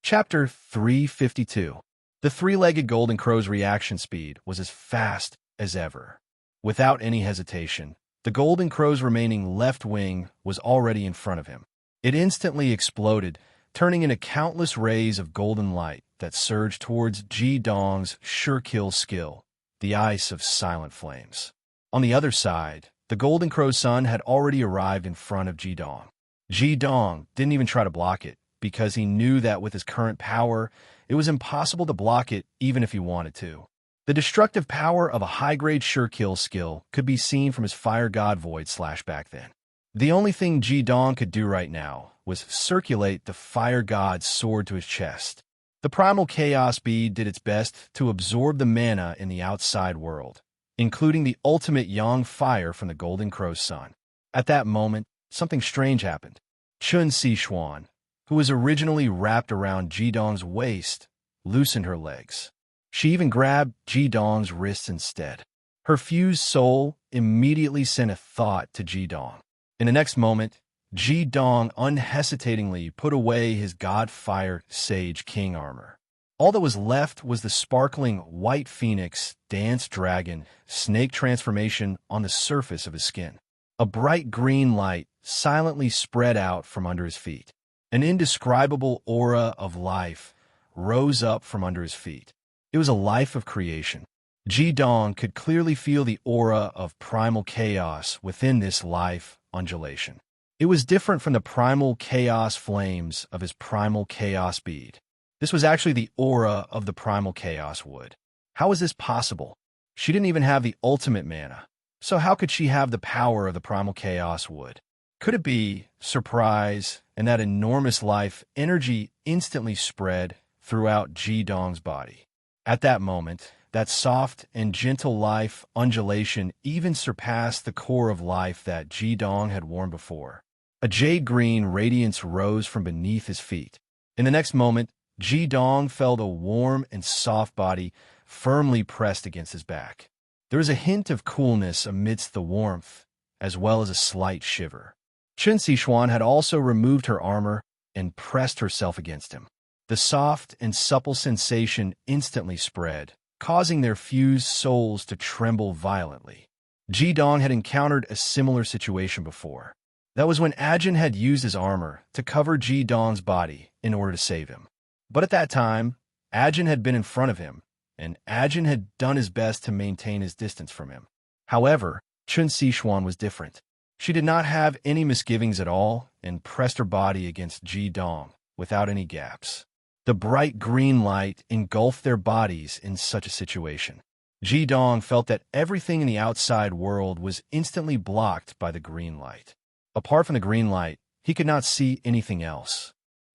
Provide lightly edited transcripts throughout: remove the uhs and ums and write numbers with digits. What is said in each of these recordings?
Chapter 352. The three-legged golden crow's reaction speed was as fast as ever. Without any hesitation, the golden crow's remaining left wing was already in front of him. It instantly exploded, turning into countless rays of golden light that surged towards Ji Dong's sure-kill skill, the ice of silent flames. On the other side, the golden crow's son had already arrived in front of Ji Dong. Ji Dong didn't even try to block it, because he knew that with his current power, it was impossible to block it even if he wanted to. The destructive power of a high-grade sure-kill skill could be seen from his Fire God Void slash back then. The only thing Ji Dong could do right now was circulate the Fire God's sword to his chest. The primal chaos bead did its best to absorb the mana in the outside world, including the ultimate yang fire from the golden crow's son. At that moment, something strange happened. Chun Sichuan, who was originally wrapped around Ji Dong's waist, loosened her legs. She even grabbed Ji Dong's wrists instead. Her fused soul immediately sent a thought to Ji Dong. In the next moment, Ji Dong unhesitatingly put away his God Fire Sage King armor. All that was left was the sparkling white phoenix, dance dragon, snake transformation on the surface of his skin. A bright green light silently spread out from under his feet. An indescribable aura of life rose up from under his feet. It was a life of creation. Ji Dong could clearly feel the aura of primal chaos within this life undulation. It was different from the primal chaos flames of his primal chaos bead. This was actually the aura of the primal chaos wood. How was this possible? She didn't even have the ultimate mana. So how could she have the power of the primal chaos wood? Could it be surprise and that enormous life energy instantly spread throughout Ji Dong's body? At that moment, that soft and gentle life undulation even surpassed the core of life that Ji Dong had worn before. A jade-green radiance rose from beneath his feet. In the next moment, Ji Dong felt a warm and soft body firmly pressed against his back. There was a hint of coolness amidst the warmth, as well as a slight shiver. Chun Sichuan had also removed her armor and pressed herself against him. The soft and supple sensation instantly spread, causing their fused souls to tremble violently. Ji Dong had encountered a similar situation before. That was when Ajin had used his armor to cover Ji Dong's body in order to save him. But at that time, Ajin had been in front of him, and Ajin had done his best to maintain his distance from him. However, Chun Sichuan was different. She did not have any misgivings at all and pressed her body against Ji Dong without any gaps. The bright green light engulfed their bodies in such a situation. Ji Dong felt that everything in the outside world was instantly blocked by the green light. Apart from the green light, he could not see anything else.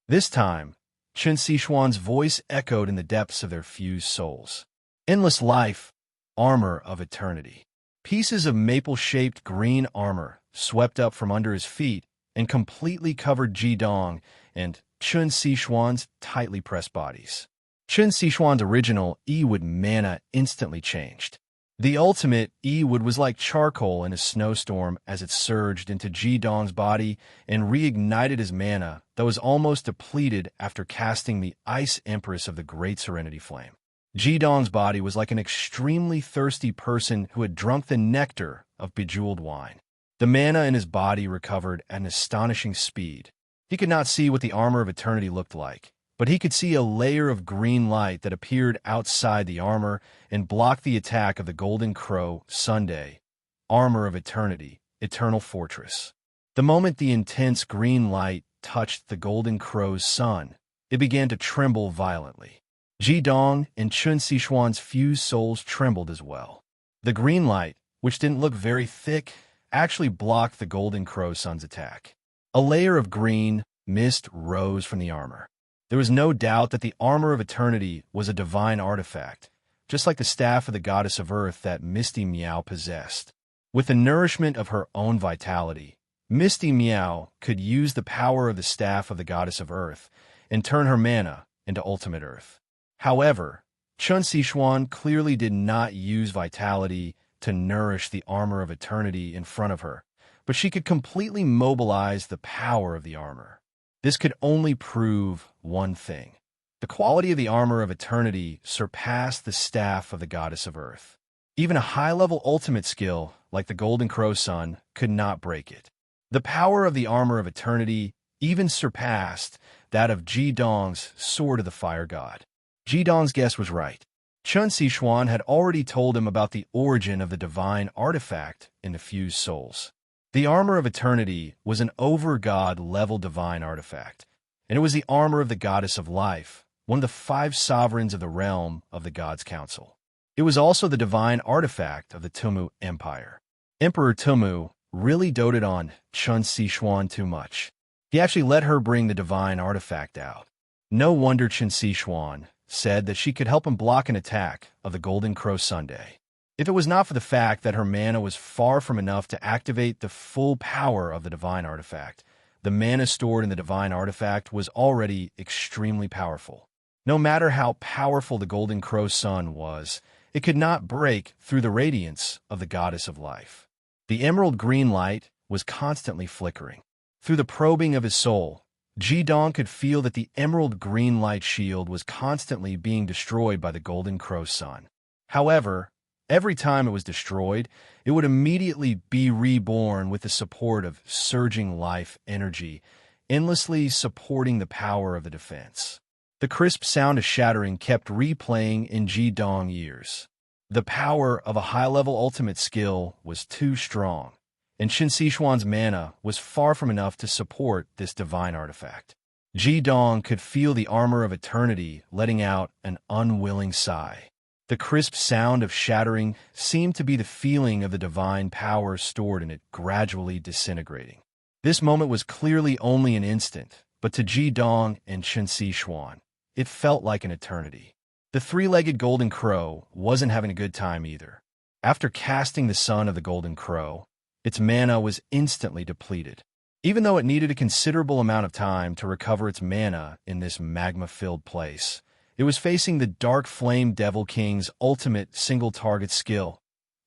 This time, Chun Sichuan's voice echoed in the depths of their fused souls. Endless life, armor of eternity. Pieces of maple-shaped green armor swept up from under his feet and completely covered Ji Dong and Chun Sichuan's tightly pressed bodies. Chun Sichuan's original E-Wood mana instantly changed. The ultimate E-Wood was like charcoal in a snowstorm as it surged into Ji Dong's body and reignited his mana that was almost depleted after casting the Ice Empress of the Great Serenity Flame. Ji Dong's body was like an extremely thirsty person who had drunk the nectar of bejeweled wine. The mana in his body recovered at an astonishing speed. He could not see what the armor of eternity looked like, but he could see a layer of green light that appeared outside the armor and blocked the attack of the Golden Crow Sunday, armor of eternity, eternal fortress. The moment the intense green light touched the Golden Crow's sun, it began to tremble violently. Ji Dong and Chun Sichuan's fused souls trembled as well. The green light, which didn't look very thick, actually blocked the Golden Crow Sun's attack. A layer of green mist rose from the armor. There was no doubt that the armor of eternity was a divine artifact, just like the staff of the goddess of earth that Misty Meow possessed. With the nourishment of her own vitality, Misty Meow could use the power of the staff of the goddess of earth and turn her mana into ultimate earth. However, Chun Sichuan clearly did not use vitality to nourish the armor of eternity in front of her, but she could completely mobilize the power of the armor. This could only prove one thing. The quality of the armor of eternity surpassed the staff of the goddess of earth. Even a high-level ultimate skill, like the Golden Crow Sun, could not break it. The power of the armor of eternity even surpassed that of Ji Dong's Sword of the Fire God. Ji Dong's guess was right. Chun Sichuan had already told him about the origin of the divine artifact in the fused souls. The armor of eternity was an over-god-level divine artifact, and it was the armor of the goddess of life, one of the 5 sovereigns of the realm of the Gods' Council. It was also the divine artifact of the Tumu Empire. Emperor Tumu really doted on Chun Sichuan too much. He actually let her bring the divine artifact out. No wonder Chun Sichuan said that she could help him block an attack of the Golden Crow Sunday. If it was not for the fact that her mana was far from enough to activate the full power of the divine artifact, the mana stored in the divine artifact was already extremely powerful. No matter how powerful the Golden Crow Sun was, it could not break through the radiance of the goddess of life. The emerald green light was constantly flickering. Through the probing of his soul, Ji Dong could feel that the emerald green light shield was constantly being destroyed by the Golden Crow Sun. However, every time it was destroyed, it would immediately be reborn with the support of surging life energy, endlessly supporting the power of the defense. The crisp sound of shattering kept replaying in Ji Dong's ears. The power of a high-level ultimate skill was too strong, and Chun Sichuan's mana was far from enough to support this divine artifact. Ji Dong could feel the armor of eternity letting out an unwilling sigh. The crisp sound of shattering seemed to be the feeling of the divine power stored in it gradually disintegrating. This moment was clearly only an instant, but to Ji Dong and Chun Sichuan, it felt like an eternity. The 3-legged Golden Crow wasn't having a good time either. After casting the Son of the Golden Crow, its mana was instantly depleted. Even though it needed a considerable amount of time to recover its mana in this magma-filled place, it was facing the Dark Flame Devil King's ultimate single-target skill,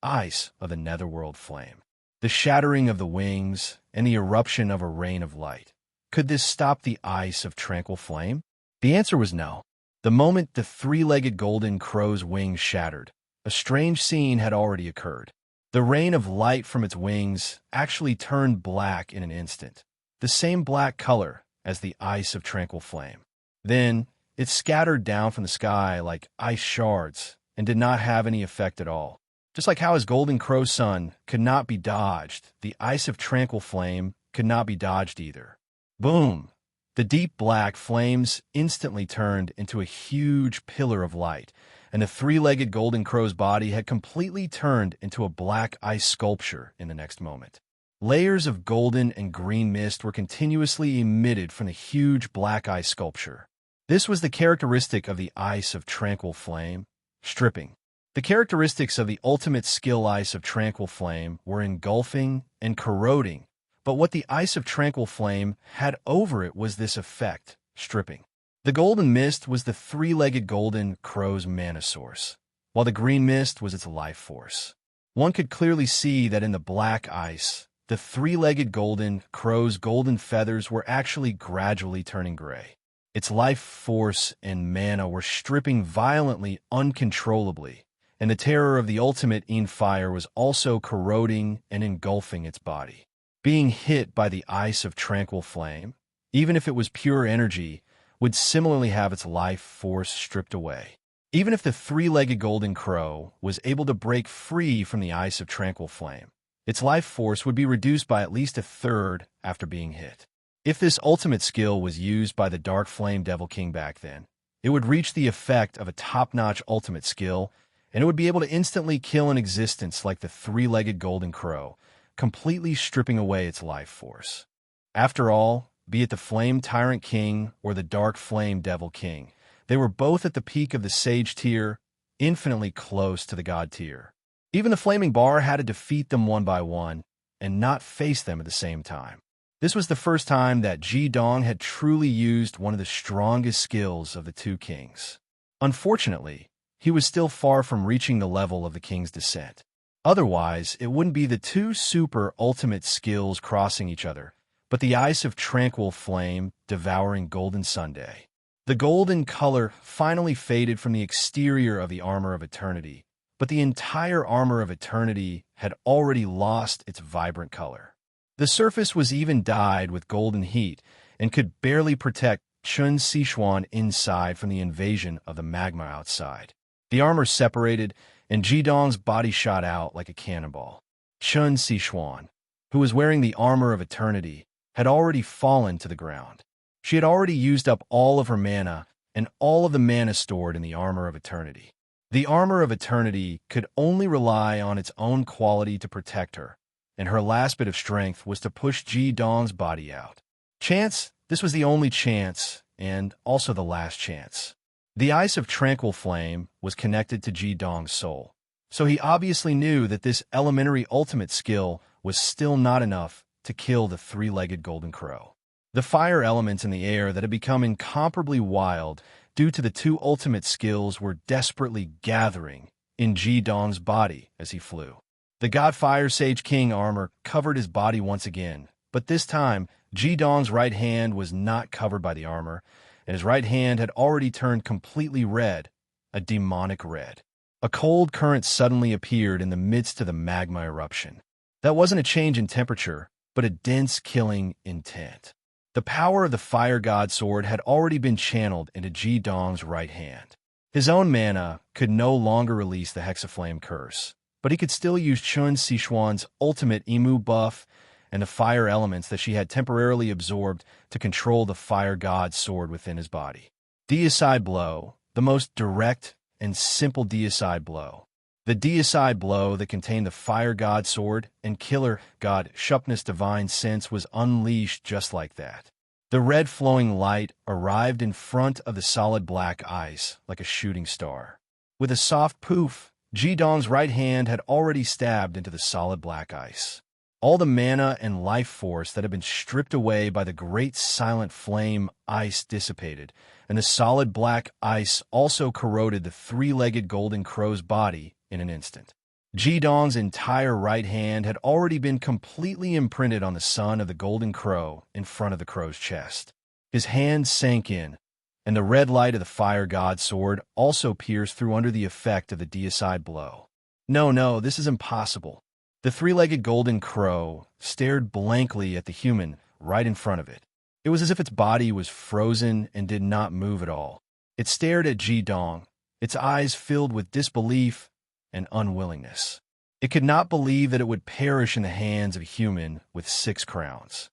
Ice of the Netherworld Flame. The shattering of the wings and the eruption of a rain of light. Could this stop the ice of tranquil flame? The answer was no. The moment the 3-legged Golden Crow's wings shattered, a strange scene had already occurred. The rain of light from its wings actually turned black in an instant, the same black color as the ice of tranquil flame. Then, it scattered down from the sky like ice shards and did not have any effect at all. Just like how his Golden Crow Sun could not be dodged, the ice of tranquil flame could not be dodged either. Boom! The deep black flames instantly turned into a huge pillar of light, and the 3-legged Golden Crow's body had completely turned into a black ice sculpture in the next moment. Layers of golden and green mist were continuously emitted from the huge black ice sculpture. This was the characteristic of the ice of tranquil flame, stripping. The characteristics of the ultimate skill ice of tranquil flame were engulfing and corroding, but what the ice of tranquil flame had over it was this effect, stripping. The golden mist was the 3-legged Golden Crow's mana source, while the green mist was its life force. One could clearly see that in the black ice, the 3-legged Golden Crow's golden feathers were actually gradually turning gray. Its life force and mana were stripping violently, uncontrollably, and the terror of the ultimate in fire was also corroding and engulfing its body. Being hit by the ice of tranquil flame, even if it was pure energy, would similarly have its life force stripped away. Even if the 3-legged Golden Crow was able to break free from the ice of tranquil flame, its life force would be reduced by at least a third after being hit. If this ultimate skill was used by the Dark Flame Devil King back then, it would reach the effect of a top-notch ultimate skill, and it would be able to instantly kill an existence like the 3-legged Golden Crow, completely stripping away its life force. After all, be it the Flame Tyrant King or the Dark Flame Devil King, they were both at the peak of the Sage tier, infinitely close to the God tier. Even the Flaming Bar had to defeat them one by one, and not face them at the same time. This was the first time that Ji Dong had truly used one of the strongest skills of the 2 kings. Unfortunately, he was still far from reaching the level of the King's Descent. Otherwise, it wouldn't be the 2 super ultimate skills crossing each other, but the ice of tranquil flame devouring Golden Sunday. The golden color finally faded from the exterior of the armor of eternity, but the entire armor of eternity had already lost its vibrant color. The surface was even dyed with golden heat and could barely protect Chun Sichuan inside from the invasion of the magma outside. The armor separated, and Jidong's body shot out like a cannonball. Chun Sichuan, who was wearing the armor of eternity, had already fallen to the ground. She had already used up all of her mana and all of the mana stored in the armor of eternity. The armor of eternity could only rely on its own quality to protect her, and her last bit of strength was to push Jidong's body out. Chance, this was the only chance, and also the last chance. The ice of tranquil flame was connected to Jidong's soul, so he obviously knew that this elementary ultimate skill was still not enough to kill the three-legged golden crow. The fire elements in the air that had become incomparably wild due to the two ultimate skills were desperately gathering in Jidong's body as he flew. The God Fire Sage King armor covered his body once again, but this time Jidong's right hand was not covered by the armor, and his right hand had already turned completely red, a demonic red. A cold current suddenly appeared in the midst of the magma eruption. That wasn't a change in temperature, but a dense killing intent. The power of the Fire God Sword had already been channeled into Jidong's right hand. His own mana could no longer release the Hexaflame curse, but he could still use Chun Sichuan's ultimate Emu buff and the fire elements that she had temporarily absorbed to control the Fire God Sword within his body. Deicide Blow, the most direct and simple deicide blow. The deicide blow that contained the Fire God Sword and Killer God Shupness Divine Sense was unleashed just like that. The red flowing light arrived in front of the solid black ice like a shooting star. With a soft poof, Jidong's right hand had already stabbed into the solid black ice. All the mana and life force that had been stripped away by the great silent flame ice dissipated, and the solid black ice also corroded the three-legged golden crow's body in an instant. Jidong's entire right hand had already been completely imprinted on the sun of the golden crow in front of the crow's chest. His hand sank in, and the red light of the Fire God Sword also pierced through under the effect of the deicide blow. No, this is impossible. The three-legged golden crow stared blankly at the human right in front of it. It was as if its body was frozen and did not move at all. It stared at Jidong, its eyes filled with disbelief and unwillingness. It could not believe that it would perish in the hands of a human with 6 crowns.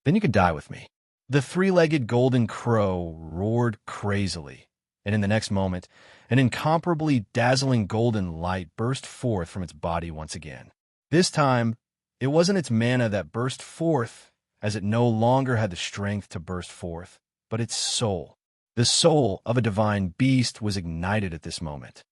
Then you can die with me. The three-legged golden crow roared crazily, and in the next moment, an incomparably dazzling golden light burst forth from its body once again. This time, it wasn't its mana that burst forth, as it no longer had the strength to burst forth, but its soul. The soul of a divine beast was ignited at this moment.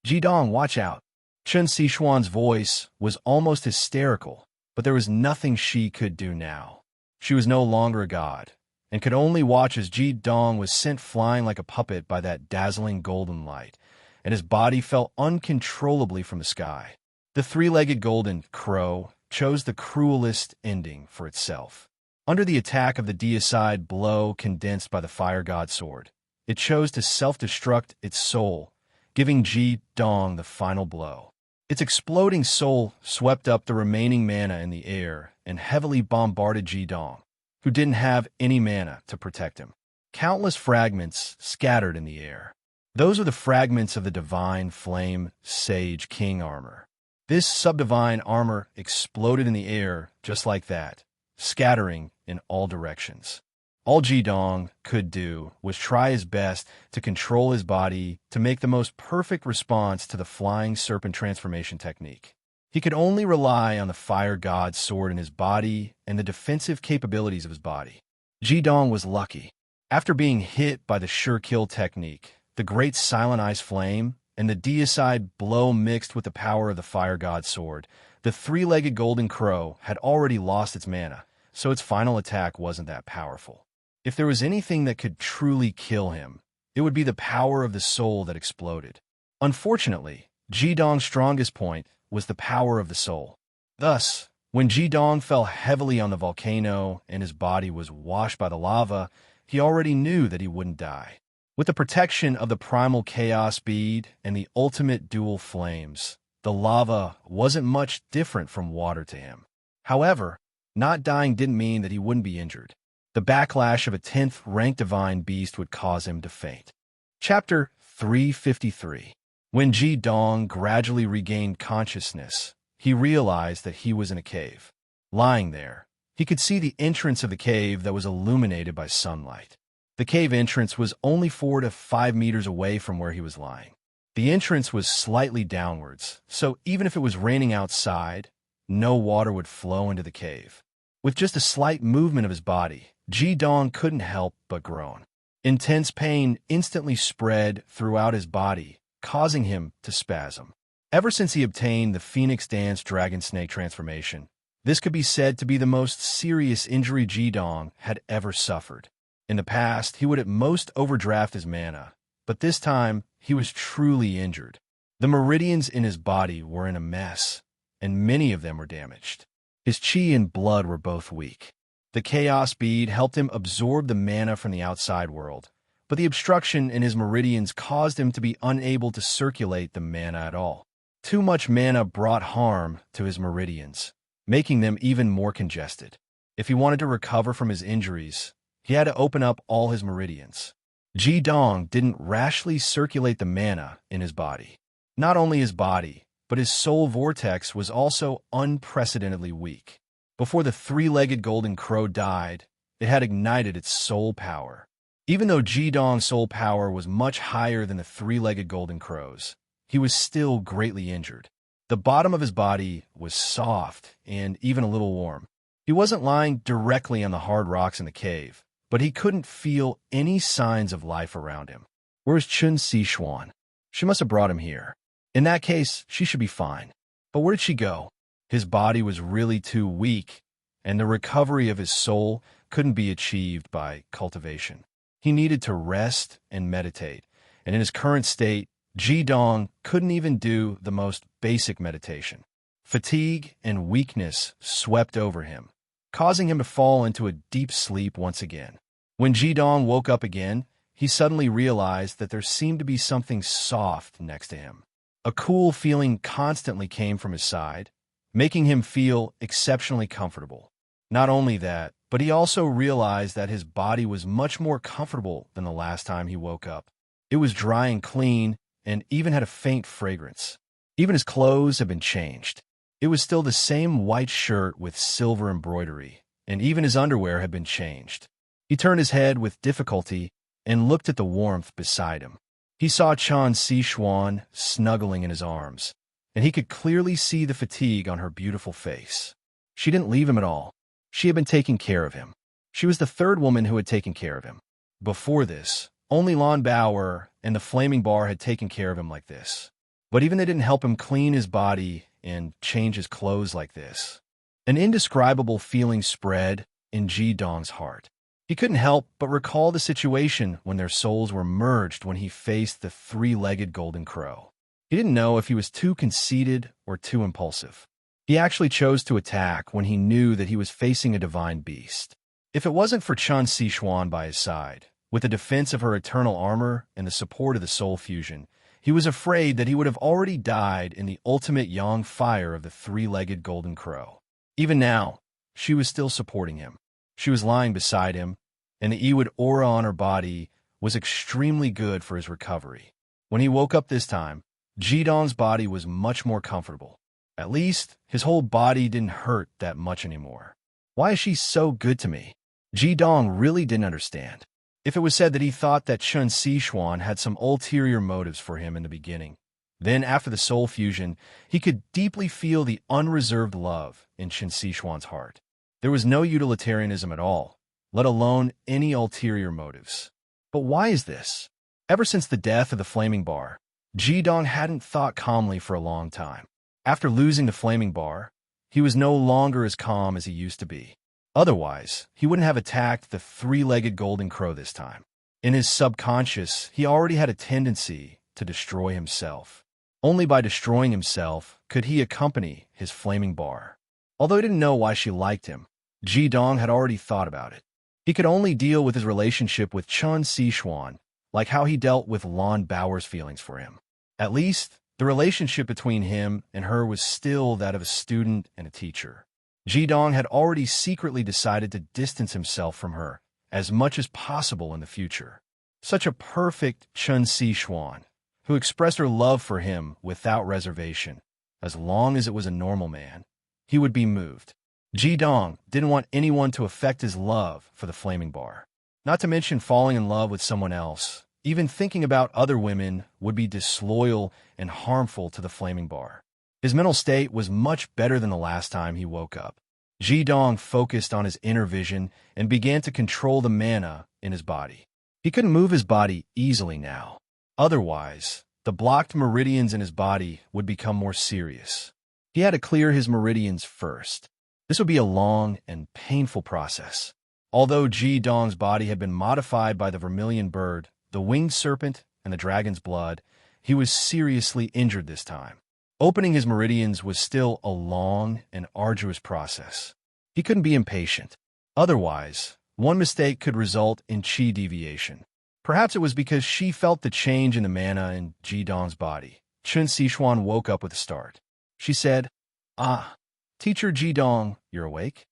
Jidong, watch out. Chun Sichuan's voice was almost hysterical, but there was nothing she could do now. She was no longer a god, and could only watch as Jidong was sent flying like a puppet by that dazzling golden light, and his body fell uncontrollably from the sky. The three-legged golden crow chose the cruelest ending for itself. Under the attack of the deicide blow condensed by the Fire God Sword, it chose to self-destruct its soul, giving Jidong the final blow. Its exploding soul swept up the remaining mana in the air and heavily bombarded Jidong, who didn't have any mana to protect him. Countless fragments scattered in the air. Those were the fragments of the Divine Flame Sage King armor. This subdivine armor exploded in the air just like that, scattering in all directions. All Jidong could do was try his best to control his body to make the most perfect response to the flying serpent transformation technique. He could only rely on the Fire God's sword in his body and the defensive capabilities of his body. Jidong was lucky. After being hit by the sure kill technique, the great silent ice flame, and the deicide blow mixed with the power of the Fire God's sword, the three-legged golden crow had already lost its mana, so its final attack wasn't that powerful. If there was anything that could truly kill him, it would be the power of the soul that exploded. Unfortunately, Jidong's strongest point was the power of the soul. Thus, when Jidong fell heavily on the volcano and his body was washed by the lava, he already knew that he wouldn't die. With the protection of the primal chaos bead and the ultimate dual flames, the lava wasn't much different from water to him. However, not dying didn't mean that he wouldn't be injured. The backlash of a 10th rank divine beast would cause him to faint. Chapter 353. When Ji Dong gradually regained consciousness, he realized that he was in a cave. Lying there, he could see the entrance of the cave that was illuminated by sunlight. The cave entrance was only 4 to 5 meters away from where he was lying. The entrance was slightly downwards, so even if it was raining outside, no water would flow into the cave. With just a slight movement of his body, Ji Dong couldn't help but groan. Intense pain instantly spread throughout his body, causing him to spasm. Ever since he obtained the Phoenix Dance Dragon Snake transformation, this could be said to be the most serious injury Ji Dong had ever suffered. In the past, he would at most overdraft his mana, but this time, he was truly injured. The meridians in his body were in a mess, and many of them were damaged. His chi and blood were both weak. The Chaos Bead helped him absorb the mana from the outside world, but the obstruction in his meridians caused him to be unable to circulate the mana at all. Too much mana brought harm to his meridians, making them even more congested. If he wanted to recover from his injuries, he had to open up all his meridians. Ji Dong didn't rashly circulate the mana in his body. Not only his body, but his soul vortex was also unprecedentedly weak. Before the three-legged golden crow died, it had ignited its soul power. Even though Ji Dong's soul power was much higher than the three-legged golden crow's, he was still greatly injured. The bottom of his body was soft and even a little warm. He wasn't lying directly on the hard rocks in the cave, but he couldn't feel any signs of life around him. Where's Chun Sichuan? She must have brought him here. In that case, she should be fine. But where did she go? His body was really too weak, and the recovery of his soul couldn't be achieved by cultivation. He needed to rest and meditate, and in his current state, Ji Dong couldn't even do the most basic meditation. Fatigue and weakness swept over him, causing him to fall into a deep sleep once again. When Ji Dong woke up again, he suddenly realized that there seemed to be something soft next to him. A cool feeling constantly came from his side, making him feel exceptionally comfortable. Not only that, but he also realized that his body was much more comfortable than the last time he woke up. It was dry and clean, and even had a faint fragrance. Even his clothes had been changed. It was still the same white shirt with silver embroidery, and even his underwear had been changed. He turned his head with difficulty and looked at the warmth beside him. He saw Chan Sichuan snuggling in his arms, and he could clearly see the fatigue on her beautiful face. She didn't leave him at all. She had been taking care of him. She was the third woman who had taken care of him. Before this, only Lon Bauer and the Flaming Bar had taken care of him like this. But even they didn't help him clean his body and change his clothes like this. An indescribable feeling spread in Ji Dong's heart. He couldn't help but recall the situation when their souls were merged when he faced the three-legged golden crow. He didn't know if he was too conceited or too impulsive. He actually chose to attack when he knew that he was facing a divine beast. If it wasn't for Chun Sichuan by his side, with the defense of her eternal armor and the support of the soul fusion, he was afraid that he would have already died in the ultimate yang fire of the three-legged golden crow. Even now, she was still supporting him. She was lying beside him, and the Iwid aura on her body was extremely good for his recovery. When he woke up this time, Ji Dong's body was much more comfortable. At least, his whole body didn't hurt that much anymore. Why is she so good to me? Ji Dong really didn't understand. If it was said that he thought that Chun Sichuan had some ulterior motives for him in the beginning, then after the soul fusion, he could deeply feel the unreserved love in Chun Sichuan's heart. There was no utilitarianism at all, let alone any ulterior motives. But why is this? Ever since the death of the Flaming Bar, Ji Dong hadn't thought calmly for a long time. After losing the Flaming Bar, he was no longer as calm as he used to be. Otherwise, he wouldn't have attacked the three-legged golden crow this time. In his subconscious, he already had a tendency to destroy himself. Only by destroying himself could he accompany his Flaming Bar. Although he didn't know why she liked him, Ji Dong had already thought about it. He could only deal with his relationship with Chun Sichuan like how he dealt with Lon Bauer's feelings for him. At least, the relationship between him and her was still that of a student and a teacher. Ji-dong had already secretly decided to distance himself from her as much as possible in the future. Such a perfect Chun Si-chuan, who expressed her love for him without reservation. As long as it was a normal man, he would be moved. Ji-dong didn't want anyone to affect his love for the flaming bar. Not to mention falling in love with someone else. Even thinking about other women would be disloyal and harmful to the flaming bar. His mental state was much better than the last time he woke up. Ji-dong focused on his inner vision and began to control the mana in his body. He couldn't move his body easily now. Otherwise, the blocked meridians in his body would become more serious. He had to clear his meridians first. This would be a long and painful process. Although Ji-dong's body had been modified by the vermilion bird, the winged serpent, and the dragon's blood, he was seriously injured this time. Opening his meridians was still a long and arduous process. He couldn't be impatient. Otherwise, one mistake could result in chi deviation. Perhaps it was because she felt the change in the mana in Ji-dong's body. Chun Si-chuan woke up with a start. She said, "Ah, Teacher Ji-dong, you're awake?"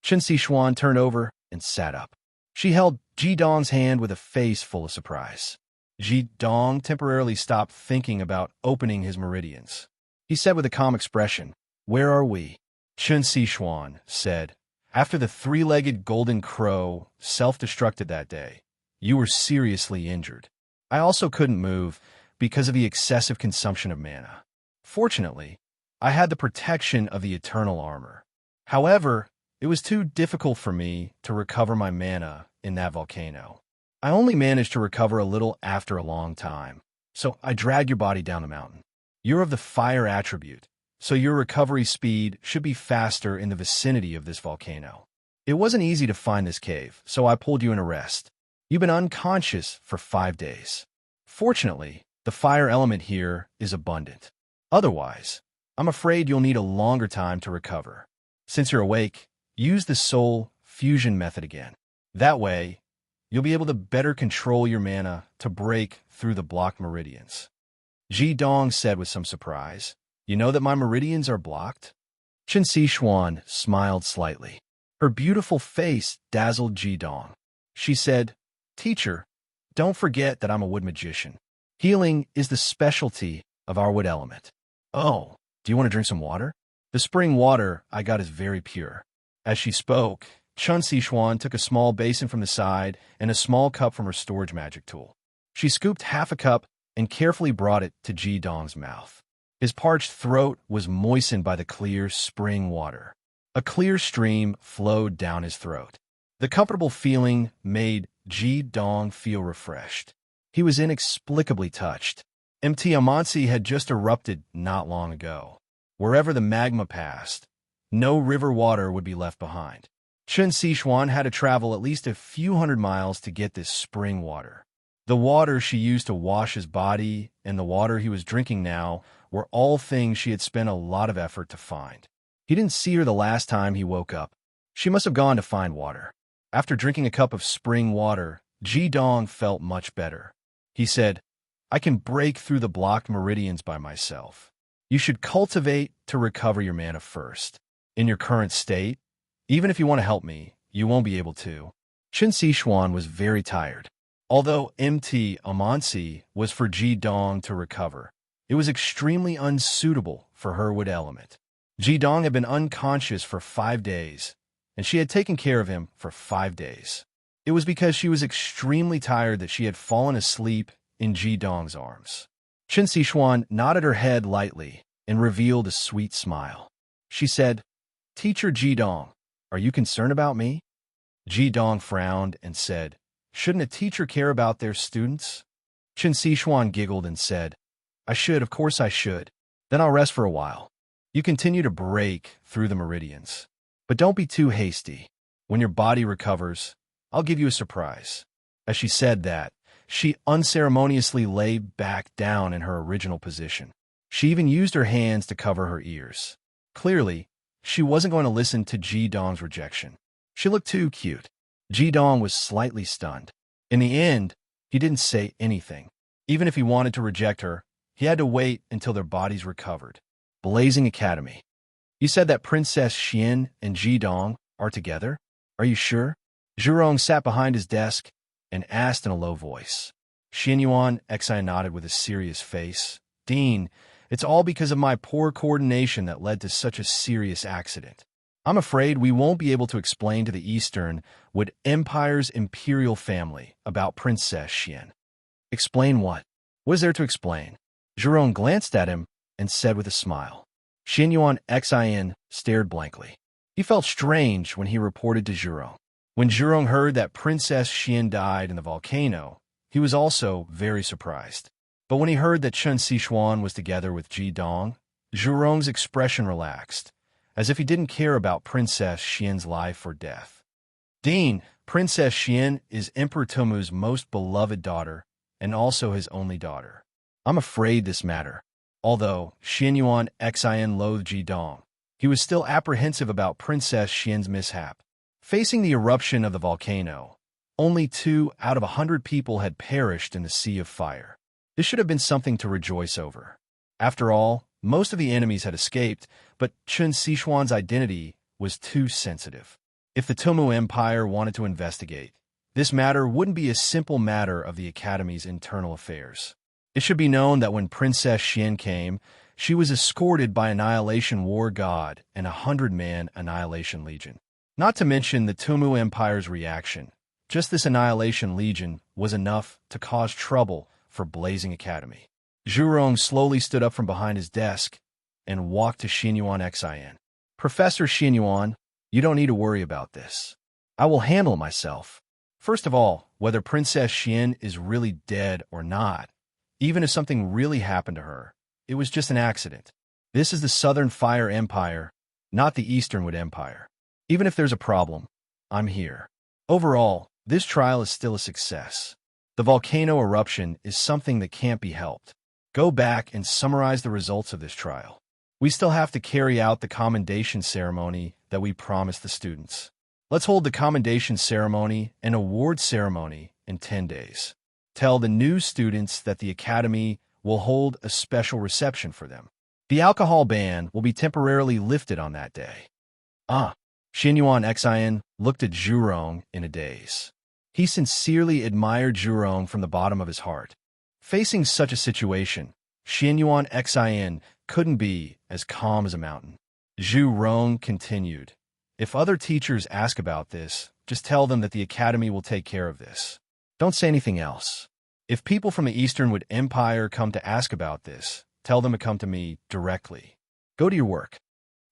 Chun Si-chuan turned over and sat up. She held Ji-dong's hand with a face full of surprise. Ji-dong temporarily stopped thinking about opening his meridians. He said with a calm expression, "Where are we?" Chun Si-chuan said, "After the three-legged golden crow self-destructed that day, you were seriously injured. I also couldn't move because of the excessive consumption of mana. Fortunately, I had the protection of the eternal armor. However, it was too difficult for me to recover my mana in that volcano. I only managed to recover a little after a long time, so I dragged your body down the mountain. You're of the fire attribute, so your recovery speed should be faster in the vicinity of this volcano. It wasn't easy to find this cave, so I pulled you in a rest. You've been unconscious for 5 days. Fortunately, the fire element here is abundant. Otherwise, I'm afraid you'll need a longer time to recover. Since you're awake, use the soul fusion method again. That way, you'll be able to better control your mana to break through the blocked meridians." Ji-dong said with some surprise, "You know that my meridians are blocked?" Chun Si-chuan smiled slightly. Her beautiful face dazzled Ji-dong. She said, "Teacher, don't forget that I'm a wood magician. Healing is the specialty of our wood element. Oh, do you want to drink some water? The spring water I got is very pure." As she spoke, Chun Si-chuan took a small basin from the side and a small cup from her storage magic tool. She scooped half a cup and carefully brought it to Ji-dong's mouth. His parched throat was moistened by the clear spring water. A clear stream flowed down his throat. The comfortable feeling made Ji-dong feel refreshed. He was inexplicably touched. Amonsi had just erupted not long ago. Wherever the magma passed, no river water would be left behind. Chun Si-chuan had to travel at least a few hundred miles to get this spring water. The water she used to wash his body and the water he was drinking now were all things she had spent a lot of effort to find. He didn't see her the last time he woke up. She must have gone to find water. After drinking a cup of spring water, Ji-dong felt much better. He said, "I can break through the blocked meridians by myself. You should cultivate to recover your mana first. In your current state, even if you want to help me, you won't be able to." Chun Si-chuan was very tired. Although Amonsi was for Ji-dong to recover, it was extremely unsuitable for her wood element. Ji-dong had been unconscious for 5 days, and she had taken care of him for 5 days. It was because she was extremely tired that she had fallen asleep in Ji-dong's arms. Chun Si-chuan nodded her head lightly and revealed a sweet smile. She said, "Teacher Ji-dong, are you concerned about me?" Ji-dong frowned and said, "Shouldn't a teacher care about their students?" Chun Si-chuan giggled and said, "I should, of course I should. Then I'll rest for a while. You continue to break through the meridians. But don't be too hasty. When your body recovers, I'll give you a surprise." As she said that, she unceremoniously lay back down in her original position. She even used her hands to cover her ears. Clearly, she wasn't going to listen to Ji-dong's rejection. She looked too cute. Ji-dong was slightly stunned. In the end, He didn't say anything. Even if he wanted to reject her, he had to wait until their bodies recovered. Blazing Academy. You said that Princess Xian and Ji Dong are together? Are you sure? Zhurong sat behind his desk and asked in a low voice. Xianyuan Xi nodded with a serious face. Dean, it's all because of my poor coordination that led to such a serious accident. I'm afraid we won't be able to explain to the Eastern Wood Empire's imperial family about Princess Xian. Explain what? What is there to explain? Zhurong glanced at him and said with a smile. Xianyuan Xin stared blankly. He felt strange when he reported to Zhurong. When Zhurong heard that Princess Xian died in the volcano, he was also very surprised. But when he heard that Chen Xishuan was together with Ji Dong, Zhurong's expression relaxed, as if he didn't care about Princess Xian's life or death. Dean, Princess Xian is Emperor Tomu's most beloved daughter and also his only daughter. I'm afraid this matter. Although Xianyuan Xin loathed Ji Dong, he was still apprehensive about Princess Xian's mishap. Facing the eruption of the volcano, only 2 out of 100 people had perished in the sea of fire. This should have been something to rejoice over. After all, most of the enemies had escaped, but Chen Xishuan's identity was too sensitive. If the Tomu Empire wanted to investigate, this matter wouldn't be a simple matter of the Academy's internal affairs. It should be known that when Princess Xian came, she was escorted by Annihilation War God and 100-man Annihilation Legion. Not to mention the Tomu Empire's reaction. Just this Annihilation Legion was enough to cause trouble for Blazing Academy. Zhurong slowly stood up from behind his desk and walked to Xianyuan Xin. Professor Xianyuan, you don't need to worry about this. I will handle it myself. First of all, whether Princess Xian is really dead or not, even if something really happened to her, it was just an accident. This is the Southern Fire Empire, not the Easternwood Empire. Even if there's a problem, I'm here. Overall, this trial is still a success. The volcano eruption is something that can't be helped. Go back and summarize the results of this trial. We still have to carry out the commendation ceremony that we promised the students. Let's hold the commendation ceremony and award ceremony in 10 days. Tell the new students that the Academy will hold a special reception for them. The alcohol ban will be temporarily lifted on that day. Xianyuan Xin looked at Zhurong in a daze. He sincerely admired Zhurong from the bottom of his heart. Facing such a situation, Xianyuan Xin couldn't be as calm as a mountain. Zhurong continued. If other teachers ask about this, just tell them that the Academy will take care of this. Don't say anything else. If people from the Easternwood Empire come to ask about this, tell them to come to me directly. Go to your work.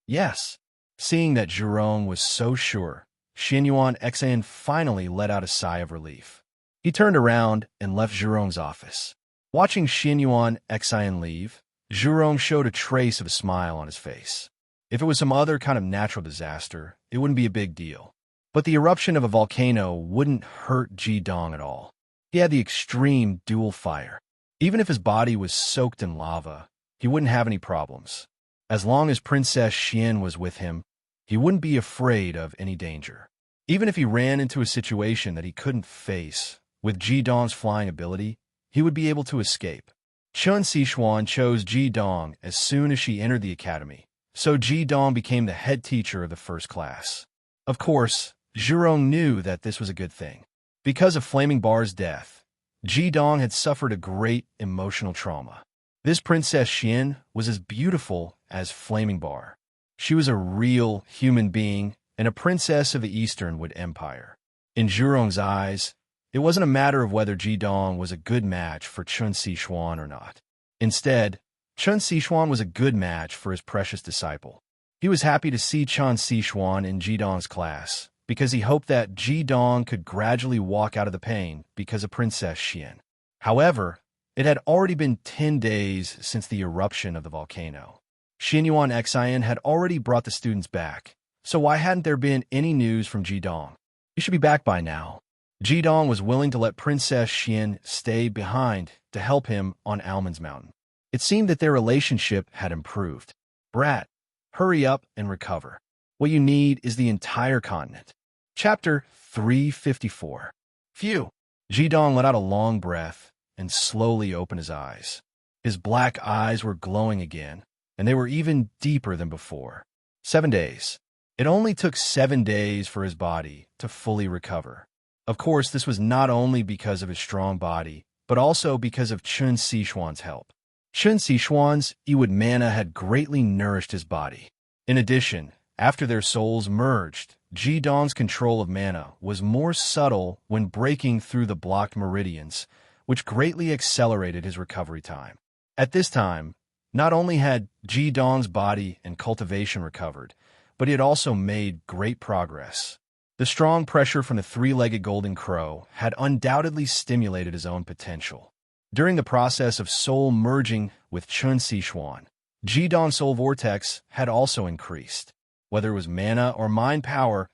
Yes. Seeing that Zhurong was so sure, Xianyuan Xin finally let out a sigh of relief. He turned around and left Zhurong's office. Watching Xianyuan Xin leave, Zhurong showed a trace of a smile on his face. If it was some other kind of natural disaster, it wouldn't be a big deal. But the eruption of a volcano wouldn't hurt Ji Dong at all. He had the extreme dual fire. Even if his body was soaked in lava, he wouldn't have any problems. As long as Princess Xian was with him, he wouldn't be afraid of any danger. Even if he ran into a situation that he couldn't face, with Ji Dong's flying ability, he would be able to escape. Chen Xishuan chose Ji Dong as soon as she entered the academy, so Ji Dong became the head teacher of the first class. Of course, Zhurong knew that this was a good thing. Because of Flaming Bar's death, Ji Dong had suffered a great emotional trauma. This Princess Xian was as beautiful as Flaming Bar. She was a real human being and a princess of the Easternwood Empire. In Zhurong's eyes, it wasn't a matter of whether Ji Dong was a good match for Chen Xishuan or not. Instead, Chen Xishuan was a good match for his precious disciple. He was happy to see Chen Xishuan in Ji Dong's class, because he hoped that Ji Dong could gradually walk out of the pain because of Princess Xian. However, it had already been 10 days since the eruption of the volcano. Xianyuan Xin had already brought the students back, so why hadn't there been any news from Ji Dong? He should be back by now. Ji Dong was willing to let Princess Xian stay behind to help him on Almond's Mountain. It seemed that their relationship had improved. Brat, hurry up and recover. What you need is the entire continent. Chapter 354. Phew. Jidong let out a long breath and slowly opened his eyes. His black eyes were glowing again, and they were even deeper than before. 7 days. It only took 7 days for his body to fully recover. Of course, this was not only because of his strong body, but also because of Chun Sishuan's help. Chun Sishuan's Iwid mana had greatly nourished his body. In addition, after their souls merged, Jidong's control of mana was more subtle when breaking through the blocked meridians, which greatly accelerated his recovery time. At this time, not only had Jidong's body and cultivation recovered, but he had also made great progress. The strong pressure from the three-legged golden crow had undoubtedly stimulated his own potential. During the process of soul merging with Chun Sishuan, Jidong's soul vortex had also increased. Whether it was mana or mind power,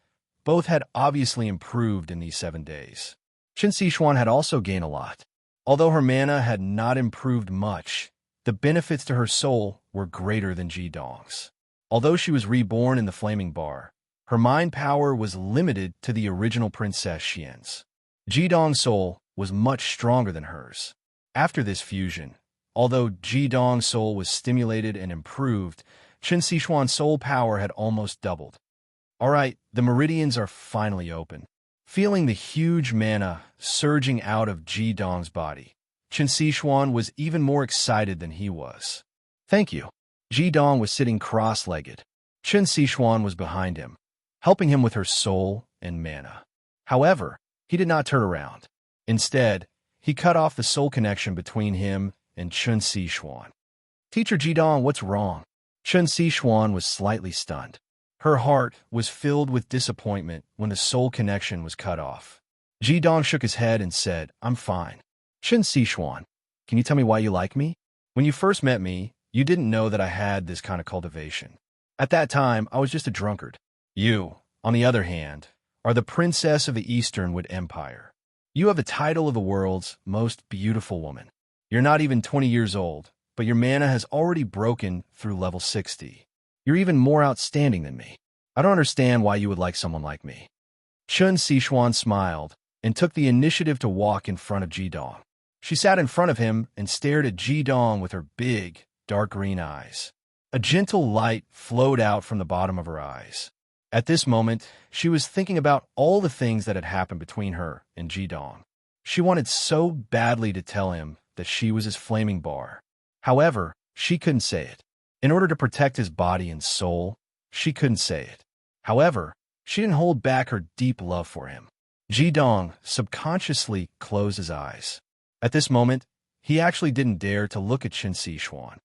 both had obviously improved in these 7 days. Chun Sishuan had also gained a lot. Although her mana had not improved much, the benefits to her soul were greater than Jidong's. Although she was reborn in the Flaming Bar, her mind power was limited to the original Princess Xian's. Jidong's soul was much stronger than hers. After this fusion, although Jidong's soul was stimulated and improved, Chun Sishuan's soul power had almost doubled. All right, the meridians are finally open. Feeling the huge mana surging out of Jidong's body, Chun Sishuan was even more excited than he was. Thank you. Jidong was sitting cross-legged. Chun Sishuan was behind him, helping him with her soul and mana. However, he did not turn around. Instead, he cut off the soul connection between him and Chun Sishuan. Teacher Jidong, what's wrong? Chun Sishuan was slightly stunned. Her heart was filled with disappointment when the soul connection was cut off. Jidong shook his head and said, I'm fine. Chun Sishuan, can you tell me why you like me? When you first met me, you didn't know that I had this kind of cultivation. At that time, I was just a drunkard. You, on the other hand, are the princess of the Eastern Wood Empire. You have the title of the world's most beautiful woman. You're not even 20 years old, but your mana has already broken through level 60. You're even more outstanding than me. I don't understand why you would like someone like me. Chun Sishuan smiled and took the initiative to walk in front of Jidong. She sat in front of him and stared at Jidong with her big, dark green eyes. A gentle light flowed out from the bottom of her eyes. At this moment, she was thinking about all the things that had happened between her and Jidong. She wanted so badly to tell him that she was his flaming bar. However, she couldn't say it. In order to protect his body and soul, she couldn't say it. However, she didn't hold back her deep love for him. Jidong subconsciously closed his eyes. At this moment, he actually didn't dare to look at Chun Sishuan.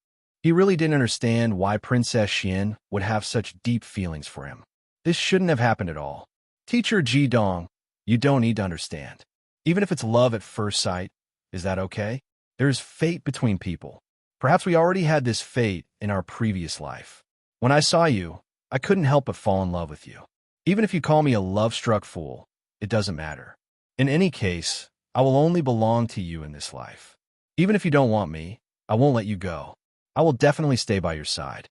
He really didn't understand why Princess Xian would have such deep feelings for him. This shouldn't have happened at all. Teacher Jidong, you don't need to understand. Even if it's love at first sight, is that okay? There is fate between people. Perhaps we already had this fate in our previous life. When I saw you, I couldn't help but fall in love with you. Even if you call me a love-struck fool, it doesn't matter. In any case, I will only belong to you in this life. Even if you don't want me, I won't let you go. I will definitely stay by your side.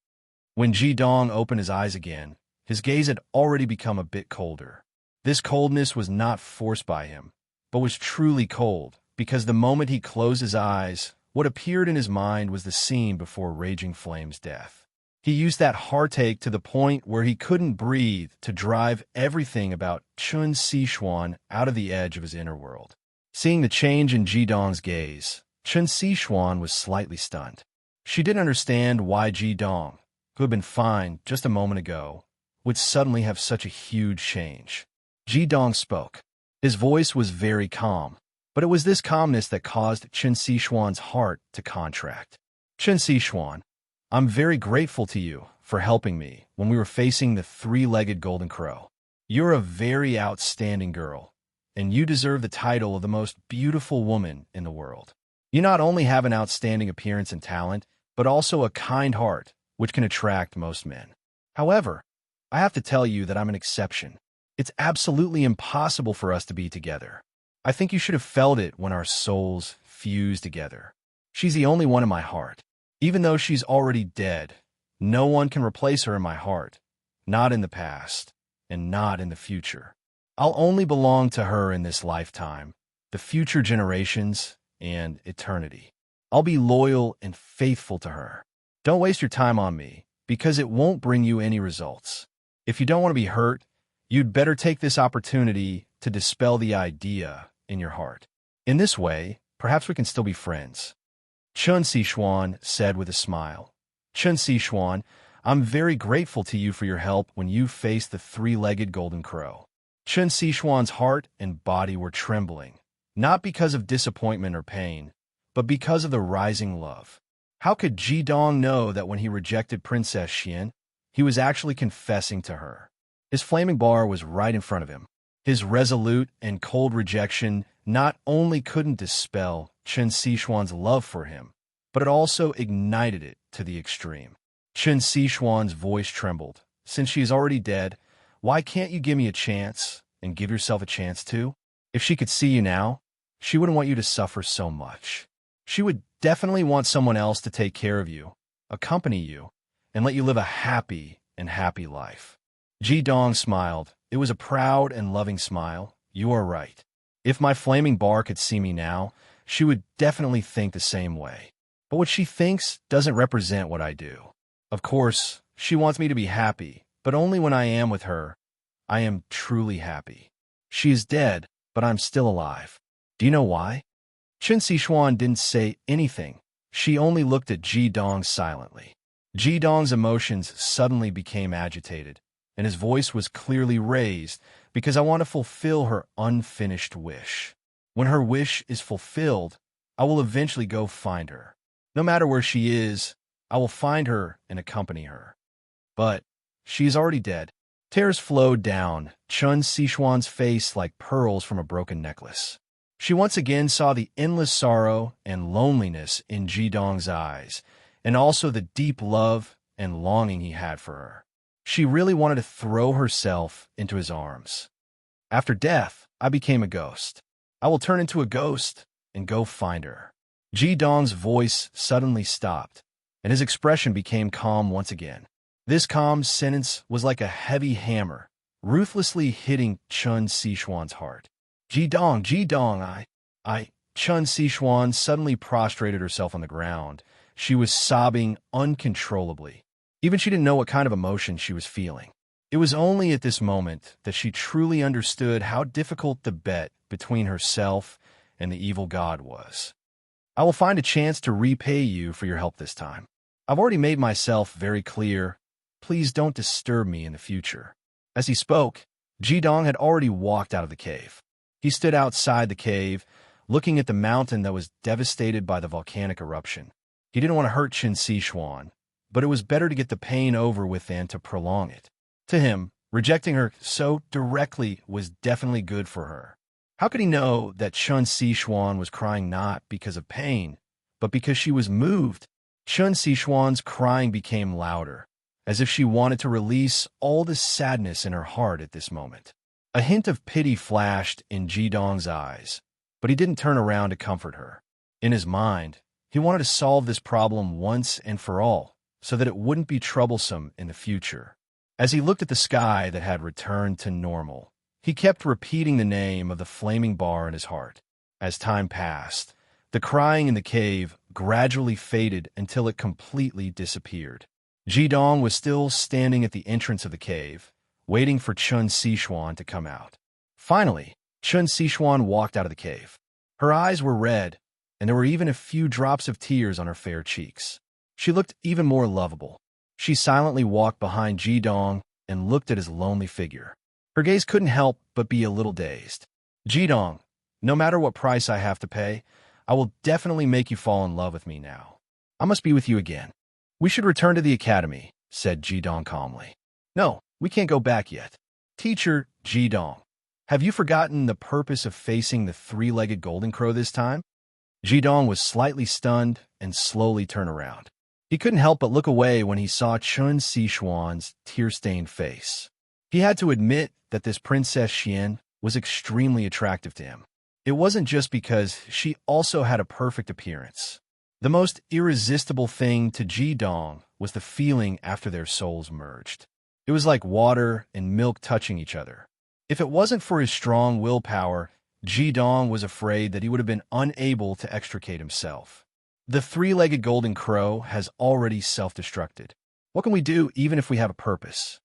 When Jidong opened his eyes again, his gaze had already become a bit colder. This coldness was not forced by him, but was truly cold, because the moment he closed his eyes, what appeared in his mind was the scene before Raging Flame's death. He used that heartache to the point where he couldn't breathe to drive everything about Chun Sishuan out of the edge of his inner world. Seeing the change in Jidong's gaze, Chun Sishuan was slightly stunned. She didn't understand why Jidong, who had been fine just a moment ago, would suddenly have such a huge change. Jidong spoke. His voice was very calm, but it was this calmness that caused Chun Sishuan's heart to contract. Chun Sishuan, I'm very grateful to you for helping me when we were facing the three-legged golden crow. You're a very outstanding girl, and you deserve the title of the most beautiful woman in the world. You not only have an outstanding appearance and talent, but also a kind heart, which can attract most men. However, I have to tell you that I'm an exception. It's absolutely impossible for us to be together. I think you should have felt it when our souls fused together. She's the only one in my heart. Even though she's already dead, no one can replace her in my heart. Not in the past, and not in the future. I'll only belong to her in this lifetime, the future generations, and eternity. I'll be loyal and faithful to her. Don't waste your time on me, because it won't bring you any results. If you don't want to be hurt, you'd better take this opportunity to dispel the idea in your heart. In this way, perhaps we can still be friends. Chun Sixuan said with a smile. Chun Sixuan, I'm very grateful to you for your help when you faced the three-legged golden crow. Chun Sixuan's heart and body were trembling, not because of disappointment or pain, but because of the rising love. How could Ji Dong know that when he rejected Princess Xian, he was actually confessing to her? His flaming bar was right in front of him. His resolute and cold rejection not only couldn't dispel Chun Sixuan's love for him, but it also ignited it to the extreme. Chun Sixuan's voice trembled. Since she is already dead, why can't you give me a chance and give yourself a chance too? If she could see you now, she wouldn't want you to suffer so much. She would definitely want someone else to take care of you, accompany you, and let you live a happy life. Ji Dong smiled. It was a proud and loving smile. You are right. If my flaming bar could see me now, she would definitely think the same way. But what she thinks doesn't represent what I do. Of course, she wants me to be happy, but only when I am with her, I am truly happy. She is dead, but I'm still alive. Do you know why? Chun Sixuan didn't say anything. She only looked at Ji Dong silently. Ji Dong's emotions suddenly became agitated, and his voice was clearly raised because I want to fulfill her unfinished wish. When her wish is fulfilled, I will eventually go find her. No matter where she is, I will find her and accompany her. But she is already dead. Tears flowed down Chun Sixuan's face like pearls from a broken necklace. She once again saw the endless sorrow and loneliness in Ji Dong's eyes, and also the deep love and longing he had for her. She really wanted to throw herself into his arms. After death, I became a ghost. I will turn into a ghost and go find her. Ji Dong's voice suddenly stopped, and his expression became calm once again. This calm sentence was like a heavy hammer, ruthlessly hitting Chun Sixuan's heart. Ji Dong, Chun Sixuan suddenly prostrated herself on the ground. She was sobbing uncontrollably. Even she didn't know what kind of emotion she was feeling. It was only at this moment that she truly understood how difficult the bet between herself and the evil god was. I will find a chance to repay you for your help this time. I've already made myself very clear. Please don't disturb me in the future. As he spoke, Ji Dong had already walked out of the cave. He stood outside the cave, looking at the mountain that was devastated by the volcanic eruption. He didn't want to hurt Chun Sixuan, but it was better to get the pain over with than to prolong it. To him, rejecting her so directly was definitely good for her. How could he know that Chun Sixuan was crying not because of pain, but because she was moved? Chun Sixuan's crying became louder, as if she wanted to release all the sadness in her heart at this moment. A hint of pity flashed in Ji Dong's eyes, but he didn't turn around to comfort her. In his mind, he wanted to solve this problem once and for all, so that it wouldn't be troublesome in the future. As he looked at the sky that had returned to normal, he kept repeating the name of the flaming bar in his heart. As time passed, the crying in the cave gradually faded until it completely disappeared. Ji Dong was still standing at the entrance of the cave, waiting for Chun Sixuan to come out. Finally, Chun Sixuan walked out of the cave. Her eyes were red, and there were even a few drops of tears on her fair cheeks. She looked even more lovable. She silently walked behind Ji Dong and looked at his lonely figure. Her gaze couldn't help but be a little dazed. Ji Dong, no matter what price I have to pay, I will definitely make you fall in love with me now. I must be with you again. We should return to the academy, said Ji Dong calmly. No, we can't go back yet. Teacher Ji Dong, have you forgotten the purpose of facing the three-legged golden crow this time? Ji Dong was slightly stunned and slowly turned around. He couldn't help but look away when he saw Chun Sixuan's tear-stained face. He had to admit that this Princess Xian was extremely attractive to him. It wasn't just because she also had a perfect appearance. The most irresistible thing to Ji Dong was the feeling after their souls merged. It was like water and milk touching each other. If it wasn't for his strong willpower, Dong was afraid that he would have been unable to extricate himself. The three-legged golden crow has already self-destructed. What can we do even if we have a purpose?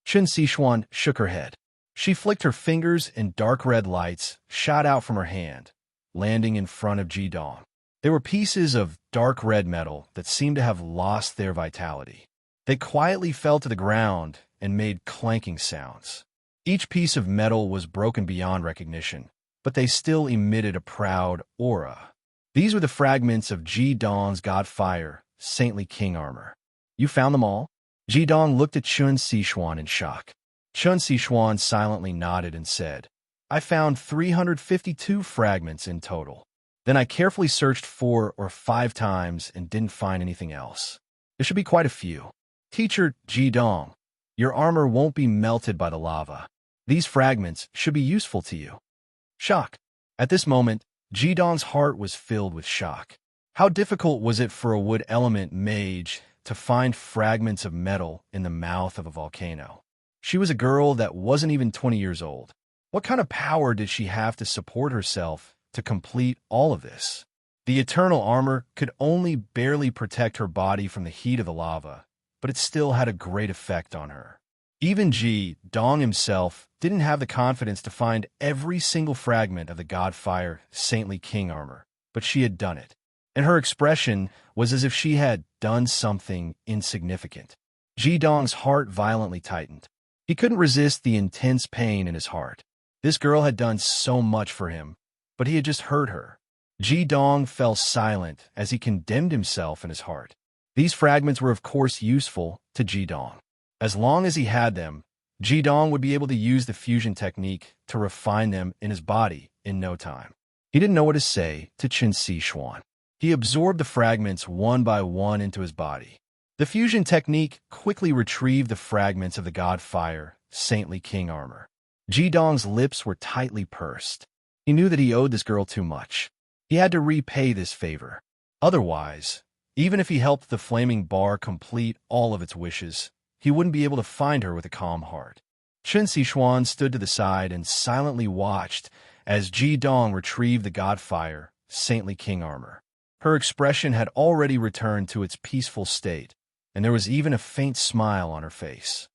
Chen Sichuan shook her head. She flicked her fingers and dark red lights shot out from her hand, landing in front of Dong. They were pieces of dark red metal that seemed to have lost their vitality. They quietly fell to the ground and made clanking sounds. Each piece of metal was broken beyond recognition, but they still emitted a proud aura. These were the fragments of Dong's God Fire, saintly king armor. You found them all? Dong looked at Chen Sichuan in shock. Chen Sichuan silently nodded and said, I found 352 fragments in total. Then I carefully searched 4 or 5 times and didn't find anything else. There should be quite a few. Teacher Dong, your armor won't be melted by the lava. These fragments should be useful to you. Shock. At this moment, Dong's heart was filled with shock. How difficult was it for a wood element mage to find fragments of metal in the mouth of a volcano? She was a girl that wasn't even 20 years old. What kind of power did she have to support herself to complete all of this? The eternal armor could only barely protect her body from the heat of the lava, but it still had a great effect on her. Even Dong himself didn't have the confidence to find every single fragment of the God Fire saintly king armor, but she had done it, and her expression was as if she had done something insignificant. Dong's heart violently tightened. He couldn't resist the intense pain in his heart. This girl had done so much for him, but he had just hurt her. Dong fell silent as he condemned himself in his heart. These fragments were of course useful to Dong. As long as he had them, Dong would be able to use the fusion technique to refine them in his body in no time. He didn't know what to say to Chen Sichuan. He absorbed the fragments one by one into his body. The fusion technique quickly retrieved the fragments of the God Fire, saintly king armor. Dong's lips were tightly pursed. He knew that he owed this girl too much. He had to repay this favor. Otherwise, even if he helped the flaming bar complete all of its wishes, he wouldn't be able to find her with a calm heart. Chen Sichuan stood to the side and silently watched as Dong retrieved the God Fire, saintly king armor. Her expression had already returned to its peaceful state, and there was even a faint smile on her face.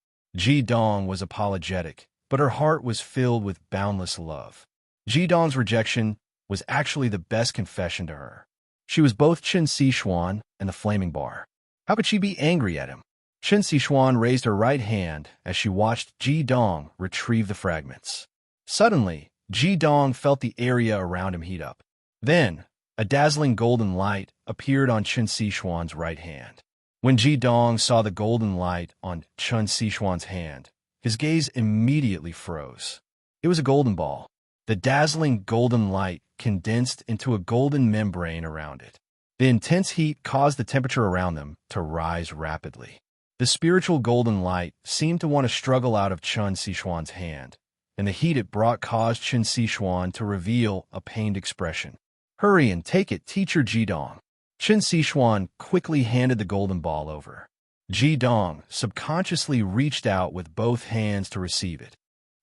Dong was apologetic, but her heart was filled with boundless love. Dong's rejection was actually the best confession to her. She was both Chen Sichuan and the flaming bar. How could she be angry at him? Chen Sichuan raised her right hand as she watched Dong retrieve the fragments. Suddenly, Dong felt the area around him heat up. Then, a dazzling golden light appeared on Chen Sichuan's right hand. When Dong saw the golden light on Chen Sichuan's hand, his gaze immediately froze. It was a golden ball. The dazzling golden light condensed into a golden membrane around it. The intense heat caused the temperature around them to rise rapidly. The spiritual golden light seemed to want to struggle out of Chen Sichuan's hand, and the heat it brought caused Chen Sichuan to reveal a pained expression. Hurry and take it, teacher Dong. Chen Sichuan quickly handed the golden ball over. Dong subconsciously reached out with both hands to receive it.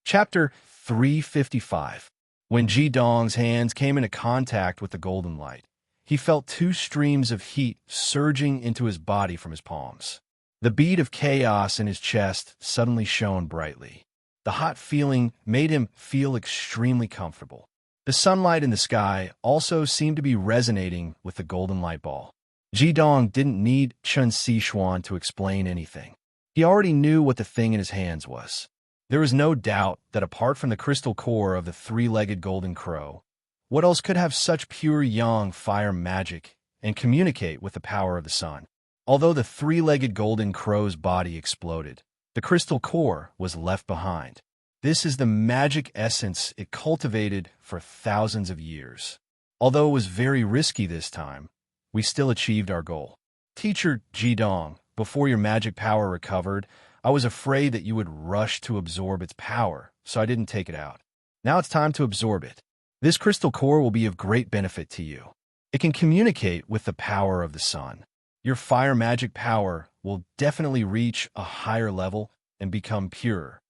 Chapter 355. When Dong's hands came into contact with the golden light, he felt 2 streams of heat surging into his body from his palms. The bead of chaos in his chest suddenly shone brightly. The hot feeling made him feel extremely comfortable. The sunlight in the sky also seemed to be resonating with the golden light ball. Dong didn't need Chen Sichuan to explain anything. He already knew what the thing in his hands was. There was no doubt that apart from the crystal core of the 3-legged golden crow, what else could have such pure yang fire magic and communicate with the power of the sun? Although the 3-legged golden crow's body exploded, the crystal core was left behind. This is the magic essence it cultivated for thousands of years. Although it was very risky this time, we still achieved our goal. Teacher Dong, before your magic power recovered, I was afraid that you would rush to absorb its power, so I didn't take it out. Now it's time to absorb it. This crystal core will be of great benefit to you. It can communicate with the power of the sun. Your fire magic power will definitely reach a higher level and become pure.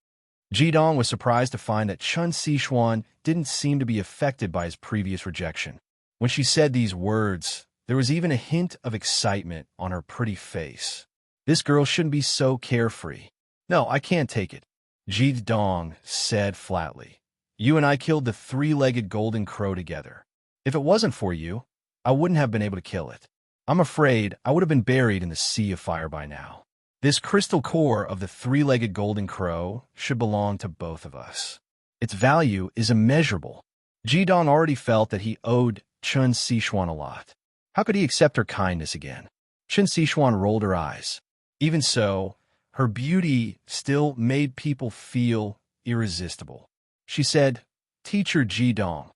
Jidong was surprised to find that Chun Sichuan didn't seem to be affected by his previous rejection. When she said these words, there was even a hint of excitement on her pretty face. This girl shouldn't be so carefree. No, I can't take it, Jidong said flatly. You and I killed the three-legged golden crow together. If it wasn't for you, I wouldn't have been able to kill it. I'm afraid I would have been buried in the sea of fire by now. This crystal core of the three-legged golden crow should belong to both of us. Its value is immeasurable. Jidong already felt that he owed Chun Sichuan a lot. How could he accept her kindness again? Chun Sichuan rolled her eyes. Even so, her beauty still made people feel irresistible. She said, Teacher Jidong,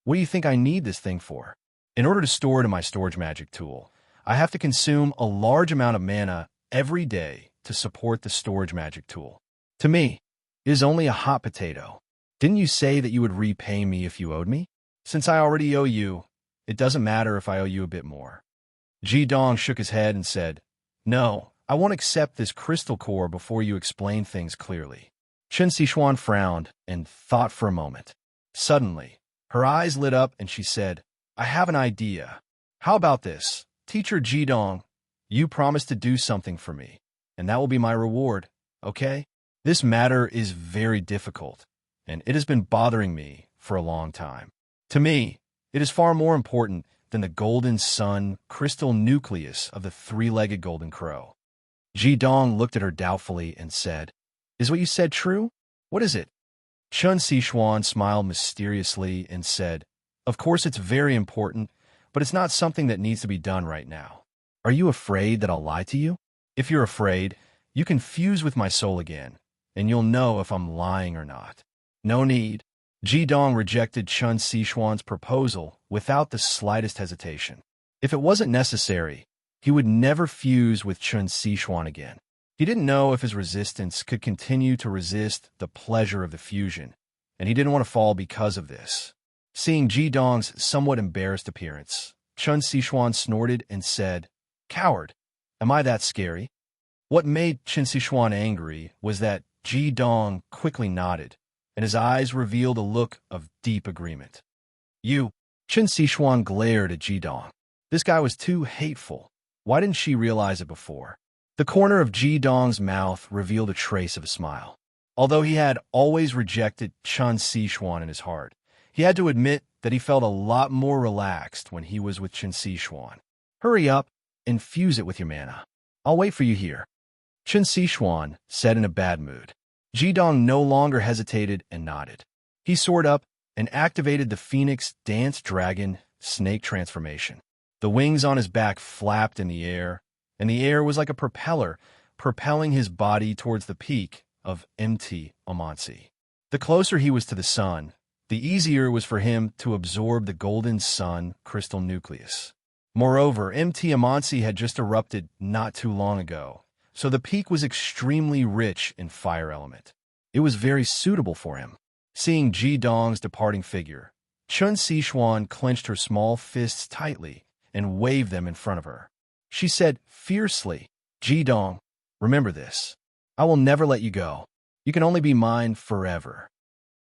what do you think I need this thing for? In order to store it in my storage magic tool, I have to consume a large amount of mana every day to support the storage magic tool. To me, it is only a hot potato. Didn't you say that you would repay me if you owed me? Since I already owe you, it doesn't matter if I owe you a bit more. Jidong shook his head and said, No, I won't accept this crystal core before you explain things clearly. Chun Sichuan frowned and thought for a moment. Suddenly, her eyes lit up and she said, I have an idea. How about this? Teacher Jidong, you promised to do something for me, and that will be my reward, okay? This matter is very difficult, and it has been bothering me for a long time. To me, it is far more important than the golden sun crystal nucleus of the three-legged golden crow. Jidong looked at her doubtfully and said, Is what you said true? What is it? Chun Sichuan smiled mysteriously and said, Of course it's very important, but it's not something that needs to be done right now. Are you afraid that I'll lie to you? If you're afraid, you can fuse with my soul again, and you'll know if I'm lying or not. No need. Jidong rejected Chun Sichuan's proposal without the slightest hesitation. If it wasn't necessary, he would never fuse with Chun Sichuan again. He didn't know if his resistance could continue to resist the pleasure of the fusion, and he didn't want to fall because of this. Seeing Jidong's somewhat embarrassed appearance, Chun Sichuan snorted and said, Coward, am I that scary? What made Chun Sichuan angry was that Jidong quickly nodded, and his eyes revealed a look of deep agreement. You, Chun Sichuan glared at Jidong. This guy was too hateful. Why didn't she realize it before? The corner of Jidong's mouth revealed a trace of a smile. Although he had always rejected Chun Sichuan in his heart, he had to admit that he felt a lot more relaxed when he was with Chun Sichuan. Hurry up and fuse it with your mana. I'll wait for you here, Chun Sichuan said in a bad mood. Jidong no longer hesitated and nodded. He soared up and activated the Phoenix Dance Dragon Snake transformation. The wings on his back flapped in the air, and the air was like a propeller, propelling his body towards the peak of Mt. Amansi. The closer he was to the sun, the easier it was for him to absorb the golden sun crystal nucleus. Moreover, Mt. Amansi had just erupted not too long ago, so the peak was extremely rich in fire element. It was very suitable for him. Seeing Jidong's departing figure, Chun Sichuan clenched her small fists tightly and waved them in front of her. She said fiercely, Jidong, remember this. I will never let you go. You can only be mine forever.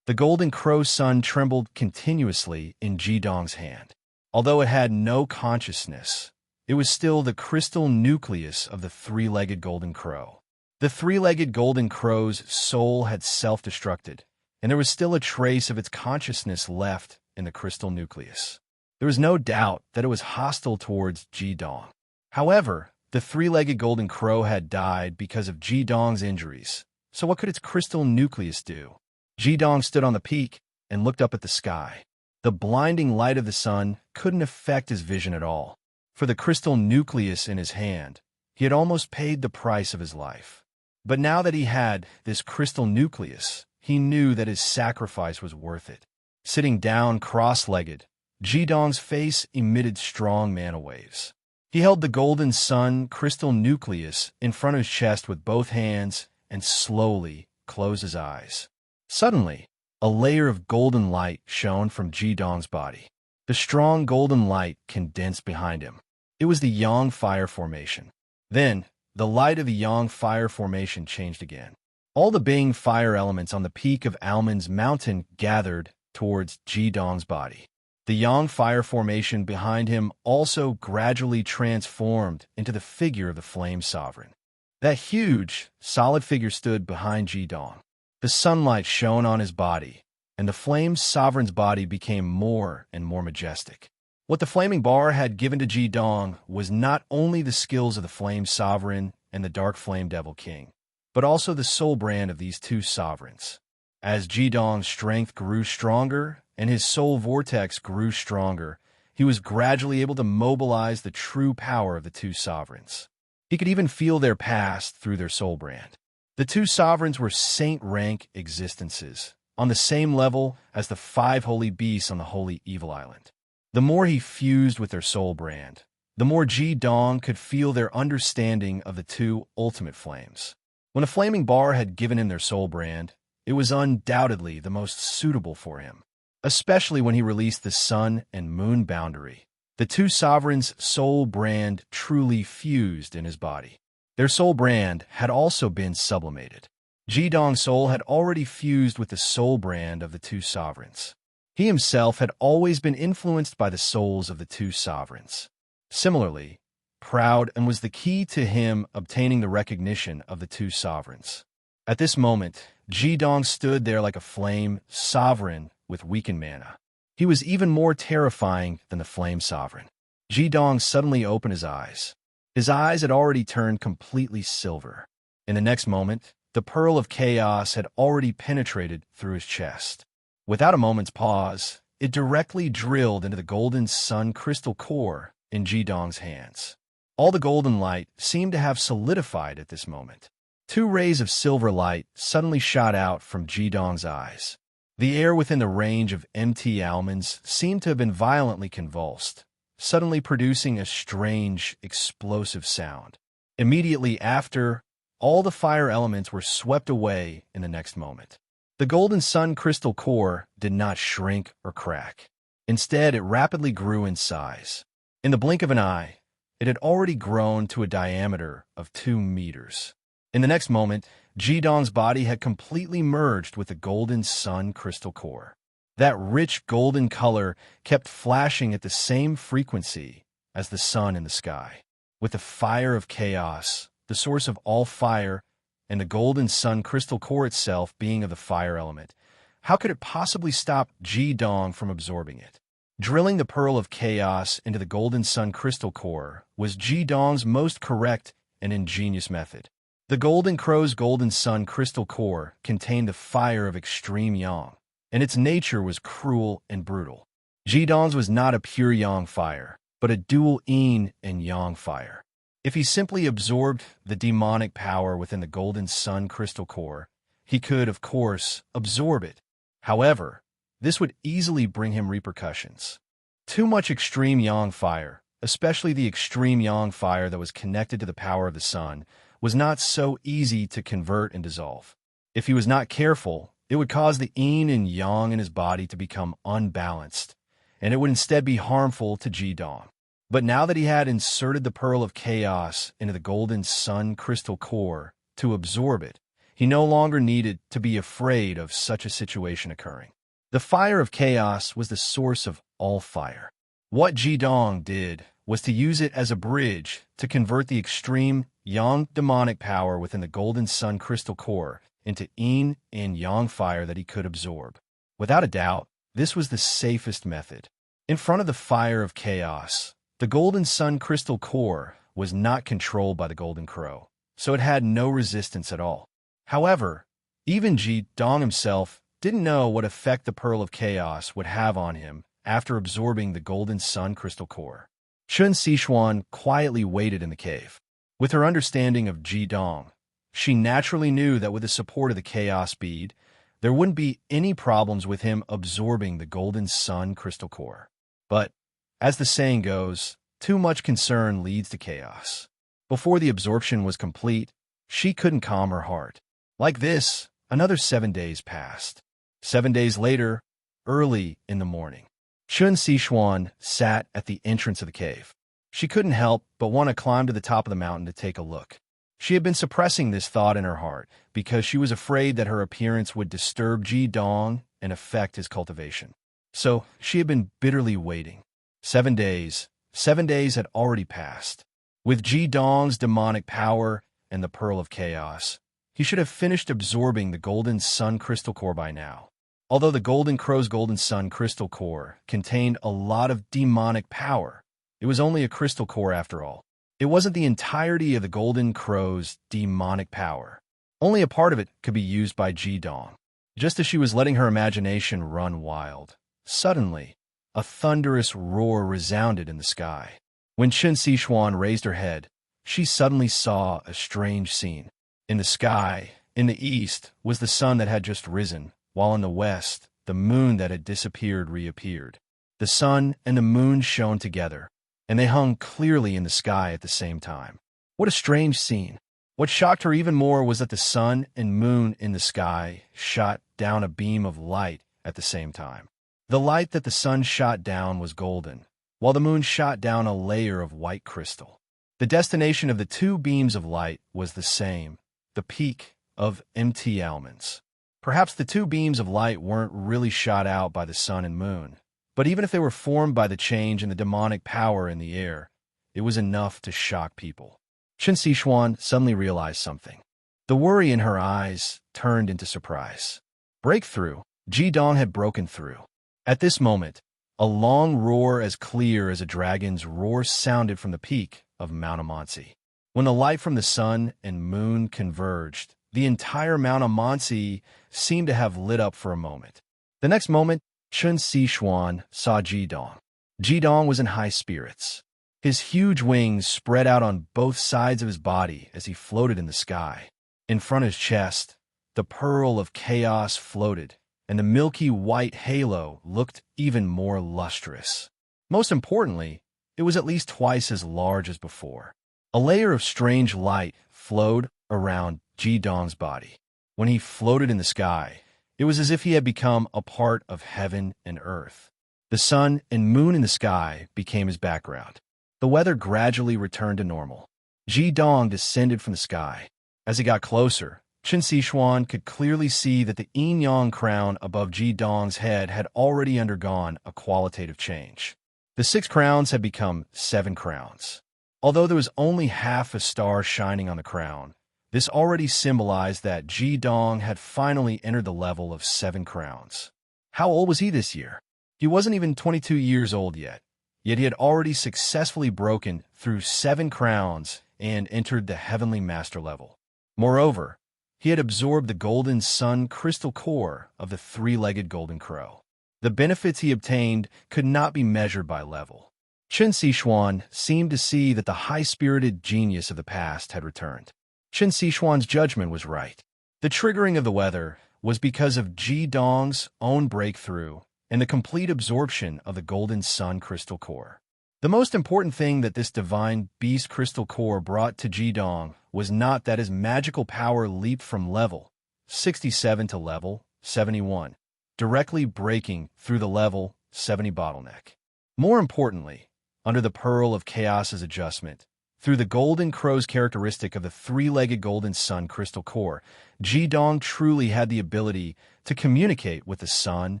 The golden crow sun trembled continuously in Jidong's hand. Although it had no consciousness, it was still the crystal nucleus of the three-legged golden crow. The three-legged golden crow's soul had self-destructed, and there was still a trace of its consciousness left in the crystal nucleus. There was no doubt that it was hostile towards Jidong. However, the three-legged golden crow had died because of Jidong's injuries, so what could its crystal nucleus do? Jidong stood on the peak and looked up at the sky. The blinding light of the sun couldn't affect his vision at all. For the crystal nucleus in his hand, he had almost paid the price of his life. But now that he had this crystal nucleus, he knew that his sacrifice was worth it. Sitting down cross-legged, Jidong's face emitted strong mana waves. He held the golden sun crystal nucleus in front of his chest with both hands and slowly closed his eyes. Suddenly, a layer of golden light shone from Jidong's body. The strong golden light condensed behind him. It was the Yang Fire Formation. Then, the light of the Yang Fire Formation changed again. All the Bing fire elements on the peak of Almon's mountain gathered towards Jidong's body. The Yang fire formation behind him also gradually transformed into the figure of the Flame Sovereign. That huge, solid figure stood behind Jidong. The sunlight shone on his body, and the Flame Sovereign's body became more and more majestic. What the Flaming Bar had given to Jidong was not only the skills of the Flame Sovereign and the Dark Flame Devil King, but also the soul brand of these two sovereigns. As Jidong's strength grew stronger and his soul vortex grew stronger, he was gradually able to mobilize the true power of the two sovereigns. He could even feel their past through their soul brand. The two sovereigns were saint-rank existences, on the same level as the 5 holy beasts on the Holy Evil Island. The more he fused with their soul brand, the more Jidong could feel their understanding of the two ultimate flames. When the Flaming Bar had given him their soul brand, it was undoubtedly the most suitable for him, especially when he released the Sun and Moon boundary. The two sovereigns' soul brand truly fused in his body. Their soul brand had also been sublimated. Jidong's soul had already fused with the soul brand of the two sovereigns. He himself had always been influenced by the souls of the two sovereigns. Similarly, proud and was the key to him obtaining the recognition of the two sovereigns. At this moment, Jidong stood there like a flame sovereign with weakened mana. He was even more terrifying than the Flame Sovereign. Jidong suddenly opened his eyes. His eyes had already turned completely silver. In the next moment, the Pearl of Chaos had already penetrated through his chest. Without a moment's pause, it directly drilled into the golden sun crystal core in Jidong's hands. All the golden light seemed to have solidified at this moment. 2 rays of silver light suddenly shot out from Jidong's eyes. The air within the range of MT almonds seemed to have been violently convulsed, suddenly producing a strange, explosive sound. Immediately after, all the fire elements were swept away in the next moment. The golden sun crystal core did not shrink or crack. Instead, it rapidly grew in size. In the blink of an eye, it had already grown to a diameter of 2 meters. In the next moment, Jidong's body had completely merged with the golden sun crystal core. That rich golden color kept flashing at the same frequency as the sun in the sky. With the fire of chaos, the source of all fire, and the golden sun crystal core itself being of the fire element, how could it possibly stop Jidong from absorbing it? Drilling the Pearl of Chaos into the golden sun crystal core was Jidong's most correct and ingenious method. The Golden Crow's golden sun crystal core contained the fire of extreme yang, and its nature was cruel and brutal. Jidong's was not a pure yang fire, but a dual yin and yang fire. If he simply absorbed the demonic power within the golden sun crystal core, he could, of course, absorb it. However, this would easily bring him repercussions. Too much extreme yang fire, especially the extreme yang fire that was connected to the power of the sun, was not so easy to convert and dissolve. If he was not careful, it would cause the yin and yang in his body to become unbalanced, and it would instead be harmful to Jidong. But now that he had inserted the Pearl of Chaos into the golden sun crystal core to absorb it, he no longer needed to be afraid of such a situation occurring. The fire of chaos was the source of all fire. What Jidong did was to use it as a bridge to convert the extreme yang demonic power within the golden sun crystal core into yin and yang fire that he could absorb. Without a doubt, this was the safest method. In front of the fire of chaos, the golden sun crystal core was not controlled by the Golden Crow, so it had no resistance at all. However, even Jidong himself didn't know what effect the Pearl of Chaos would have on him after absorbing the golden sun crystal core. Chun Sichuan quietly waited in the cave. With her understanding of Jidong, she naturally knew that with the support of the chaos bead, there wouldn't be any problems with him absorbing the golden sun crystal core. But, as the saying goes, too much concern leads to chaos. Before the absorption was complete, she couldn't calm her heart. Like this, another 7 days passed. 7 days later, early in the morning, Chun Sichuan sat at the entrance of the cave. She couldn't help but want to climb to the top of the mountain to take a look. She had been suppressing this thought in her heart because she was afraid that her appearance would disturb Ji Dong and affect his cultivation. So she had been bitterly waiting. 7 days. 7 days had already passed. With Ji Dong's demonic power and the Pearl of Chaos, he should have finished absorbing the Golden Sun Crystal Core by now. Although the Golden Crow's Golden Sun Crystal Core contained a lot of demonic power, it was only a crystal core after all. It wasn't the entirety of the Golden Crow's demonic power. Only a part of it could be used by Ji Dong. Just as she was letting her imagination run wild, suddenly, a thunderous roar resounded in the sky. When Chen Sichuan raised her head, she suddenly saw a strange scene. In the sky, in the east, was the sun that had just risen, while in the west, the moon that had disappeared reappeared. The sun and the moon shone together, and they hung clearly in the sky at the same time. What a strange scene. What shocked her even more was that the sun and moon in the sky shot down a beam of light at the same time. The light that the sun shot down was golden, while the moon shot down a layer of white crystal. The destination of the two beams of light was the same, the peak of MT almonds. Perhaps the two beams of light weren't really shot out by the sun and moon, but even if they were formed by the change in the demonic power in the air, it was enough to shock people. Chen Sichuan suddenly realized something. The worry in her eyes turned into surprise. Breakthrough. Ji Dong had broken through. At this moment, a long roar as clear as a dragon's roar sounded from the peak of Mount Amonsi. When the light from the sun and moon converged, the entire Mount Amonsi seemed to have lit up for a moment. The next moment, Chen Sichuan saw Ji Dong. Ji Dong was in high spirits. His huge wings spread out on both sides of his body as he floated in the sky. In front of his chest, the Pearl of Chaos floated, and the milky white halo looked even more lustrous. Most importantly, it was at least twice as large as before. A layer of strange light flowed around Ji Dong's body. When he floated in the sky, it was as if he had become a part of heaven and earth. The sun and moon in the sky became his background. The weather gradually returned to normal. Ji Dong descended from the sky. As he got closer, Chen Sichuan could clearly see that the yin-yang crown above Ji Dong's head had already undergone a qualitative change. The 6 crowns had become 7 crowns. Although there was only half a star shining on the crown, this already symbolized that Ji Dong had finally entered the level of 7 crowns. How old was he this year? He wasn't even 22 years old yet he had already successfully broken through 7 crowns and entered the heavenly master level. Moreover, he had absorbed the Golden Sun Crystal Core of the 3-legged Golden Crow. The benefits he obtained could not be measured by level. Chen Sichuan seemed to see that the high-spirited genius of the past had returned. Chen Sichuan's judgment was right. The triggering of the weather was because of Ji Dong's own breakthrough and the complete absorption of the Golden Sun Crystal Core. The most important thing that this divine beast crystal core brought to Ji Dong was not that his magical power leaped from level 67 to level 71, directly breaking through the level 70 bottleneck. More importantly, under the Pearl of Chaos's adjustment, through the Golden Crow's characteristic of the 3-legged Golden Sun Crystal Core, Ji Dong truly had the ability to communicate with the sun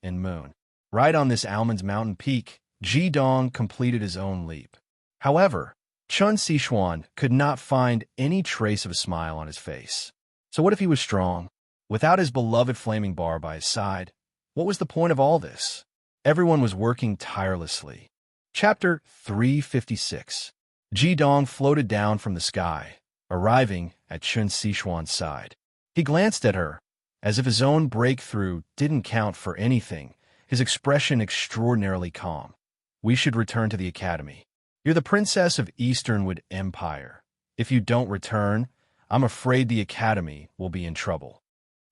and moon. Right on this Almonds Mountain peak, Ji Dong completed his own leap. However, Chen Sichuan could not find any trace of a smile on his face. So what if he was strong? Without his beloved flaming bar by his side, what was the point of all this? Everyone was working tirelessly. Chapter 356. Ji Dong floated down from the sky, arriving at Chen Sichuan's side. He glanced at her, as if his own breakthrough didn't count for anything, his expression extraordinarily calm. We should return to the academy. You're the princess of Easternwood Empire. If you don't return, I'm afraid the academy will be in trouble.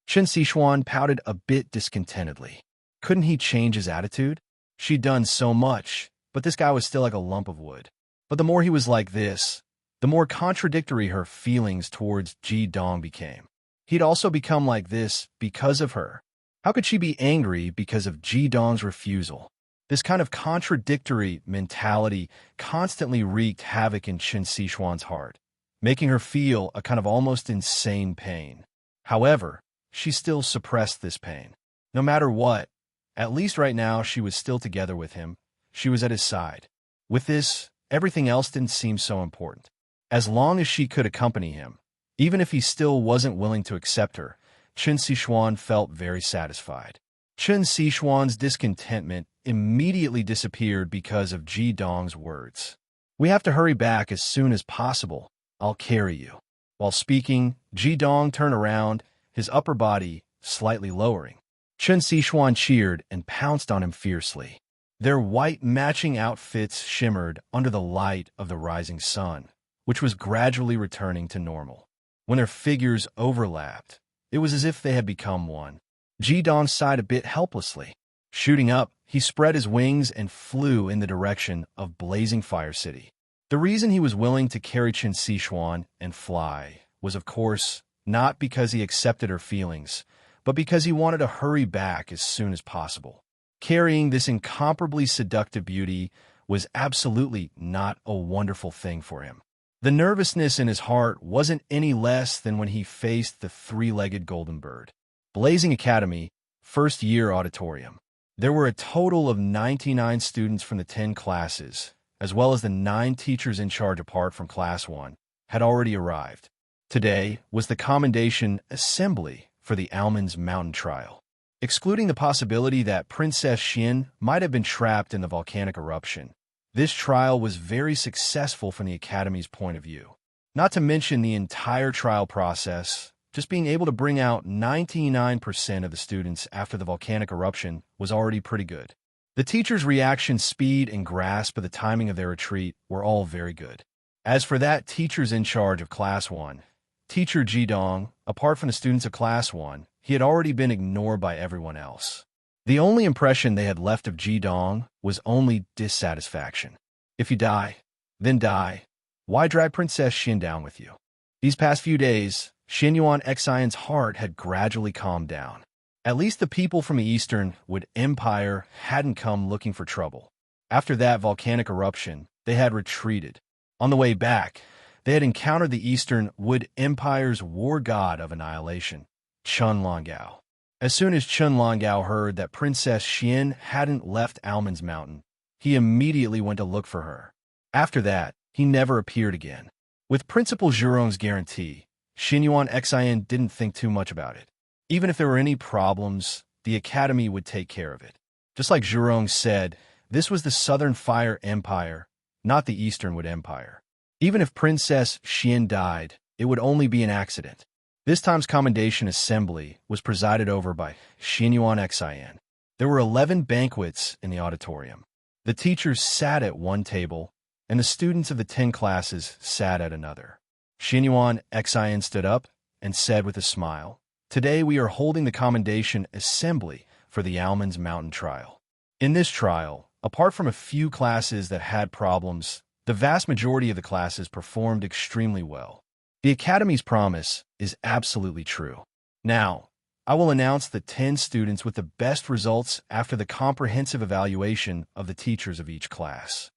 Chen Sichuan pouted a bit discontentedly. Couldn't he change his attitude? She'd done so much, but this guy was still like a lump of wood. But the more he was like this, the more contradictory her feelings towards Ji Dong became. He'd also become like this because of her. How could she be angry because of Ji Dong's refusal? This kind of contradictory mentality constantly wreaked havoc in Chen Sichuan's heart. making her feel a kind of almost insane pain. However, she still suppressed this pain. No matter what, at least right now she was still together with him. She was at his side. With this, everything else didn't seem so important. As long as she could accompany him, even if he still wasn't willing to accept her, Chen Sichuan felt very satisfied. Chen Sichuan's discontentment immediately disappeared because of Ji Dong's words. "We have to hurry back as soon as possible. I'll carry you." While speaking, Ji Dong turned around, his upper body slightly lowering. Chen Sichuan cheered and pounced on him fiercely. Their white matching outfits shimmered under the light of the rising sun, which was gradually returning to normal. When their figures overlapped, it was as if they had become one. Ji Dong sighed a bit helplessly. Shooting up, he spread his wings and flew in the direction of Blazing Fire City. The reason he was willing to carry Chen Sichuan and fly was, of course, not because he accepted her feelings, but because he wanted to hurry back as soon as possible. Carrying this incomparably seductive beauty was absolutely not a wonderful thing for him. The nervousness in his heart wasn't any less than when he faced the three-legged golden bird. Blazing Academy, first-year auditorium. There were a total of 99 students from the 10 classes, as well as the 9 teachers in charge apart from Class 1, had already arrived. Today was the commendation assembly for the Almond's Mountain trial. Excluding the possibility that Princess Xin might have been trapped in the volcanic eruption, this trial was very successful from the Academy's point of view. Not to mention the entire trial process, just being able to bring out 99% of the students after the volcanic eruption was already pretty good. The teachers' reaction speed and grasp of the timing of their retreat were all very good. As for that teachers in charge of Class 1, Teacher Ji Dong, apart from the students of Class 1, he had already been ignored by everyone else. The only impression they had left of Ji Dong was only dissatisfaction. If you die, then die. Why drag Princess Xin down with you? These past few days, Xinyuan Xian's heart had gradually calmed down. At least the people from the Eastern Wood Empire hadn't come looking for trouble. After that volcanic eruption, they had retreated. On the way back, they had encountered the Eastern Wood Empire's war god of annihilation, Chun Longao. As soon as Chun Longao heard that Princess Xian hadn't left Almond's Mountain, he immediately went to look for her. After that, he never appeared again. With Principal Zhurong's guarantee, Xinyuan Xian didn't think too much about it. Even if there were any problems, the Academy would take care of it. Just like Zhurong said, this was the Southern Fire Empire, not the Eastern Wood Empire. Even if Princess Xian died, it would only be an accident. This time's commendation assembly was presided over by Xinyuan Xian. There were 11 banquets in the auditorium. The teachers sat at one table, and the students of the 10 classes sat at another. Xinyuan Xian stood up and said with a smile, "Today we are holding the commendation assembly for the Almond's Mountain trial. In this trial, apart from a few classes that had problems, the vast majority of the classes performed extremely well. The Academy's promise is absolutely true. Now, I will announce the 10 students with the best results after the comprehensive evaluation of the teachers of each class.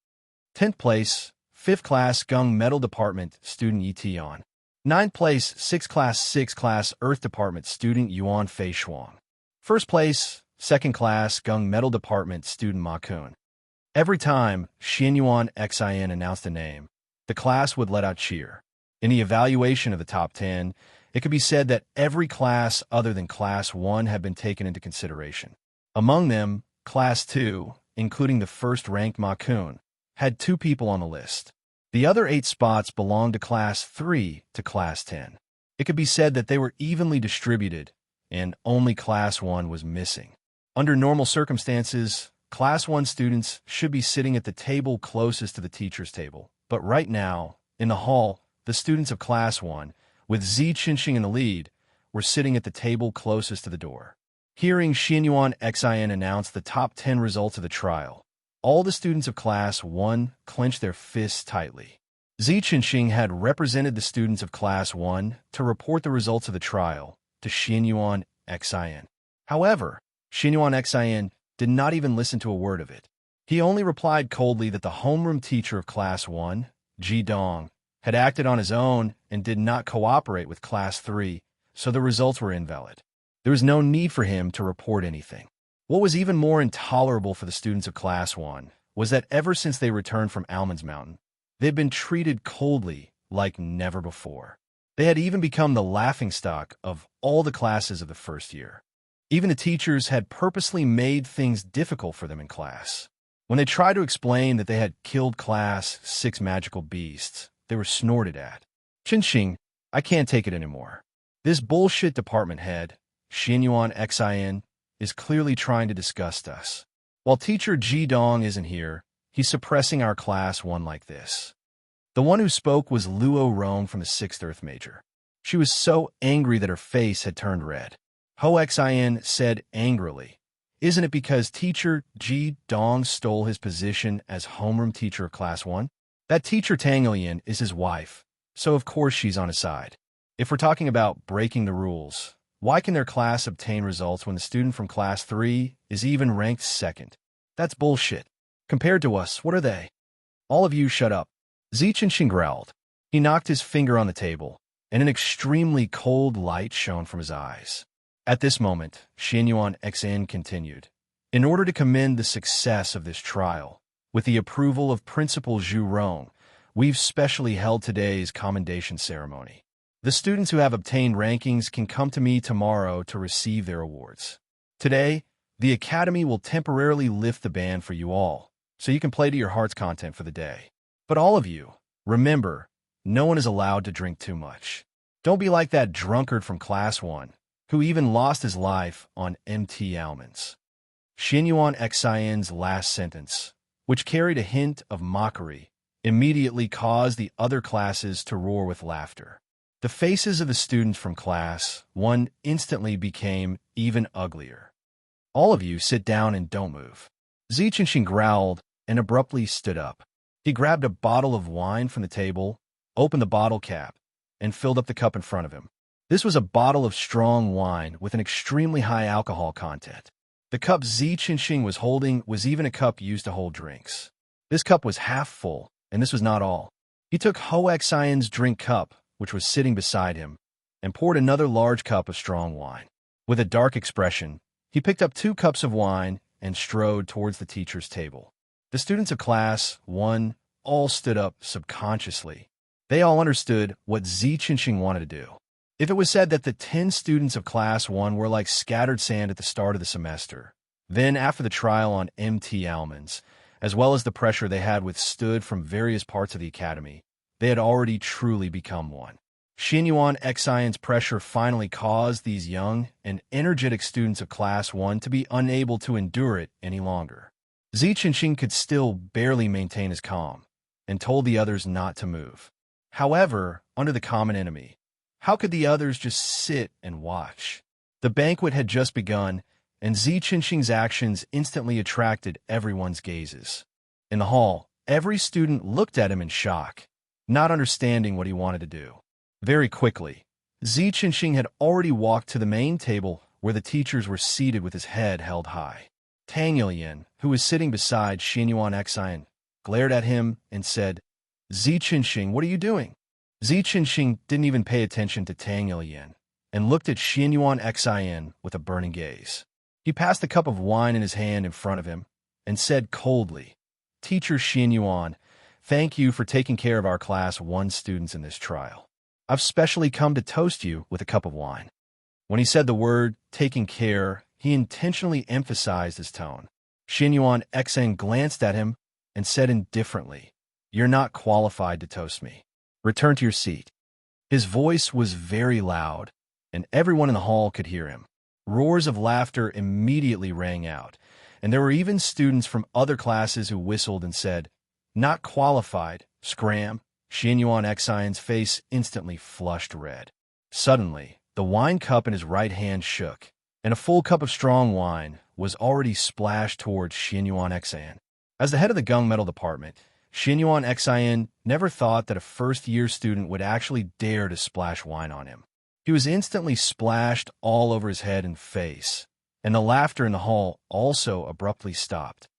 10th place, 5th class Gung Metal Department student Yi Tian. 9th place, 6th class Earth Department student Yuan Fei Shuang. 1st place, 2nd class Gung Metal Department student Ma Kun." Every time Xinyuan Xian announced a name, the class would let out cheer. In the evaluation of the top 10, it could be said that every class other than Class 1 had been taken into consideration. Among them, Class 2, including the first-ranked Ma Kun, had 2 people on the list. The other 8 spots belonged to Class 3 to Class 10. It could be said that they were evenly distributed, and only Class 1 was missing. Under normal circumstances, Class 1 students should be sitting at the table closest to the teacher's table, but right now, in the hall, the students of Class 1, with Zi Qinxing in the lead, were sitting at the table closest to the door. Hearing Xinyuan Xian announce the top 10 results of the trial, all the students of Class 1 clenched their fists tightly. Zi Qinxing had represented the students of Class 1 to report the results of the trial to Xinyuan Xian. However, Xinyuan Xian did not even listen to a word of it. He only replied coldly that the homeroom teacher of Class 1, Ji Dong, had acted on his own and did not cooperate with Class 3, so the results were invalid. There was no need for him to report anything. What was even more intolerable for the students of Class 1 was that ever since they returned from Almonds Mountain, they had been treated coldly like never before. They had even become the laughingstock of all the classes of the first year. Even the teachers had purposely made things difficult for them in class. When they tried to explain that they had killed Class 6 magical beasts, they were snorted at. Xinxing, I can't take it anymore. This bullshit department head, Xianyuan Xin, is clearly trying to disgust us. While teacher Ji Dong isn't here, he's suppressing our Class 1 like this. The one who spoke was Luo Rong from the 6th Earth Major. She was so angry that her face had turned red. Ho Xin said angrily, "Isn't it because teacher Ji Dong stole his position as homeroom teacher of Class 1? That teacher Tang Ilian is his wife, so of course she's on his side. If we're talking about breaking the rules, why can their class obtain results when the student from Class 3 is even ranked 2nd? That's bullshit. Compared to us, what are they? All of you shut up." Ziqianxing growled. He knocked his finger on the table, and an extremely cold light shone from his eyes. At this moment, Xianyuan Xin continued. In order to commend the success of this trial, with the approval of Principal Zhu Rong, we've specially held today's commendation ceremony. The students who have obtained rankings can come to me tomorrow to receive their awards. Today, the Academy will temporarily lift the ban for you all, so you can play to your heart's content for the day. But all of you, remember, no one is allowed to drink too much. Don't be like that drunkard from Class 1, who even lost his life on MT almonds. Xianyuan Xin's last sentence, which carried a hint of mockery, immediately caused the other classes to roar with laughter. The faces of the students from Class 1 instantly became even uglier. All of you sit down and don't move. Ziqianxing growled and abruptly stood up. He grabbed a bottle of wine from the table, opened the bottle cap, and filled up the cup in front of him. This was a bottle of strong wine with an extremely high alcohol content. The cup Ziqianxing was holding was even a cup used to hold drinks. This cup was half full, and this was not all. He took Ho Xian's drink cup, which was sitting beside him, and poured another large cup of strong wine. With a dark expression, he picked up 2 cups of wine and strode towards the teacher's table. The students of Class 1 all stood up subconsciously. They all understood what Ziqianxing wanted to do. If it was said that the 10 students of Class 1 were like scattered sand at the start of the semester, then after the trial on MT almonds, as well as the pressure they had withstood from various parts of the academy, they had already truly become one. Xianyuan Xin's pressure finally caused these young and energetic students of Class 1 to be unable to endure it any longer. Ziqianxing could still barely maintain his calm, and told the others not to move. However, under the common enemy, how could the others just sit and watch? The banquet had just begun, and Ziqianxing's actions instantly attracted everyone's gazes. In the hall, every student looked at him in shock, not understanding what he wanted to do. Very quickly, Ziqianxing had already walked to the main table where the teachers were seated with his head held high. Tang Ilian, who was sitting beside Xianyuan Xin, glared at him and said, "Ziqianxing, what are you doing?" Ziqianxing didn't even pay attention to Tang Ilian and looked at Xianyuan Xin with a burning gaze. He passed the cup of wine in his hand in front of him and said coldly, "Teacher Xianyuan, thank you for taking care of our Class 1 students in this trial. I've specially come to toast you with a cup of wine." When he said the word taking care, he intentionally emphasized his tone. Xianyuan Xin glanced at him and said indifferently, "You're not qualified to toast me. Return to your seat." His voice was very loud, and everyone in the hall could hear him. Roars of laughter immediately rang out, and there were even students from other classes who whistled and said, "Not qualified, scram." Xianyuan Xin's face instantly flushed red. Suddenly, the wine cup in his right hand shook, and a full cup of strong wine was already splashed towards Xianyuan Xin. As the head of the gunmetal department, Xianyuan Xin never thought that a first-year student would actually dare to splash wine on him. He was instantly splashed all over his head and face, and the laughter in the hall also abruptly stopped.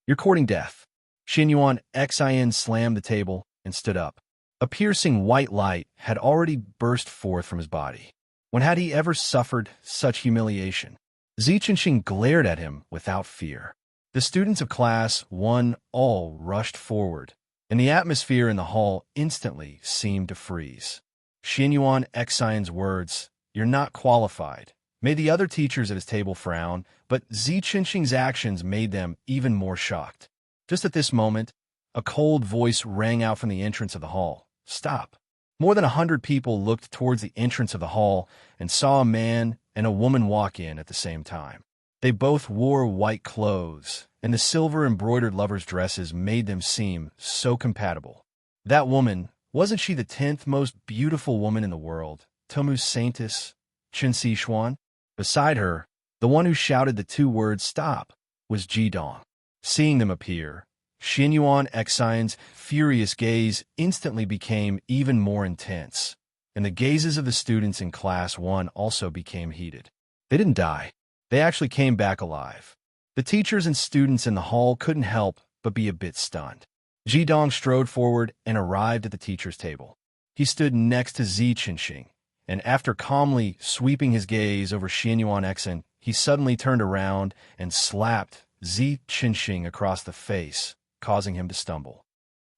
"You're courting death." Xianyuan Xin slammed the table and stood up. A piercing white light had already burst forth from his body. When had he ever suffered such humiliation? Ziqinxing glared at him without fear. The students of Class 1 all rushed forward, and the atmosphere in the hall instantly seemed to freeze. Xianyuan Xian's words, "You're not qualified," made the other teachers at his table frown, but Ziqinxing's actions made them even more shocked. Just at this moment, a cold voice rang out from the entrance of the hall. "Stop." More than 100 people looked towards the entrance of the hall and saw a man and a woman walk in at the same time. They both wore white clothes, and the silver-embroidered lovers' dresses made them seem so compatible. That woman, wasn't she the 10th most beautiful woman in the world, Tomu Saintis Qin Xishuan? Beside her, the one who shouted the two words "stop" was Jidong. Seeing them appear, Xianyuan Xian's furious gaze instantly became even more intense, and the gazes of the students in Class 1 also became heated. They didn't die. They actually came back alive. The teachers and students in the hall couldn't help but be a bit stunned. Jidong strode forward and arrived at the teacher's table. He stood next to Ziqinxing, and after calmly sweeping his gaze over Xianyuan Xian, he suddenly turned around and slapped Ziqinxing across the face, causing him to stumble.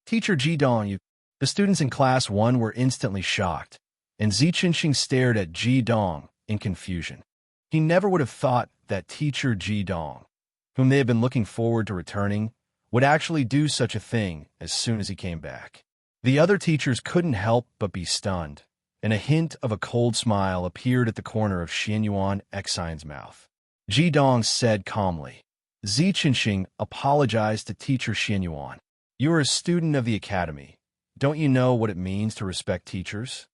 "Teacher Jidong, you..." The students in Class 1 were instantly shocked, and Ziqinxing stared at Jidong in confusion. He never would have thought that Teacher Jidong, whom they had been looking forward to returning, would actually do such a thing as soon as he came back. The other teachers couldn't help but be stunned, and a hint of a cold smile appeared at the corner of Xianyuan Xian's mouth. Jidong said calmly. Ziqinxing apologized to Teacher Xianyuan. "You are a student of the academy. Don't you know what it means to respect teachers?"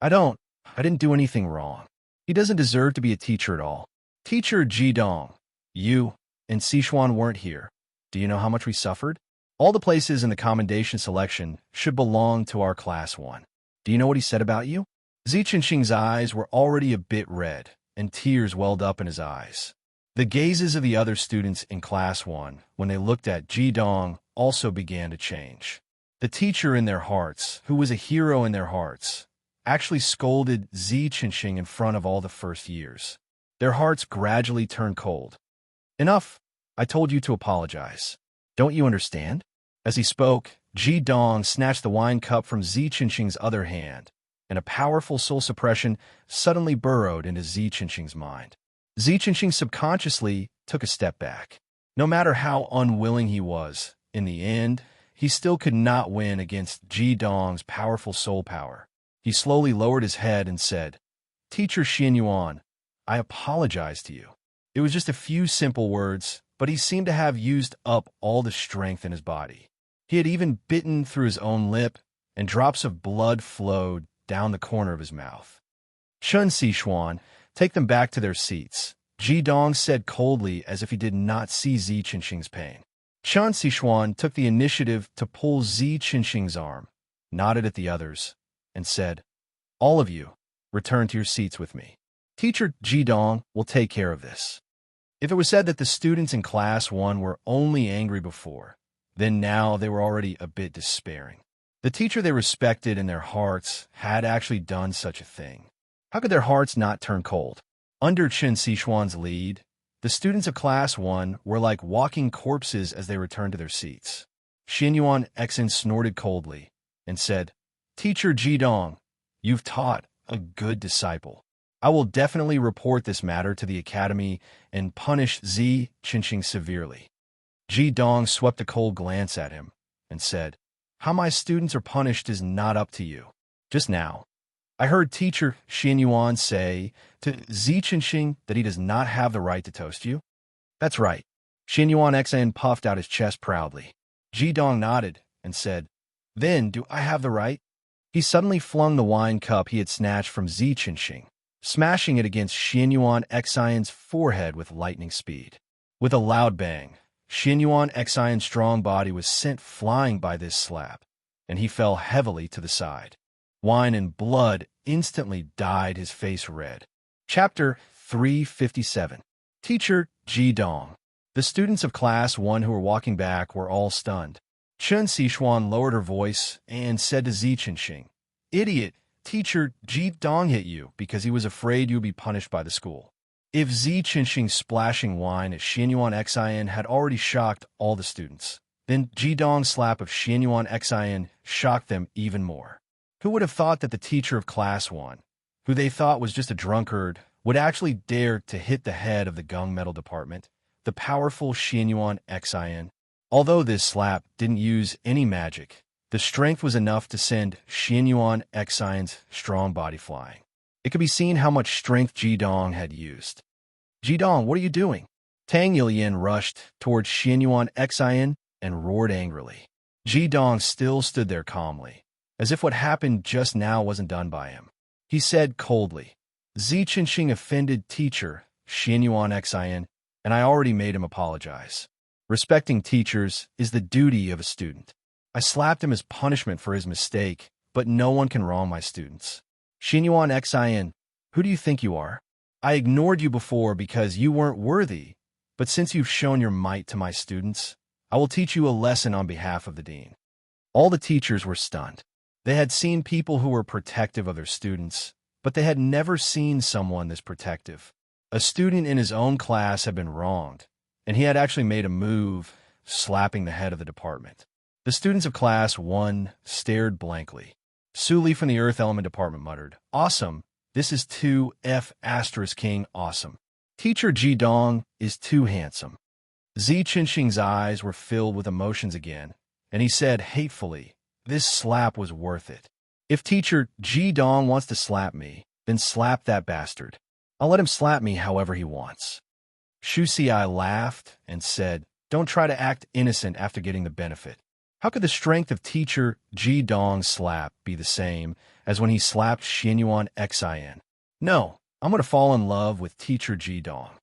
I didn't do anything wrong. He doesn't deserve to be a teacher at all." "Teacher Jidong, you and Sichuan weren't here. Do you know how much we suffered? All the places in the commendation selection should belong to our Class 1. Do you know what he said about you?" Ziqinxing's eyes were already a bit red, and tears welled up in his eyes. The gazes of the other students in Class 1, when they looked at Jidong, also began to change. The teacher in their hearts, who was a hero in their hearts, actually scolded Ziqinxing in front of all the first years. Their hearts gradually turned cold. "Enough. I told you to apologize. Don't you understand?" As he spoke, Jidong snatched the wine cup from Ziqinxing's other hand, and a powerful soul suppression suddenly burrowed into Ziqinxing's mind. Ziqinxing subconsciously took a step back. No matter how unwilling he was, in the end, he still could not win against Jidong's powerful soul power. He slowly lowered his head and said, "Teacher Xianyuan, I apologize to you." It was just a few simple words, but he seemed to have used up all the strength in his body. He had even bitten through his own lip, and drops of blood flowed down the corner of his mouth. "Chun Sichuan, take them back to their seats," Jidong said coldly, as if he did not see Ziqinxing's pain. Chun Sichuan took the initiative to pull Ziqinxing's arm, nodded at the others, and said, "All of you, return to your seats with me. Teacher Jidong will take care of this." If it was said that the students in Class 1 were only angry before, then now they were already a bit despairing. The teacher they respected in their hearts had actually done such a thing. How could their hearts not turn cold? Under Qin Sichuan's lead, the students of Class 1 were like walking corpses as they returned to their seats. Xianyuan Xian snorted coldly and said, "Teacher Jidong, you've taught a good disciple. I will definitely report this matter to the academy and punish Ziqinxing severely." Jidong swept a cold glance at him and said, "How my students are punished is not up to you. Just now, I heard Teacher Xianyuan say to Ziqinxing that he does not have the right to toast you." "That's right." Xianyuan Xian puffed out his chest proudly. Jidong nodded and said, "Then do I have the right?" He suddenly flung the wine cup he had snatched from Ziqinxing, smashing it against Xianyuan Xian's forehead with lightning speed. With a loud bang, Xianyuan Xian's strong body was sent flying by this slap, and he fell heavily to the side. Wine and blood instantly dyed his face red. Chapter 357. Teacher Jidong. The students of Class 1 who were walking back were all stunned. Chen Sichuan lowered her voice and said to Ziqinxing, "Idiot, teacher Ji Dong hit you because he was afraid you would be punished by the school." If Ziqinxing's splashing whine at Xianyuan Xian had already shocked all the students, then Ji Dong's slap of Xianyuan Xian shocked them even more. Who would have thought that the teacher of Class 1, who they thought was just a drunkard, would actually dare to hit the head of the gunmetal department, the powerful Xianyuan Xian? Although this slap didn't use any magic, the strength was enough to send Xianyuan Xian's strong body flying. It could be seen how much strength Ji Dong had used. "Ji Dong, what are you doing?" Tang Yilian rushed towards Xianyuan Xian and roared angrily. Ji Dong still stood there calmly, as if what happened just now wasn't done by him. He said coldly, "Ziqinxing offended teacher Xianyuan Xian, and I already made him apologize. Respecting teachers is the duty of a student. I slapped him as punishment for his mistake, but no one can wrong my students. Xianyuan Xian, who do you think you are? I ignored you before because you weren't worthy, but since you've shown your might to my students, I will teach you a lesson on behalf of the dean." All the teachers were stunned. They had seen people who were protective of their students, but they had never seen someone this protective. A student in his own class had been wronged, and he had actually made a move, slapping the head of the department. The students of Class 1 stared blankly. Suli from the Earth Element Department muttered, "Awesome. This is 2F asterisk king awesome. Teacher Ji Dong is too handsome." Ziqinxing's eyes were filled with emotions again, and he said hatefully, "This slap was worth it. If teacher Ji Dong wants to slap me, then slap that bastard. I'll let him slap me however he wants." Shu Xiai laughed and said, "Don't try to act innocent after getting the benefit. How could the strength of teacher Ji Dong's slap be the same as when he slapped Xianyuan Xian? No, I'm going to fall in love with teacher Ji Dong."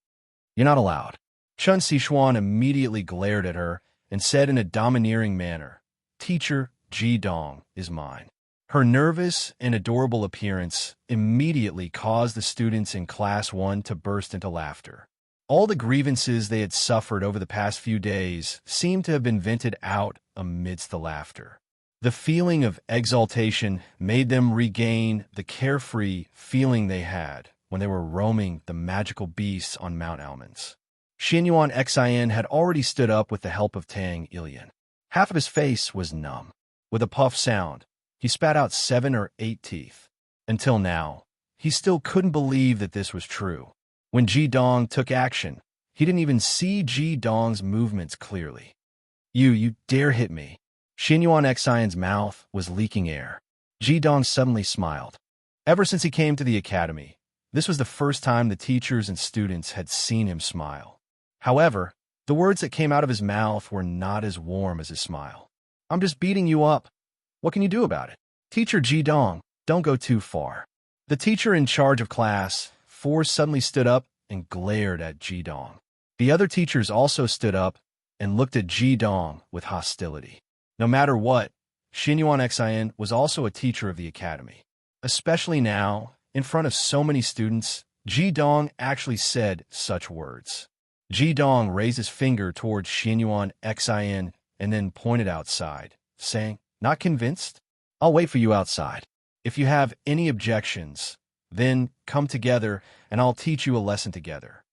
"You're not allowed." Chen Sichuan immediately glared at her and said in a domineering manner, "Teacher Ji Dong is mine." Her nervous and adorable appearance immediately caused the students in Class 1 to burst into laughter. All the grievances they had suffered over the past few days seemed to have been vented out amidst the laughter. The feeling of exaltation made them regain the carefree feeling they had when they were roaming the magical beasts on Mount Almonds. Xianyuan Xian had already stood up with the help of Tang Yilian. Half of his face was numb. With a puff sound, he spat out 7 or 8 teeth. Until now, he still couldn't believe that this was true. When Ji Dong took action, he didn't even see Ji Dong's movements clearly. You dare hit me." Xianyuan Xian's mouth was leaking air. Ji Dong suddenly smiled. Ever since he came to the academy, this was the first time the teachers and students had seen him smile. However, the words that came out of his mouth were not as warm as his smile. "I'm just beating you up. What can you do about it? Teacher Ji Dong, don't go too far." The teacher in charge of Class 4 suddenly stood up and glared at Ji Dong. The other teachers also stood up and looked at Ji Dong with hostility. No matter what, Xianyuan Xian was also a teacher of the academy. Especially now, in front of so many students, Ji Dong actually said such words. Ji Dong raised his finger towards Xianyuan Xian and then pointed outside, saying, "Not convinced? I'll wait for you outside. If you have any objections, then come together and I'll teach you a lesson together."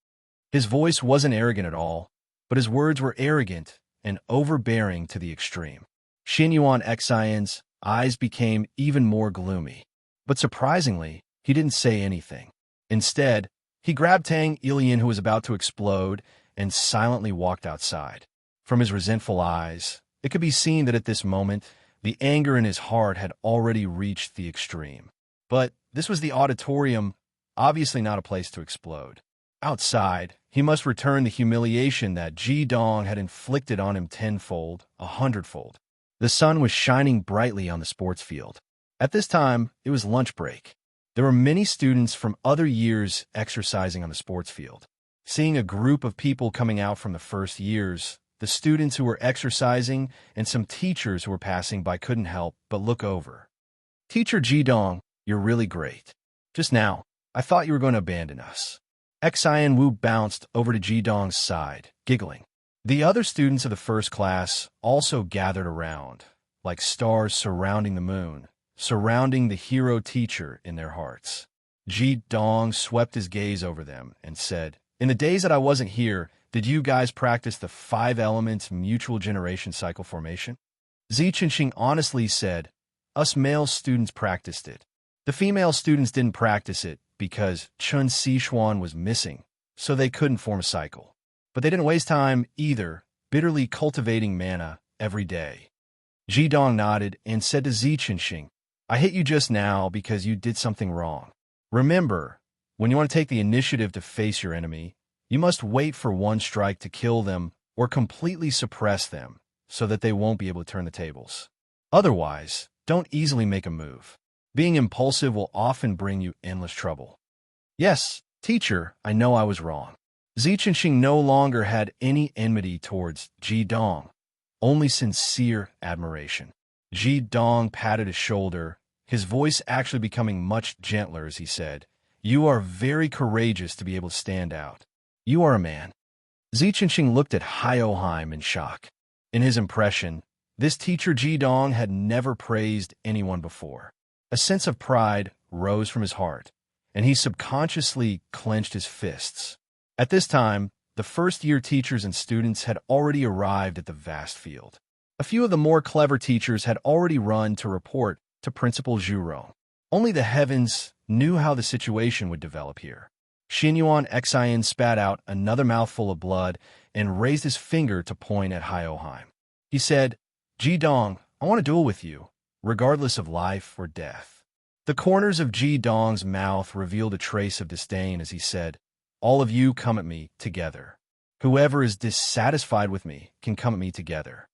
His voice wasn't arrogant at all, but his words were arrogant and overbearing to the extreme. Xianyuan Xian's eyes became even more gloomy, but surprisingly, he didn't say anything. Instead, he grabbed Tang Yilian, who was about to explode, and silently walked outside. From his resentful eyes, it could be seen that at this moment, the anger in his heart had already reached the extreme. But this was the auditorium, obviously not a place to explode. Outside, he must return the humiliation that Ji Dong had inflicted on him tenfold, 100-fold. The sun was shining brightly on the sports field. At this time, it was lunch break. There were many students from other years exercising on the sports field. Seeing a group of people coming out from the first years, the students who were exercising and some teachers who were passing by couldn't help but look over. "Teacher Ji Dong, you're really great. Just now, I thought you were going to abandon us." Xian Wu bounced over to Ji Dong's side, giggling. The other students of the first class also gathered around, like stars surrounding the moon, surrounding the hero teacher in their hearts. Ji Dong swept his gaze over them and said, "In the days that I wasn't here, did you guys practice the 5 elements mutual generation cycle formation?" Zi Chenxing honestly said, "Us male students practiced it. The female students didn't practice it because Chun Sichuan was missing, so they couldn't form a cycle. But they didn't waste time either, bitterly cultivating mana every day." Ji Dong nodded and said to Zi Chenxing, "I hit you just now because you did something wrong. Remember, when you want to take the initiative to face your enemy, you must wait for one strike to kill them or completely suppress them so that they won't be able to turn the tables. Otherwise, don't easily make a move. Being impulsive will often bring you endless trouble." "Yes, teacher, I know I was wrong." Zi Chenxing no longer had any enmity towards Ji Dong, only sincere admiration. Ji Dong patted his shoulder, his voice actually becoming much gentler as he said, "You are very courageous to be able to stand out. You are a man." Zi Chenxing looked at Hyoheim in shock. In his impression, this teacher Ji Dong had never praised anyone before. A sense of pride rose from his heart, and he subconsciously clenched his fists. At this time, the first-year teachers and students had already arrived at the vast field. A few of the more clever teachers had already run to report to Principal Zhurong. Only the heavens knew how the situation would develop here. Xinyuan Xian spat out another mouthful of blood and raised his finger to point at Hyoheim. He said, "Ji Dong, I want to duel with you, regardless of life or death." The corners of Ji Dong's mouth revealed a trace of disdain as he said, "All of you come at me together. Whoever is dissatisfied with me can come at me together."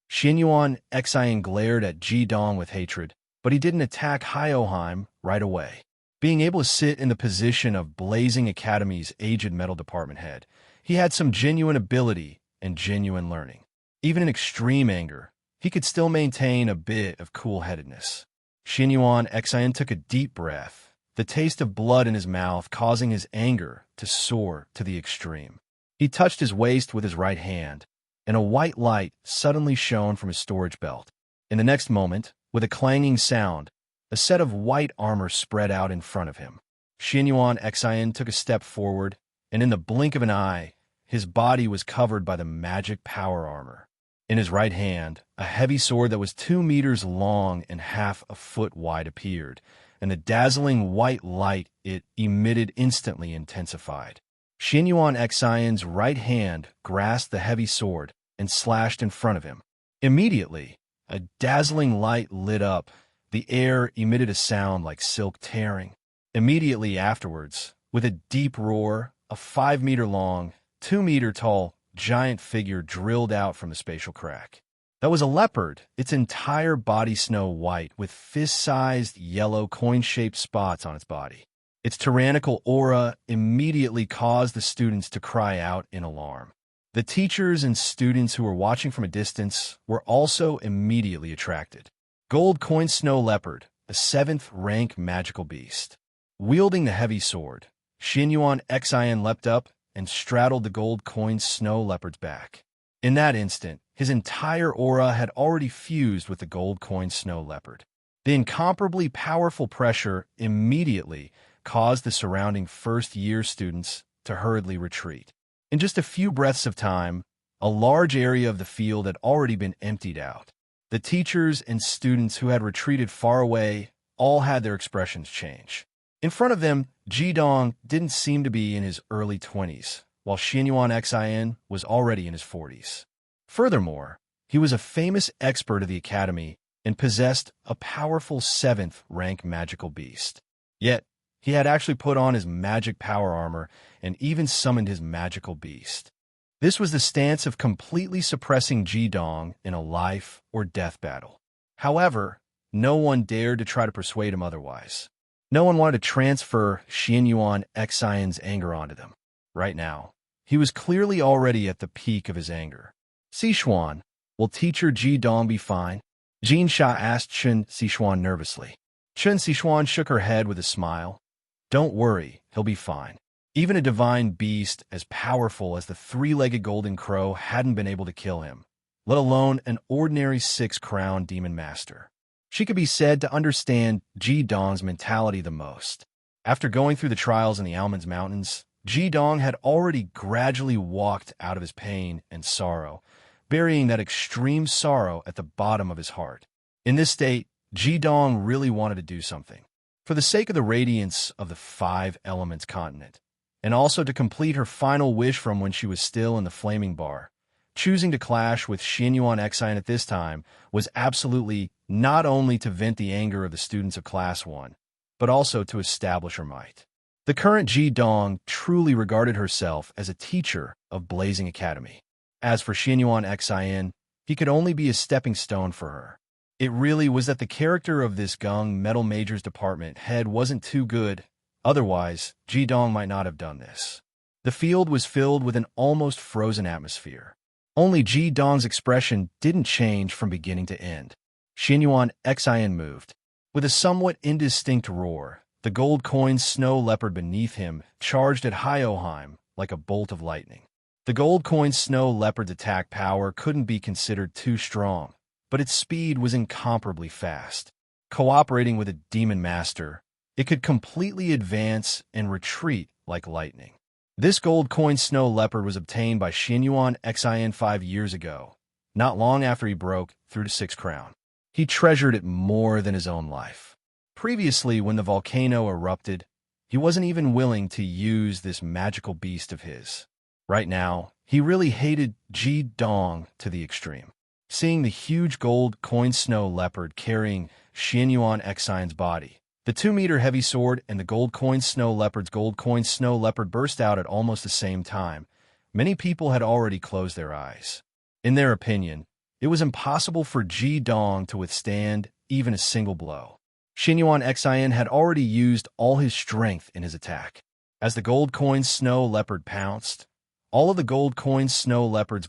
Xinyuan Xian glared at Ji Dong with hatred, but he didn't attack Hyoheim right away. Being able to sit in the position of Blazing Academy's aged metal department head, he had some genuine ability and genuine learning. Even in extreme anger, he could still maintain a bit of cool-headedness. Xinyuan Xian took a deep breath, the taste of blood in his mouth causing his anger to soar to the extreme. He touched his waist with his right hand, and a white light suddenly shone from his storage belt. In the next moment, with a clanging sound, a set of white armor spread out in front of him. Xinyuan Xian took a step forward, and in the blink of an eye, his body was covered by the magic power armor. In his right hand, a heavy sword that was 2 meters long and half a foot wide appeared, and the dazzling white light it emitted instantly intensified. Xinyuan Xian's right hand grasped the heavy sword and slashed in front of him. Immediately, a dazzling light lit up. The air emitted a sound like silk tearing. Immediately afterwards, with a deep roar, a 5-meter-long, 2-meter-tall giant figure drilled out from the spatial crack. That was a leopard, its entire body snow white with fist-sized yellow coin-shaped spots on its body. Its tyrannical aura immediately caused the students to cry out in alarm. The teachers and students who were watching from a distance were also immediately attracted. Gold Coin Snow Leopard, the 7th rank magical beast. Wielding the heavy sword, Xinyuan Xian leapt up and straddled the gold coin snow leopard's back. In that instant, his entire aura had already fused with the gold coin snow leopard. The incomparably powerful pressure immediately caused the surrounding first-year students to hurriedly retreat. In just a few breaths of time, a large area of the field had already been emptied out. The teachers and students who had retreated far away all had their expressions change. In front of them, Ji Dong didn't seem to be in his early 20s, while Xinyuan Xian was already in his 40s. Furthermore, he was a famous expert of the academy and possessed a powerful 7th rank magical beast. Yet, he had actually put on his magic power armor and even summoned his magical beast. This was the stance of completely suppressing Ji Dong in a life or death battle. However, no one dared to try to persuade him otherwise. No one wanted to transfer Xinyuan Xian's anger onto them. Right now, he was clearly already at the peak of his anger. "Sichuan, will teacher Ji Dong be fine?" Jin Sha asked Chen Sichuan nervously. Chen Sichuan shook her head with a smile. "Don't worry, he'll be fine. Even a divine beast as powerful as the three-legged golden crow hadn't been able to kill him, let alone an ordinary six-crowned demon master. She could be said to understand Ji Dong's mentality the most. After going through the trials in the Almonds Mountains, Ji Dong had already gradually walked out of his pain and sorrow, burying that extreme sorrow at the bottom of his heart. In this state, Ji Dong really wanted to do something. For the sake of the radiance of the Five Elements continent, and also to complete her final wish from when she was still in the flaming bar, choosing to clash with Xianyuan Xian at this time was absolutely not only to vent the anger of the students of Class 1, but also to establish her might. The current Ji Dong truly regarded herself as a teacher of Blazing Academy. As for Xianyuan Xian, he could only be a stepping stone for her. It really was that the character of this Gung Metal Majors department head wasn't too good, otherwise Ji Dong might not have done this. The field was filled with an almost frozen atmosphere. Only Ji Dong's expression didn't change from beginning to end. Xianyuan Xian moved. With a somewhat indistinct roar, the gold coin snow leopard beneath him charged at Hyoheim like a bolt of lightning. The gold coin snow leopard's attack power couldn't be considered too strong, but its speed was incomparably fast. Cooperating with a demon master, it could completely advance and retreat like lightning. This gold coin snow leopard was obtained by Xianyuan Xian 5 years ago, not long after he broke through to 6 crown. He treasured it more than his own life. Previously, when the volcano erupted, he wasn't even willing to use this magical beast of his. Right now, he really hated Ji Dong to the extreme. Seeing the huge gold coin snow leopard carrying Xianyuan Xian's body, the 2-meter heavy sword and the gold coin snow leopard burst out at almost the same time. Many people had already closed their eyes. In their opinion, it was impossible for Ji Dong to withstand even a single blow. Xianyuan Xian had already used all his strength in his attack. As the gold coin snow leopard pounced, all of the gold coin snow leopard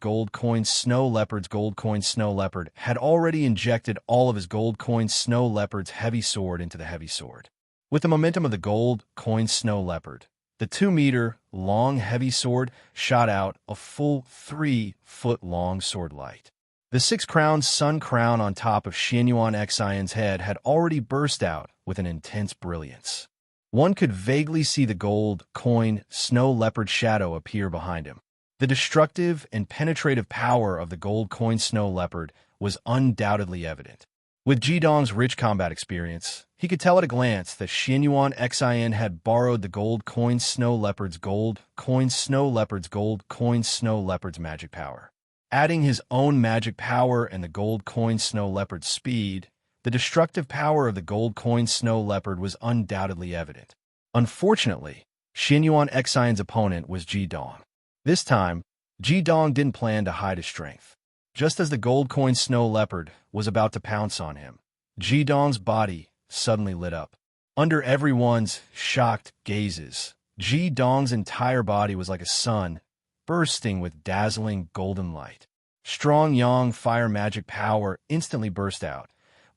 had already injected all of his gold coin snow leopard's heavy sword into the heavy sword. With the momentum of the gold coin snow leopard, the 2-meter long heavy sword shot out a full 3-foot-long sword light. The 6-crowned sun crown on top of Xianyuan Xian's head had already burst out with an intense brilliance. One could vaguely see the gold coin snow leopard shadow appear behind him. The destructive and penetrative power of the gold coin snow leopard was undoubtedly evident. With Ji Dong's rich combat experience, he could tell at a glance that Xianyuan Xian had borrowed the gold coin snow leopard's magic power. Adding his own magic power and the gold coin snow leopard's speed, the destructive power of the gold coin snow leopard was undoubtedly evident. Unfortunately, Xianyuan Xian's opponent was Ji Dong. This time, Ji Dong didn't plan to hide his strength. Just as the gold coin snow leopard was about to pounce on him, Ji Dong's body suddenly lit up. Under everyone's shocked gazes, Ji Dong's entire body was like a sun, bursting with dazzling golden light. Strong yang fire magic power instantly burst out,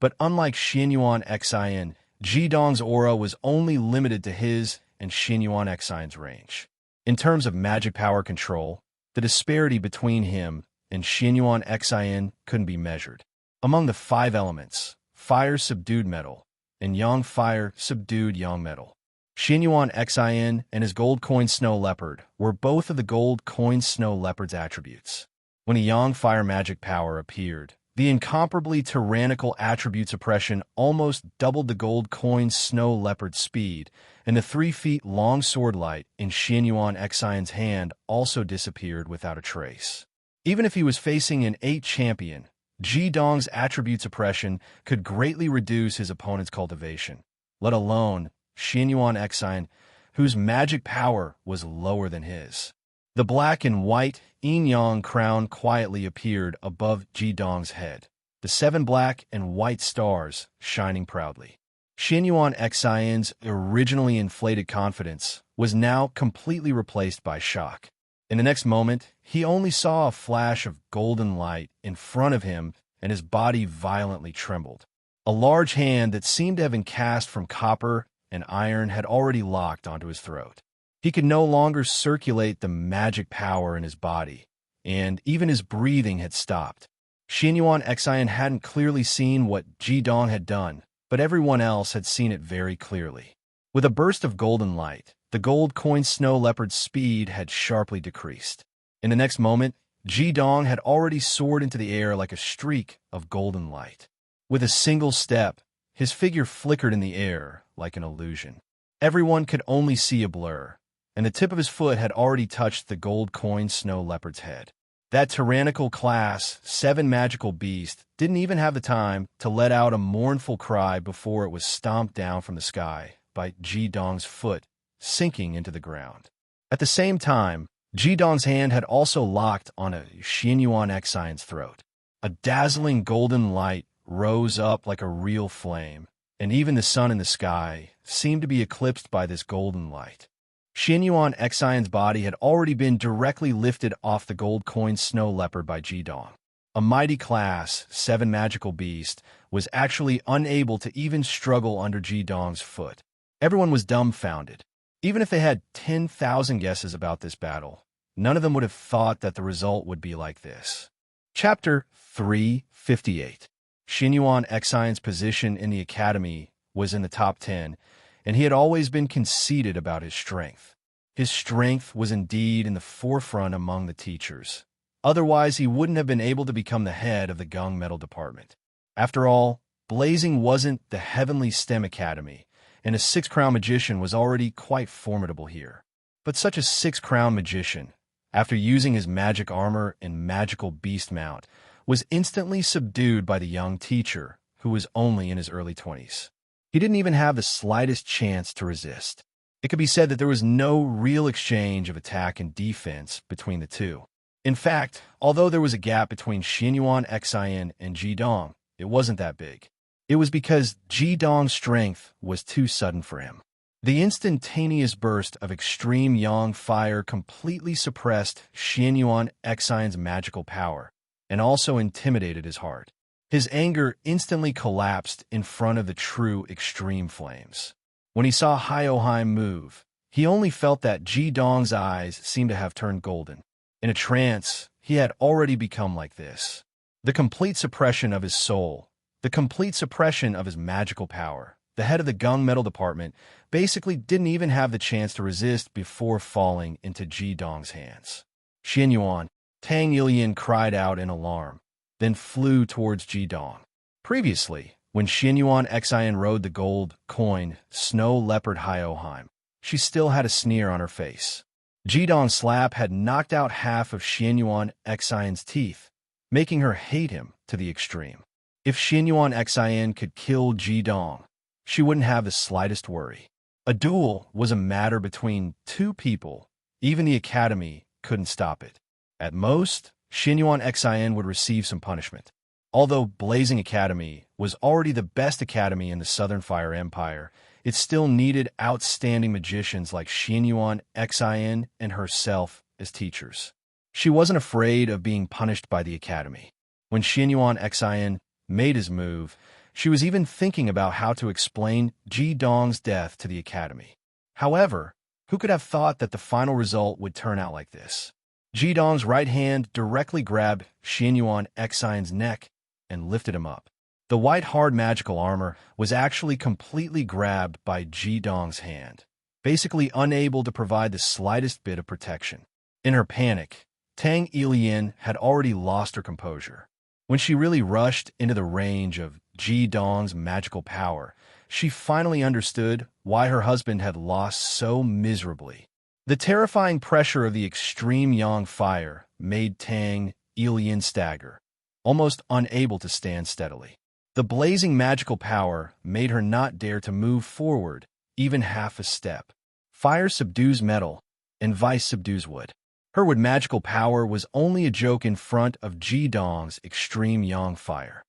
but unlike Xianyuan Xian, Ji Dong's aura was only limited to his and Xianyuan Xian's range. In terms of magic power control, the disparity between him and Xianyuan Xian couldn't be measured. Among the 5 elements, fire subdued metal, and yang fire subdued yang metal, Xianyuan Xian and his gold coin snow leopard were both of the gold coin snow leopard's attributes. When a yang fire magic power appeared, the incomparably tyrannical attribute suppression almost doubled the gold coin snow leopard's speed, and the 3-feet-long sword light in Xianyuan Xian's hand also disappeared without a trace. Even if he was facing an 8 champion, Ji Dong's attribute suppression could greatly reduce his opponent's cultivation, let alone Xianyuan Xian, whose magic power was lower than his. The black and white yin-yang crown quietly appeared above Ji Dong's head, the 7 black and white stars shining proudly. Xianyuan Xian's originally inflated confidence was now completely replaced by shock. In the next moment, he only saw a flash of golden light in front of him, and his body violently trembled. A large hand that seemed to have been cast from copper and iron had already locked onto his throat. He could no longer circulate the magic power in his body, and even his breathing had stopped. Xianyuan Xian hadn't clearly seen what Jidong had done, but everyone else had seen it very clearly. With a burst of golden light, the gold coin snow leopard's speed had sharply decreased. In the next moment, Jidong had already soared into the air like a streak of golden light. With a single step, his figure flickered in the air like an illusion. Everyone could only see a blur, and the tip of his foot had already touched the gold coin snow leopard's head. That tyrannical Class 7 magical beast didn't even have the time to let out a mournful cry before it was stomped down from the sky by Jidong's foot, sinking into the ground. At the same time, Jidong's hand had also locked on a Xianyuan Xian's throat. A dazzling golden light rose up like a real flame, and even the sun in the sky seemed to be eclipsed by this golden light. Xianyuan Xian's body had already been directly lifted off the gold coin snow leopard by Jidong. A mighty Class 7 magical beast was actually unable to even struggle under Jidong's foot. Everyone was dumbfounded. Even if they had 10,000 guesses about this battle, none of them would have thought that the result would be like this. Chapter 358. Xianyuan Xian's position in the academy was in the top 10, and he had always been conceited about his strength. His strength was indeed in the forefront among the teachers. Otherwise, he wouldn't have been able to become the head of the gung metal department. After all, Blazing wasn't the Heavenly STEM Academy, and a six-crown magician was already quite formidable here. But such a six-crown magician, after using his magic armor and magical beast mount, was instantly subdued by the young teacher, who was only in his early 20s. He didn't even have the slightest chance to resist. It could be said that there was no real exchange of attack and defense between the two. In fact, although there was a gap between Xianyuan Xian and Jidong, it wasn't that big. It was because Jidong's strength was too sudden for him. The instantaneous burst of extreme yang fire completely suppressed Xianyuan Xian's magical power, and also intimidated his heart. His anger instantly collapsed in front of the true extreme flames. When he saw Hyoheim move, he only felt that Jidong's eyes seemed to have turned golden. In a trance, he had already become like this. The complete suppression of his soul, the complete suppression of his magical power. The head of the gung metal department basically didn't even have the chance to resist before falling into Jidong's hands. Xianyuan, Tang Ilian cried out in alarm, then flew towards Jidong. Previously, when Xianyuan Xian rode the gold coin snow leopard Hyoheim, she still had a sneer on her face. Jidong's slap had knocked out half of Xianyuan Xian's teeth, making her hate him to the extreme. If Xianyuan Xian could kill Jidong, she wouldn't have the slightest worry. A duel was a matter between two people. Even the academy couldn't stop it. At most, Xianyuan Xian would receive some punishment. Although Blazing Academy was already the best academy in the Southern Fire Empire, it still needed outstanding magicians like Xianyuan Xian and herself as teachers. She wasn't afraid of being punished by the academy. When Xianyuan Xian made his move, she was even thinking about how to explain Jidong's death to the academy. However, who could have thought that the final result would turn out like this? Jidong's right hand directly grabbed Xianyuan Xian's neck and lifted him up. The white hard magical armor was actually completely grabbed by Jidong's hand, basically unable to provide the slightest bit of protection. In her panic, Tang Ilian had already lost her composure. When she really rushed into the range of Jidong's magical power, she finally understood why her husband had lost so miserably. The terrifying pressure of the extreme yang fire made Tang Ilian stagger, almost unable to stand steadily. The blazing magical power made her not dare to move forward even half a step. Fire subdues metal, and vice subdues wood. Her wood magical power was only a joke in front of Jidong's extreme yang fire.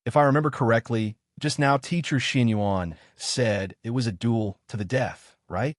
If I remember correctly, just now teacher Xianyuan said it was a duel to the death, right?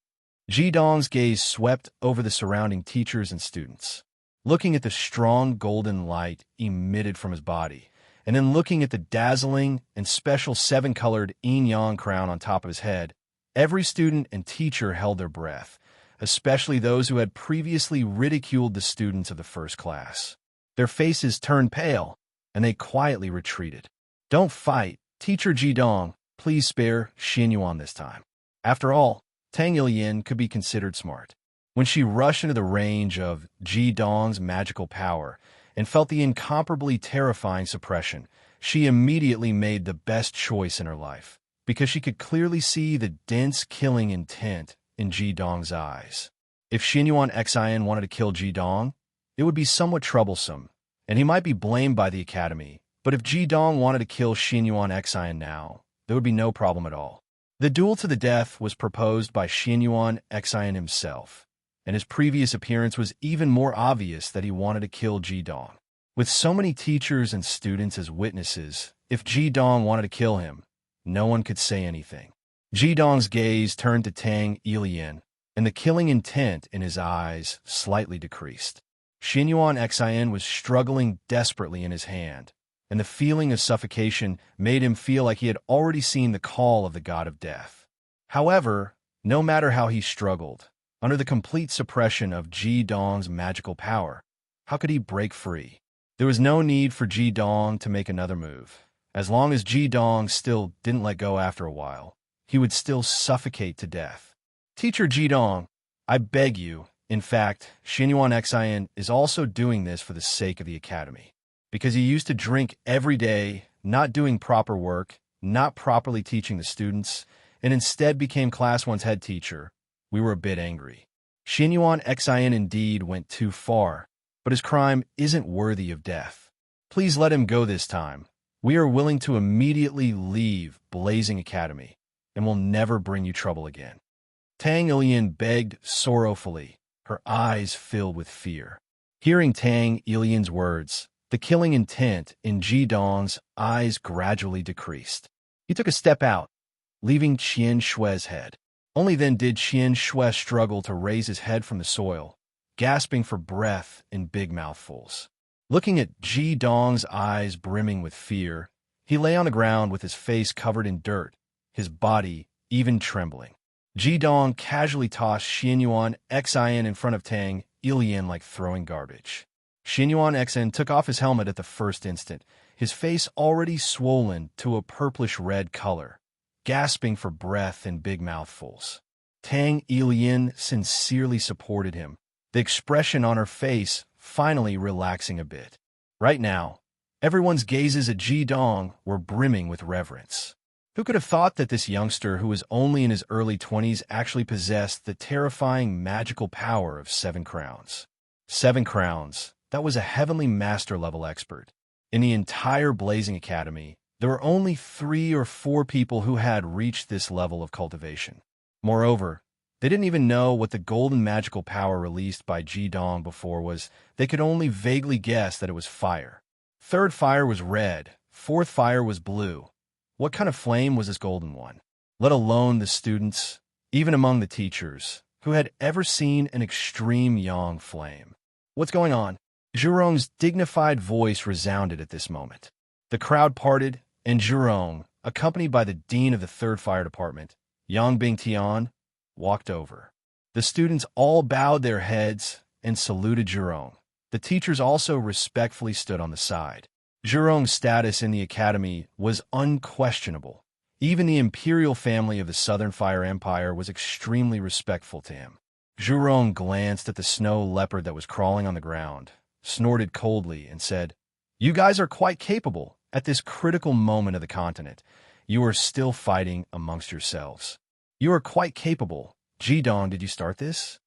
Jidong's gaze swept over the surrounding teachers and students, looking at the strong golden light emitted from his body, and then looking at the dazzling and special seven-colored yin-yang crown on top of his head. Every student and teacher held their breath, especially those who had previously ridiculed the students of the first class. Their faces turned pale, and they quietly retreated. "Don't fight, Teacher Jidong. Please spare Xinyuan this time." After all, Tang Ilyin could be considered smart. When she rushed into the range of Jidong's magical power and felt the incomparably terrifying suppression, she immediately made the best choice in her life, because she could clearly see the dense killing intent in Jidong's eyes. If Xinyuan Xian wanted to kill Jidong, it would be somewhat troublesome, and he might be blamed by the Academy. But if Jidong wanted to kill Xinyuan Xian now, there would be no problem at all. The duel to the death was proposed by Xinyuan Xian himself, and his previous appearance was even more obvious that he wanted to kill Jidong. With so many teachers and students as witnesses, if Jidong wanted to kill him, no one could say anything. Jidong's gaze turned to Tang Ilyin, and the killing intent in his eyes slightly decreased. Xinyuan Xian was struggling desperately in his hand, and the feeling of suffocation made him feel like he had already seen the call of the god of death. However, no matter how he struggled, under the complete suppression of Jidong's magical power, how could he break free? There was no need for Jidong to make another move. As long as Jidong still didn't let go after a while, he would still suffocate to death. "Teacher Jidong, I beg you." In fact, Xinyuan Xian is also doing this for the sake of the Academy. Because he used to drink every day, not doing proper work, not properly teaching the students, and instead became Class 1's head teacher, we were a bit angry. Xinyuan Xian indeed went too far, but his crime isn't worthy of death. Please let him go this time. We are willing to immediately leave Blazing Academy, and will never bring you trouble again." Tang Ilyin begged sorrowfully, her eyes filled with fear. Hearing Tang Ilyin's words, the killing intent in Jidong's eyes gradually decreased. He took a step out, leaving Qian Shui's head. Only then did Qian Shui struggle to raise his head from the soil, gasping for breath in big mouthfuls. Looking at Jidong's eyes brimming with fear, he lay on the ground with his face covered in dirt, his body even trembling. Jidong casually tossed Xinyuan Xian in front of Tang Ilyin like throwing garbage. Xinyuan Xian took off his helmet at the first instant, his face already swollen to a purplish-red color, gasping for breath in big mouthfuls. Tang Ilyin sincerely supported him, the expression on her face finally relaxing a bit. Right now, everyone's gazes at Jidong were brimming with reverence. Who could have thought that this youngster, who was only in his early 20s, actually possessed the terrifying magical power of 7 crowns? 7 crowns. That was a heavenly master-level expert. In the entire Blazing Academy, there were only 3 or 4 people who had reached this level of cultivation. Moreover, they didn't even know what the golden magical power released by Jidong before was. They could only vaguely guess that it was fire. 3rd fire was red, 4th fire was blue. What kind of flame was this golden one? Let alone the students, even among the teachers, who had ever seen an extreme yang flame. "What's going on?" Zhurong's dignified voice resounded at this moment. The crowd parted, and Zhurong, accompanied by the dean of the 3rd Fire Department, Yang Bingtian, walked over. The students all bowed their heads and saluted Zhurong. The teachers also respectfully stood on the side. Zhurong's status in the academy was unquestionable. Even the imperial family of the Southern Fire Empire was extremely respectful to him. Zhurong glanced at the snow leopard that was crawling on the ground, snorted coldly, and said, "You guys are quite capable. At this critical moment of the continent, you are still fighting amongst yourselves. You are quite capable. Jidong, did you start this?"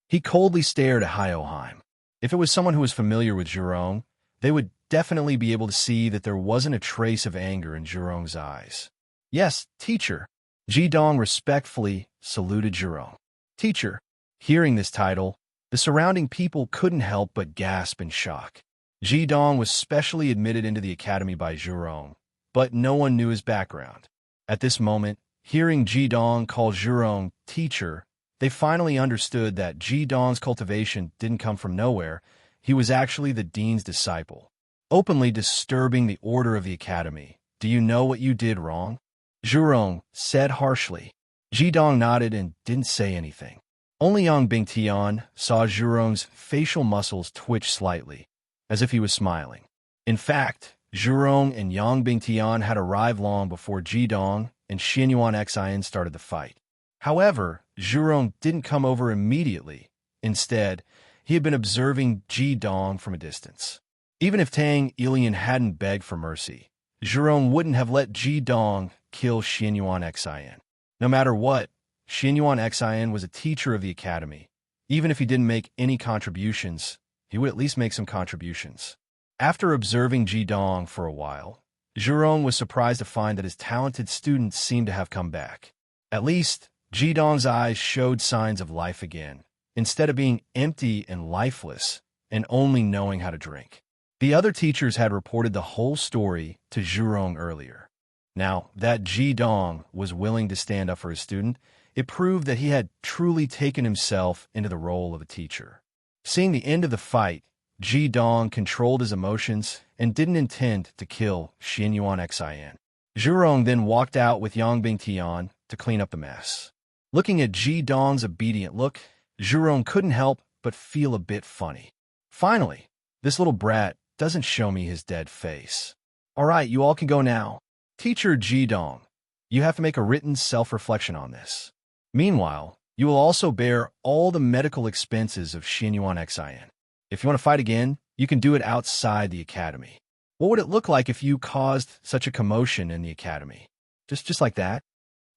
He coldly stared at Hyoheim. If it was someone who was familiar with Zhurong, they would definitely be able to see that there wasn't a trace of anger in Zhurong's eyes. "Yes, teacher." Jidong respectfully saluted Zhurong. "Teacher." Hearing this title, the surrounding people couldn't help but gasp in shock. Jidong was specially admitted into the academy by Zhurong, but no one knew his background. At this moment, hearing Jidong call Zhurong teacher, they finally understood that Jidong's cultivation didn't come from nowhere. He was actually the dean's disciple, openly disturbing the order of the academy. "Do you know what you did wrong?" Zhurong said harshly. Jidong nodded and didn't say anything. Only Yang Bingtian saw Zhurong's facial muscles twitch slightly, as if he was smiling. In fact, Zhurong and Yang Bingtian had arrived long before Jidong and Xianyuan Xian started the fight. However, Zhurong didn't come over immediately. Instead, he had been observing Jidong from a distance. Even if Tang Ilian hadn't begged for mercy, Zhurong wouldn't have let Jidong kill Xianyuan Xian. No matter what, Xianyuan Xian was a teacher of the academy. Even if he didn't make any contributions, he would at least make some contributions. After observing Jidong for a while, Zhurong was surprised to find that his talented students seemed to have come back. At least, Jidong's eyes showed signs of life again, instead of being empty and lifeless and only knowing how to drink. The other teachers had reported the whole story to Zhurong earlier. Now that Jidong was willing to stand up for his student, it proved that he had truly taken himself into the role of a teacher. Seeing the end of the fight, Jidong controlled his emotions and didn't intend to kill Xianyuan Xian. Zhurong then walked out with Yang Bingtian to clean up the mess. Looking at Jidong's obedient look, Zhurong couldn't help but feel a bit funny. Finally, this little brat doesn't show me his dead face. All right, you all can go now. Teacher Jidong, you have to make a written self-reflection on this. Meanwhile, you will also bear all the medical expenses of Xianyuan Xian. If you want to fight again, you can do it outside the academy. What would it look like if you caused such a commotion in the academy? Just like that?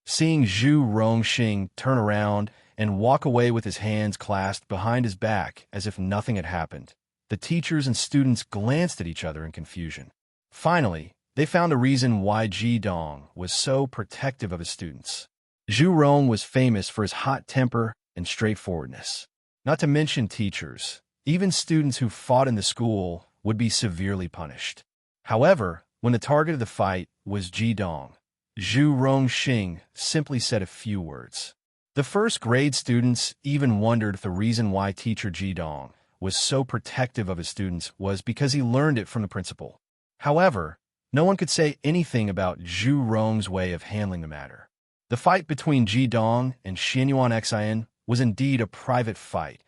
Seeing Zhu Rongxing turn around and walk away with his hands clasped behind his back as if nothing had happened, the teachers and students glanced at each other in confusion. Finally, they found a reason why Jidong was so protective of his students. Zhu Rong was famous for his hot temper and straightforwardness. Not to mention teachers, even students who fought in the school would be severely punished. However, when the target of the fight was Jidong, Zhu Rongxing simply said a few words. The first-grade students even wondered if the reason why teacher Jidong was so protective of his students was because he learned it from the principal. However, no one could say anything about Zhu Rong's way of handling the matter. The fight between Jidong and Xianyuan Xian was indeed a private fight,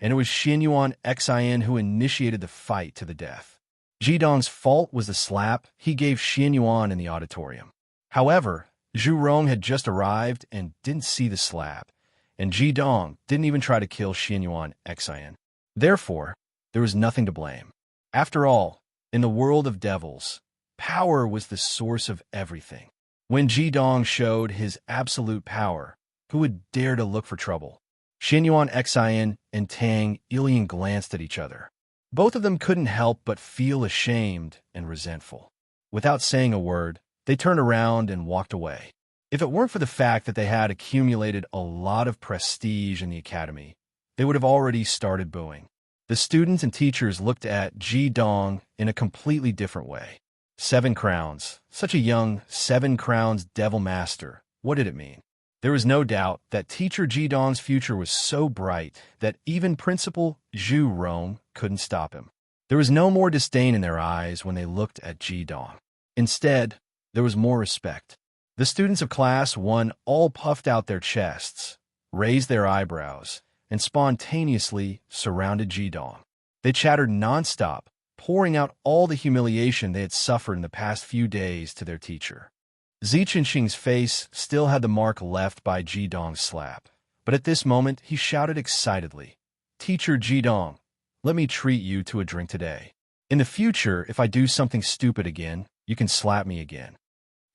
and it was Xianyuan Xian who initiated the fight to the death. Jidong's fault was the slap he gave Xianyuan in the auditorium. However, Zhu Rong had just arrived and didn't see the slap, and Jidong didn't even try to kill Xianyuan Xian. Therefore, there was nothing to blame. After all, in the world of devils, power was the source of everything. When Jidong showed his absolute power, who would dare to look for trouble? Xianyuan Xian and Tang Ilian glanced at each other. Both of them couldn't help but feel ashamed and resentful. Without saying a word, they turned around and walked away. If it weren't for the fact that they had accumulated a lot of prestige in the academy, they would have already started booing. The students and teachers looked at Jidong in a completely different way. 7 crowns. Such a young 7 crowns devil master. What did it mean? There was no doubt that teacher Jidong's future was so bright that even Principal Zhu Rong couldn't stop him. There was no more disdain in their eyes when they looked at Jidong. Instead, there was more respect. The students of Class 1 all puffed out their chests, raised their eyebrows, and spontaneously surrounded Jidong. They chattered nonstop, pouring out all the humiliation they had suffered in the past few days to their teacher. Ziqinxing's face still had the mark left by Jidong's slap, but at this moment he shouted excitedly, "Teacher Jidong, let me treat you to a drink today. In the future, if I do something stupid again, you can slap me again."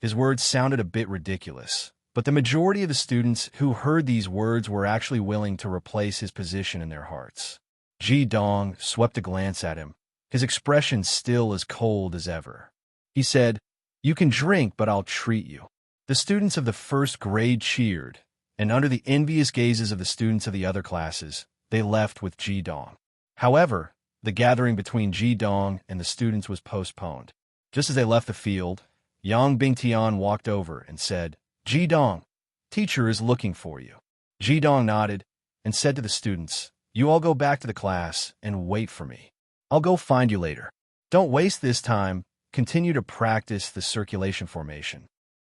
His words sounded a bit ridiculous, but the majority of the students who heard these words were actually willing to replace his position in their hearts. Jidong swept a glance at him, his expression still as cold as ever. He said, "You can drink, but I'll treat you." The students of the first grade cheered, and under the envious gazes of the students of the other classes, they left with Jidong. However, the gathering between Jidong and the students was postponed. Just as they left the field, Yang Bingtian walked over and said, "Jidong, teacher is looking for you." Jidong nodded and said to the students, "You all go back to the class and wait for me. I'll go find you later. Don't waste this time. Continue to practice the circulation formation."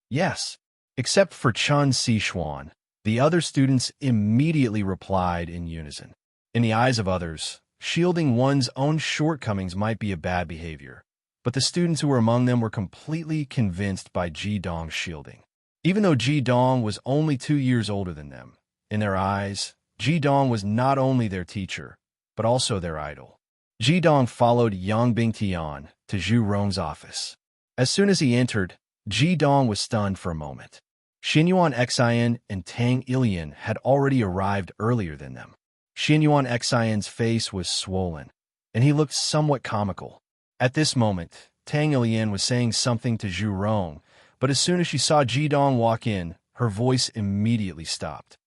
Yes, except for Chun Sixuan, The other students immediately replied in unison. In the eyes of others, shielding one's own shortcomings might be a bad behavior, but the students who were among them were completely convinced by Ji Dong's shielding. Even though Ji Dong was only 2 years older than them, in their eyes, Ji Dong was not only their teacher, but also their idol. Ji Dong followed Yang Bingtian to Zhu Rong's office. As soon as he entered, Ji Dong was stunned for a moment. Xinyuan Xian and Tang Ilian had already arrived earlier than them. Xinyuan Xian's face was swollen, and he looked somewhat comical. At this moment, Tang Ilian was saying something to Zhu Rong, but as soon as she saw Ji Dong walk in, her voice immediately stopped.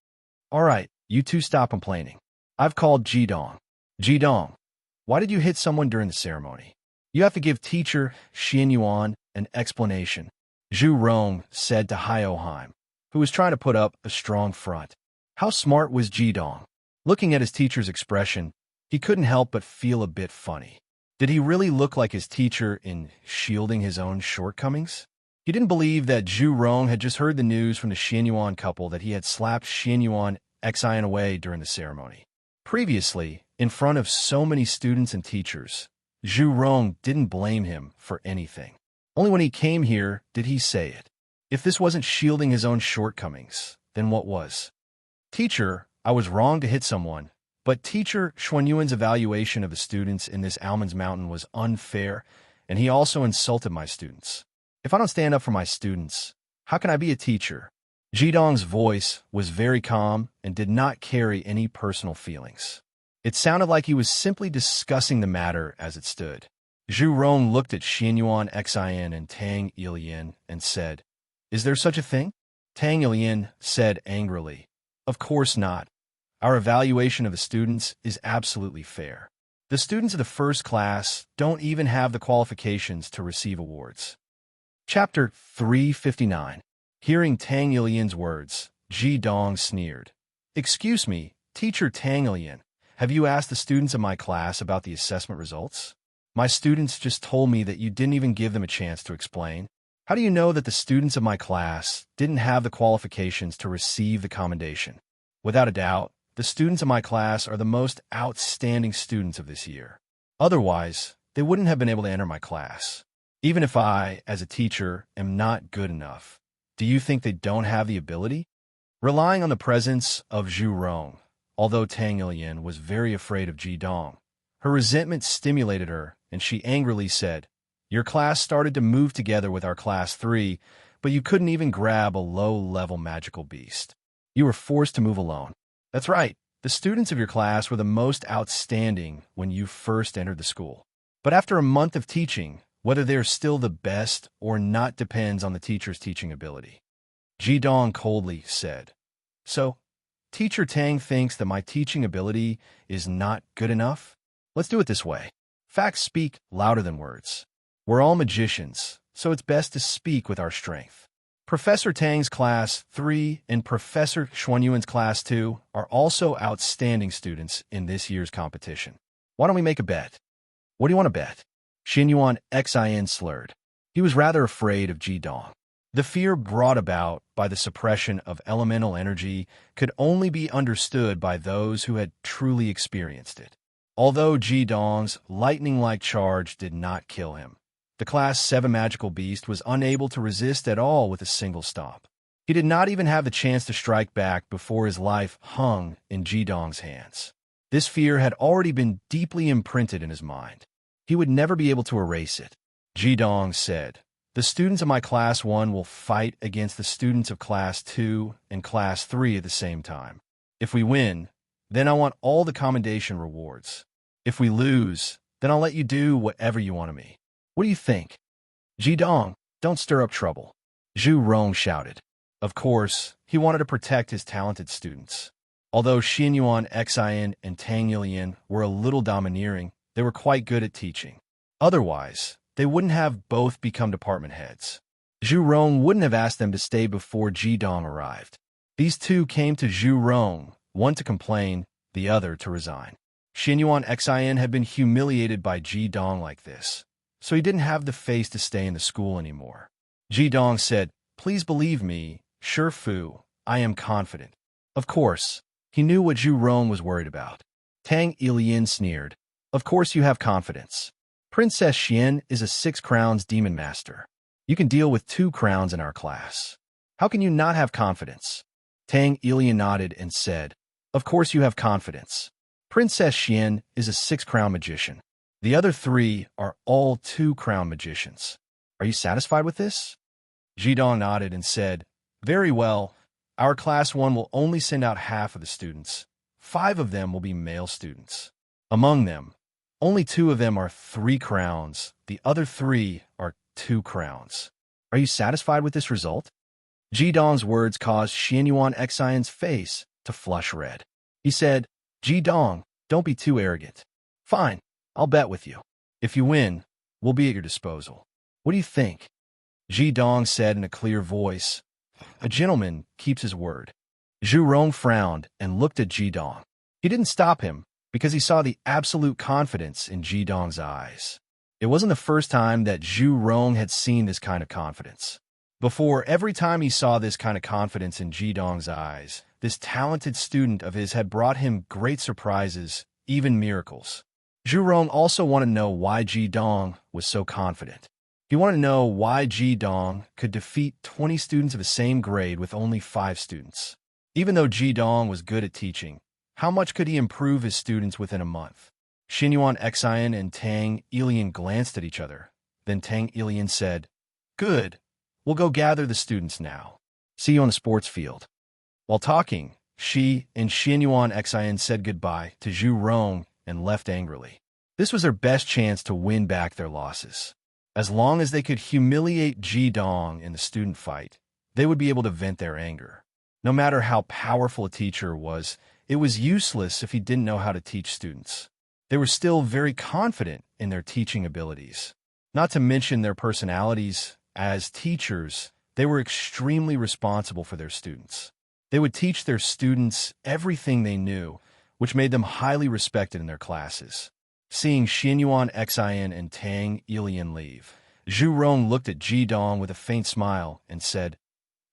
"All right, you two stop complaining. I've called Ji Dong. Ji Dong, why did you hit someone during the ceremony? You have to give teacher Xinyuan an explanation," Zhu Rong said to Hyoheim, who was trying to put up a strong front. How smart was Ji Dong? Looking at his teacher's expression, he couldn't help but feel a bit funny. Did he really look like his teacher in shielding his own shortcomings? He didn't believe that Zhu Rong had just heard the news from the Xinyuan couple that he had slapped Xinyuan Xian away during the ceremony. Previously, in front of so many students and teachers, Zhu Rong didn't blame him for anything. Only when he came here did he say it. If this wasn't shielding his own shortcomings, then what was? "Teacher, I was wrong to hit someone, but teacher Xuanyuan's evaluation of the students in this Almonds Mountain was unfair, and he also insulted my students. If I don't stand up for my students, how can I be a teacher?" Ji Dong's voice was very calm and did not carry any personal feelings. It sounded like he was simply discussing the matter as it stood. Zhu Rong looked at Xinyuan Xian and Tang Ilian and said, "Is there such a thing?" Tang Ilian said angrily, "Of course not. Our evaluation of the students is absolutely fair. The students of the first class don't even have the qualifications to receive awards." Chapter 359. Hearing Tang Ilian's words, Ji Dong sneered. "Excuse me, teacher Tang Ilian, have you asked the students of my class about the assessment results? My students just told me that you didn't even give them a chance to explain. How do you know that the students of my class didn't have the qualifications to receive the commendation? Without a doubt, the students of my class are the most outstanding students of this year. Otherwise, they wouldn't have been able to enter my class. Even if I, as a teacher, am not good enough, do you think they don't have the ability?" Relying on the presence of Zhu Rong, although Tang Ilian was very afraid of Ji Dong, her resentment stimulated her, and she angrily said, "Your class started to move together with our class 3, but you couldn't even grab a low-level magical beast. You were forced to move alone. That's right, the students of your class were the most outstanding when you first entered the school. But after a month of teaching, whether they're still the best or not depends on the teacher's teaching ability." Ji Dong coldly said, "So, teacher Tang thinks that my teaching ability is not good enough? Let's do it this way. Facts speak louder than words. We're all magicians, so it's best to speak with our strength. Professor Tang's class 3 and Professor Xuanyuan's class 2 are also outstanding students in this year's competition. Why don't we make a bet?" "What do you want to bet?" Xinyuan Xian slurred. He was rather afraid of Ji Dong. The fear brought about by the suppression of elemental energy could only be understood by those who had truly experienced it. Although Ji Dong's lightning-like charge did not kill him, the Class 7 magical beast was unable to resist at all with a single stomp. He did not even have the chance to strike back before his life hung in Ji Dong's hands. This fear had already been deeply imprinted in his mind. He would never be able to erase it. Ji Dong said, "The students of my Class 1 will fight against the students of Class 2 and Class 3 at the same time. If we win, then I want all the commendation rewards. If we lose, then I'll let you do whatever you want of me. What do you think?" "Ji Dong, don't stir up trouble," Zhu Rong shouted. Of course, he wanted to protect his talented students. Although Xinyuan Xian and Tang Ilian were a little domineering, they were quite good at teaching. Otherwise, they wouldn't have both become department heads. Zhu Rong wouldn't have asked them to stay before Ji Dong arrived. These two came to Zhu Rong, one to complain, the other to resign. Xinyuan Xian had been humiliated by Ji Dong like this, so he didn't have the face to stay in the school anymore. Ji Dong said, "Please believe me, Shifu, I am confident. Of course, he knew what Zhu Rong was worried about. Tang Ilian sneered. Of course you have confidence. Princess Xian is a 6 crowns demon master. You can deal with 2 crowns in our class. How can you not have confidence? Tang Ilian nodded and said, Of course you have confidence. Princess Xian is a 6-crown magician. The other 3 are all 2-crown magicians. Are you satisfied with this? Zhidong nodded and said, Very well. Our class 1 will only send out half of the students. 5 of them will be male students. Among them, only 2 of them are 3 crowns. The other 3 are 2 crowns. Are you satisfied with this result? Zhidong's words caused Xianyuan Xian's face to flush red. He said, Zhidong, don't be too arrogant. Fine, I'll bet with you. If you win, we'll be at your disposal. What do you think? Zhidong said in a clear voice. A gentleman keeps his word. Zhu Rong frowned and looked at Zhidong. He didn't stop him because he saw the absolute confidence in Zhidong's eyes. It wasn't the first time that Zhu Rong had seen this kind of confidence. Before, every time he saw this kind of confidence in Zhidong's eyes, this talented student of his had brought him great surprises, even miracles. Zhu Rong also wanted to know why Zhidong was so confident. He wanted to know why Zhidong could defeat 20 students of the same grade with only 5 students. Even though Zhidong was good at teaching, how much could he improve his students within a month? Xianyuan Xian and Tang Ilian glanced at each other. Then Tang Ilian said, Good. We'll go gather the students now. See you on the sports field. While talking, Xi and Xianyuan Xian said goodbye to Zhu Rong and left angrily. This was their best chance to win back their losses. As long as they could humiliate Zhidong in the student fight, they would be able to vent their anger. No matter how powerful a teacher was, it was useless if he didn't know how to teach students. They were still very confident in their teaching abilities. Not to mention their personalities. As teachers, they were extremely responsible for their students. They would teach their students everything they knew, which made them highly respected in their classes. Seeing Xianyuan Xian and Tang Ilian leave, Zhu Rong looked at Zhidong with a faint smile and said,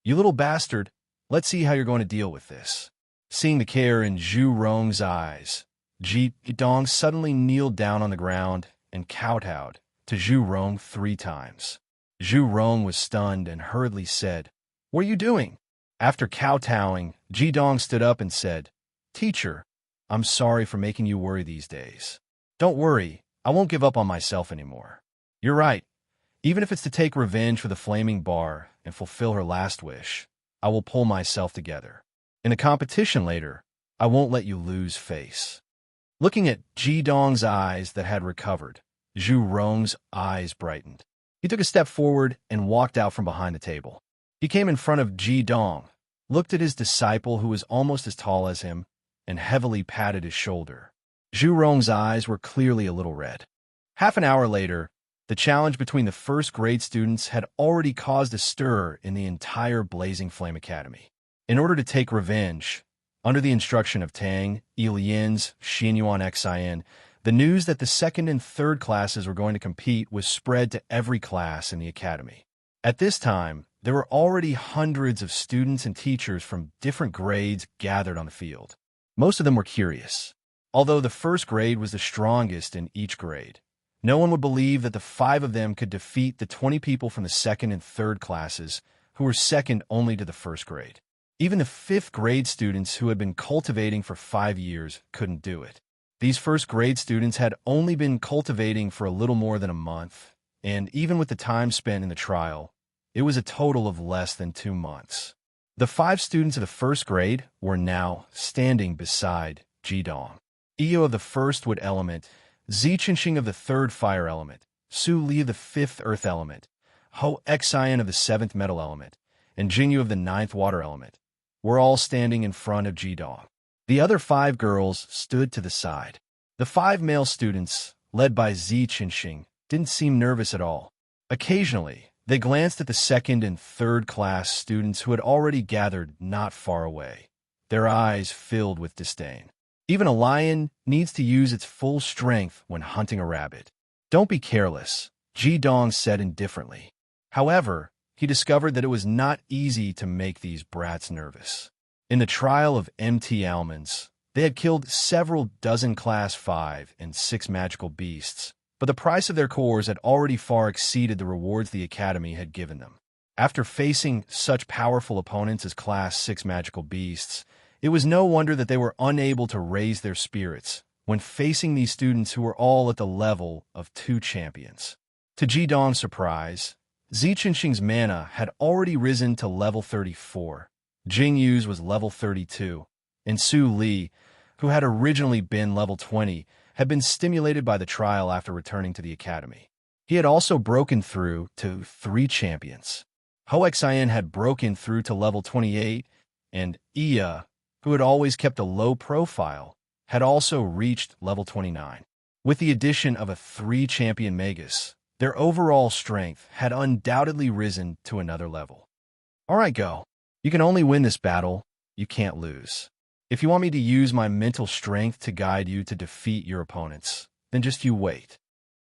You little bastard, let's see how you're going to deal with this. Seeing the care in Zhu Rong's eyes, Zhidong suddenly kneeled down on the ground and kowtowed to Zhu Rong 3 times. Zhu Rong was stunned and hurriedly said, What are you doing? After kowtowing, Zhidong stood up and said, Teacher, I'm sorry for making you worry these days. Don't worry, I won't give up on myself anymore. You're right. Even if it's to take revenge for the flaming bar and fulfill her last wish, I will pull myself together. In a competition later, I won't let you lose face. Looking at Zhidong's eyes that had recovered, Zhu Rong's eyes brightened. He took a step forward and walked out from behind the table. He came in front of Zhidong, looked at his disciple who was almost as tall as him, and heavily patted his shoulder. Zhu Rong's eyes were clearly a little red. Half an hour later, the challenge between the first-grade students had already caused a stir in the entire Blazing Flame Academy. In order to take revenge, under the instruction of Tang Ilian's Xianyuan Xian, the news that the 2nd and 3rd classes were going to compete was spread to every class in the academy. At this time, there were already hundreds of students and teachers from different grades gathered on the field. Most of them were curious. Although the 1st grade was the strongest in each grade, no one would believe that the 5 of them could defeat the 20 people from the 2nd and 3rd classes who were second only to the 1st grade. Even the 5th grade students who had been cultivating for 5 years couldn't do it. These 1st grade students had only been cultivating for a little more than a month, and even with the time spent in the trial, it was a total of less than 2 months. The 5 students of the 1st grade were now standing beside Zhidong. Io of the 1st wood element, Ziqinxing of the 3rd fire element, Su Li of the 5th earth element, Ho Xian of the 7th metal element, and Jingyu of the 9th water element, were all standing in front of Zhidong. The other 5 girls stood to the side. The 5 male students, led by Ziqinxing, didn't seem nervous at all. Occasionally, they glanced at the 2nd and 3rd class students who had already gathered not far away. Their eyes filled with disdain. Even a lion needs to use its full strength when hunting a rabbit. Don't be careless, Zhidong said indifferently. However, he discovered that it was not easy to make these brats nervous. In the trial of MT Almonds, they had killed several dozen Class 5 and 6 magical beasts, but the price of their cores had already far exceeded the rewards the Academy had given them. After facing such powerful opponents as Class 6 magical beasts, it was no wonder that they were unable to raise their spirits when facing these students who were all at the level of 2 champions. To Jidong's surprise, Ziqing's mana had already risen to level 34, Jing Yu's was level 32, and Su Li, who had originally been level 20, had been stimulated by the trial after returning to the Academy. He had also broken through to 3 champions. Hoexien had broken through to level 28, and Iya, who had always kept a low profile, had also reached level 29. With the addition of a 3-champion Magus, their overall strength had undoubtedly risen to another level. All right, go. You can only win this battle, you can't lose. If you want me to use my mental strength to guide you to defeat your opponents, then just you wait.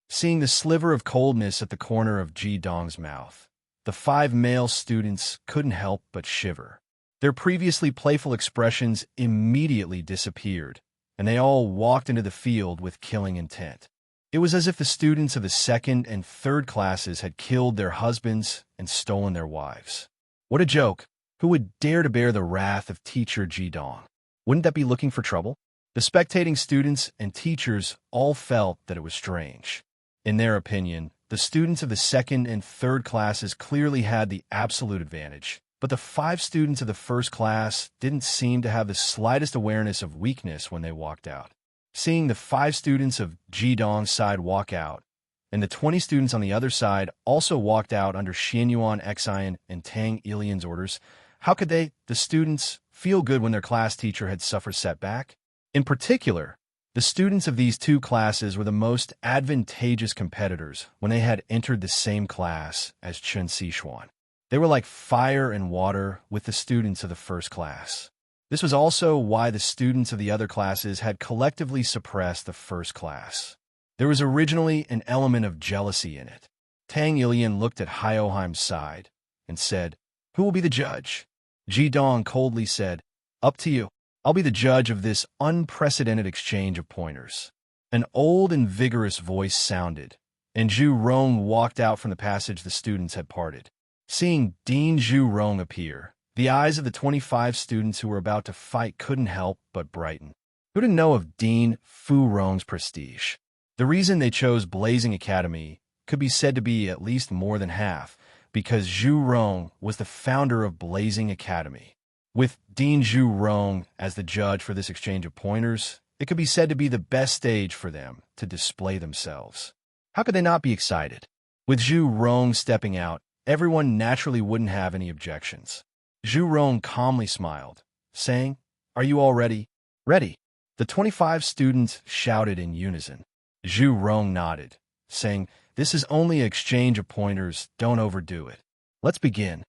Seeing the sliver of coldness at the corner of Jidong's mouth, the 5 male students couldn't help but shiver. Their previously playful expressions immediately disappeared, and they all walked into the field with killing intent. It was as if the students of the 2nd and 3rd classes had killed their husbands and stolen their wives. What a joke! Who would dare to bear the wrath of teacher Jidong? Wouldn't that be looking for trouble? The spectating students and teachers all felt that it was strange. In their opinion, the students of the 2nd and 3rd classes clearly had the absolute advantage, but the 5 students of the 1st class didn't seem to have the slightest awareness of weakness when they walked out. Seeing the 5 students of Jidong's side walk out, and the 20 students on the other side also walked out under Xianyuan Xian and Tang Ilian's orders, how could they, the students, feel good when their class teacher had suffered setback? In particular, the students of these 2 classes were the most advantageous competitors when they had entered the same class as Chen Xishuan. They were like fire and water with the students of the 1st class. This was also why the students of the other classes had collectively suppressed the 1st class. There was originally an element of jealousy in it. Tang Ilian looked at Hyoheim's side and said, "Who will be the judge?" Jidong coldly said, "Up to you. I'll be the judge of this unprecedented exchange of pointers." An old and vigorous voice sounded, and Zhu Rong walked out from the passage the students had parted. Seeing Dean Zhu Rong appear, the eyes of the 25 students who were about to fight couldn't help but brighten. Who didn't know of Dean Fu Rong's prestige? The reason they chose Blazing Academy could be said to be at least more than half, because Zhu Rong was the founder of Blazing Academy. With Dean Zhu Rong as the judge for this exchange of pointers, it could be said to be the best stage for them to display themselves. How could they not be excited? With Zhu Rong stepping out, everyone naturally wouldn't have any objections. Zhu Rong calmly smiled, saying, "Are you all ready?" "Ready." The 25 students shouted in unison. Zhu Rong nodded, saying, "This is only an exchange of pointers, don't overdo it. Let's begin."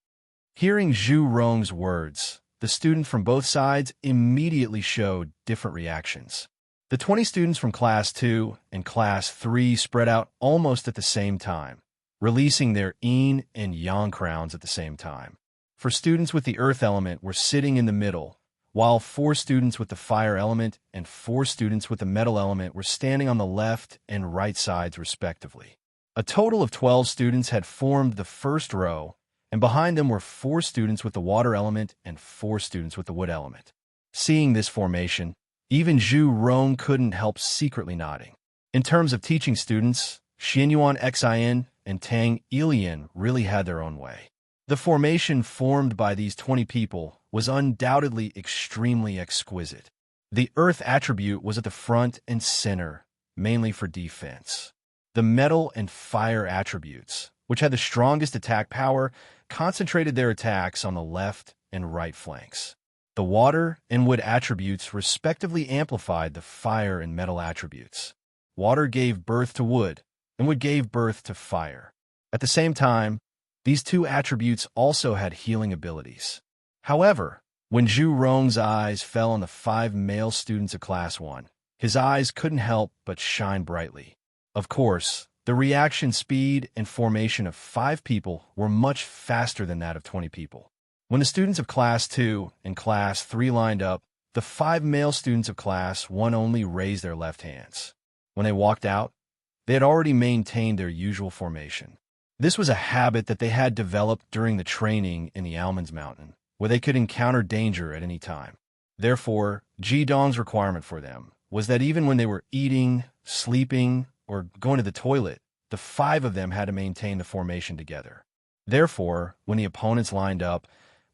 Hearing Zhu Rong's words, the students from both sides immediately showed different reactions. The 20 students from Class 2 and Class 3 spread out almost at the same time, releasing their yin and yang crowns at the same time. For students with the earth element were sitting in the middle, while 4 students with the fire element and 4 students with the metal element were standing on the left and right sides respectively. A total of 12 students had formed the first row, and behind them were 4 students with the water element and 4 students with the wood element. Seeing this formation, even Zhu Rong couldn't help secretly nodding. In terms of teaching students, Xianyuan Xian and Tang Ilian really had their own way. The formation formed by these 20 people was undoubtedly extremely exquisite. The earth attribute was at the front and center, mainly for defense. The metal and fire attributes, which had the strongest attack power, concentrated their attacks on the left and right flanks. The water and wood attributes respectively amplified the fire and metal attributes. Water gave birth to wood, and wood gave birth to fire. At the same time, these 2 attributes also had healing abilities. However, when Zhu Rong's eyes fell on the 5 male students of Class 1, his eyes couldn't help but shine brightly. Of course, the reaction speed and formation of 5 people were much faster than that of 20 people. When the students of Class 2 and Class 3 lined up, the 5 male students of Class 1 only raised their left hands. When they walked out, they had already maintained their usual formation. This was a habit that they had developed during the training in the Almonds Mountain, where they could encounter danger at any time. Therefore, Ji-dong's requirement for them was that even when they were eating, sleeping, or going to the toilet, the 5 of them had to maintain the formation together. Therefore, when the opponents lined up,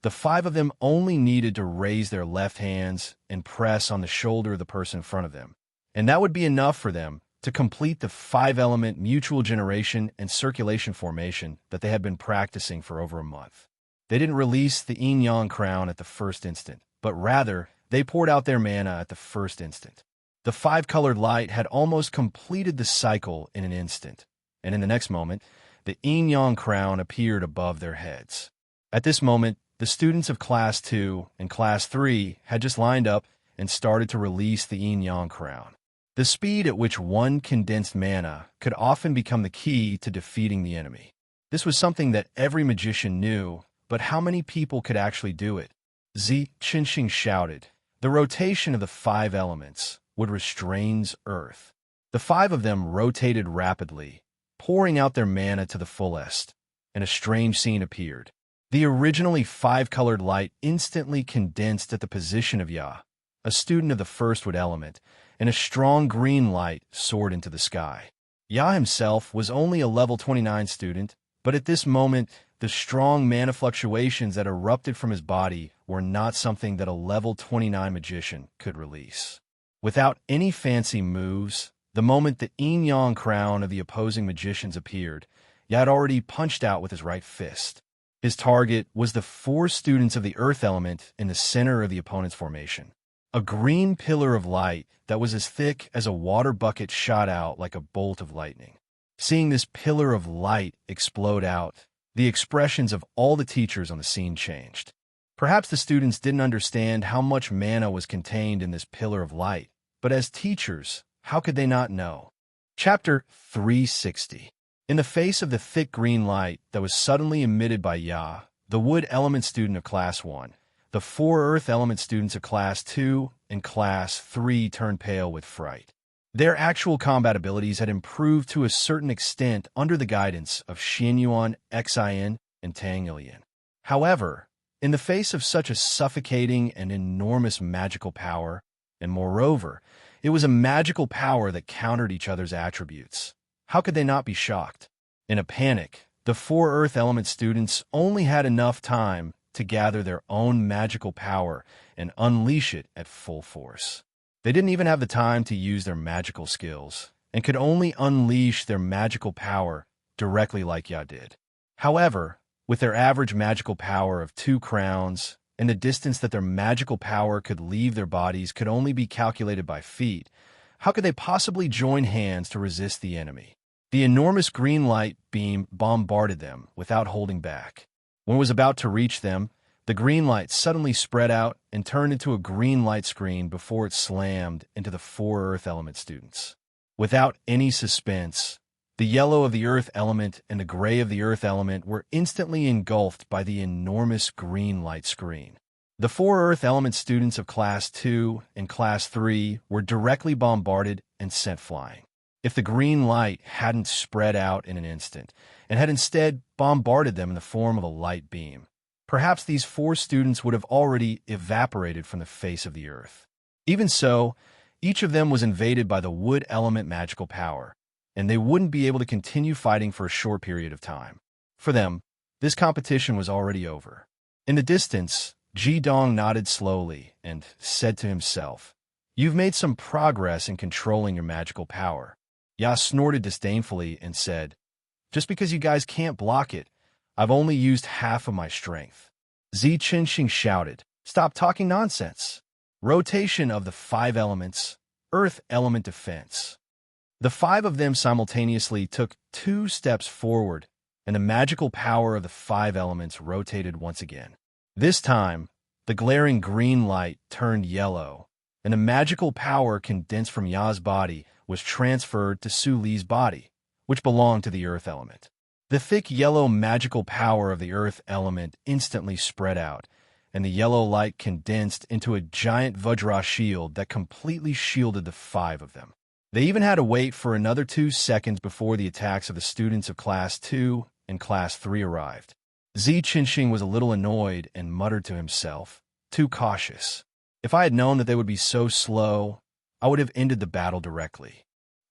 the 5 of them only needed to raise their left hands and press on the shoulder of the person in front of them, and that would be enough for them to complete the 5-element mutual generation and circulation formation that they had been practicing for over a month. They didn't release the yin-yang crown at the first instant, but rather, they poured out their mana at the first instant. The 5-colored light had almost completed the cycle in an instant, and in the next moment, the yin-yang crown appeared above their heads. At this moment, the students of Class 2 and Class 3 had just lined up and started to release the yin-yang crown. The speed at which one condensed mana could often become the key to defeating the enemy. This was something that every magician knew, but how many people could actually do it? Zi Qinxing shouted. The rotation of the 5 elements would restrain Earth. The 5 of them rotated rapidly, pouring out their mana to the fullest, and a strange scene appeared. The originally 5-colored light instantly condensed at the position of Ya, a student of the first wood element, and a strong green light soared into the sky. Ya himself was only a level 29 student, but at this moment, the strong mana fluctuations that erupted from his body were not something that a level 29 magician could release. Without any fancy moves, the moment the yin-yang crown of the opposing magicians appeared, Ya had already punched out with his right fist. His target was the 4 students of the earth element in the center of the opponent's formation. A green pillar of light that was as thick as a water bucket shot out like a bolt of lightning. Seeing this pillar of light explode out, the expressions of all the teachers on the scene changed. Perhaps the students didn't understand how much mana was contained in this pillar of light, but as teachers, how could they not know? Chapter 360. In the face of the thick green light that was suddenly emitted by Ya, the wood element student of Class 1, the 4 earth element students of Class 2 and Class 3 turned pale with fright. Their actual combat abilities had improved to a certain extent under the guidance of Xianyuan, Xin, and Tang Ilian. However, in the face of such a suffocating and enormous magical power, and moreover, it was a magical power that countered each other's attributes, how could they not be shocked? In a panic, the 4 earth element students only had enough time to gather their own magical power and unleash it at full force. They didn't even have the time to use their magical skills, and could only unleash their magical power directly like Ya did. However, with their average magical power of 2 crowns, and the distance that their magical power could leave their bodies could only be calculated by feet, how could they possibly join hands to resist the enemy? The enormous green light beam bombarded them without holding back. When it was about to reach them, the green light suddenly spread out and turned into a green light screen before it slammed into the 4 earth element students. Without any suspense, the yellow of the earth element and the gray of the earth element were instantly engulfed by the enormous green light screen. The 4 earth element students of Class 2 and Class 3 were directly bombarded and sent flying. If the green light hadn't spread out in an instant, and had instead bombarded them in the form of a light beam, perhaps these 4 students would have already evaporated from the face of the earth. Even so, each of them was invaded by the wood element magical power, and they wouldn't be able to continue fighting for a short period of time. For them, this competition was already over. In the distance, Ji-dong nodded slowly and said to himself, "You've made some progress in controlling your magical power." Ya snorted disdainfully and said, "Just because you guys can't block it, I've only used half of my strength." Zi Qinxing shouted, "Stop talking nonsense. Rotation of the 5 elements, earth element defense." The 5 of them simultaneously took 2 steps forward, and the magical power of the 5 elements rotated once again. This time, the glaring green light turned yellow, and the magical power condensed from Ya's body was transferred to Su Li's body, which belonged to the earth element. The thick yellow magical power of the earth element instantly spread out, and the yellow light condensed into a giant Vajra shield that completely shielded the 5 of them. They even had to wait for another 2 seconds before the attacks of the students of Class 2 and Class 3 arrived. Zi Qinxing was a little annoyed and muttered to himself, "Too cautious. If I had known that they would be so slow, I would have ended the battle directly."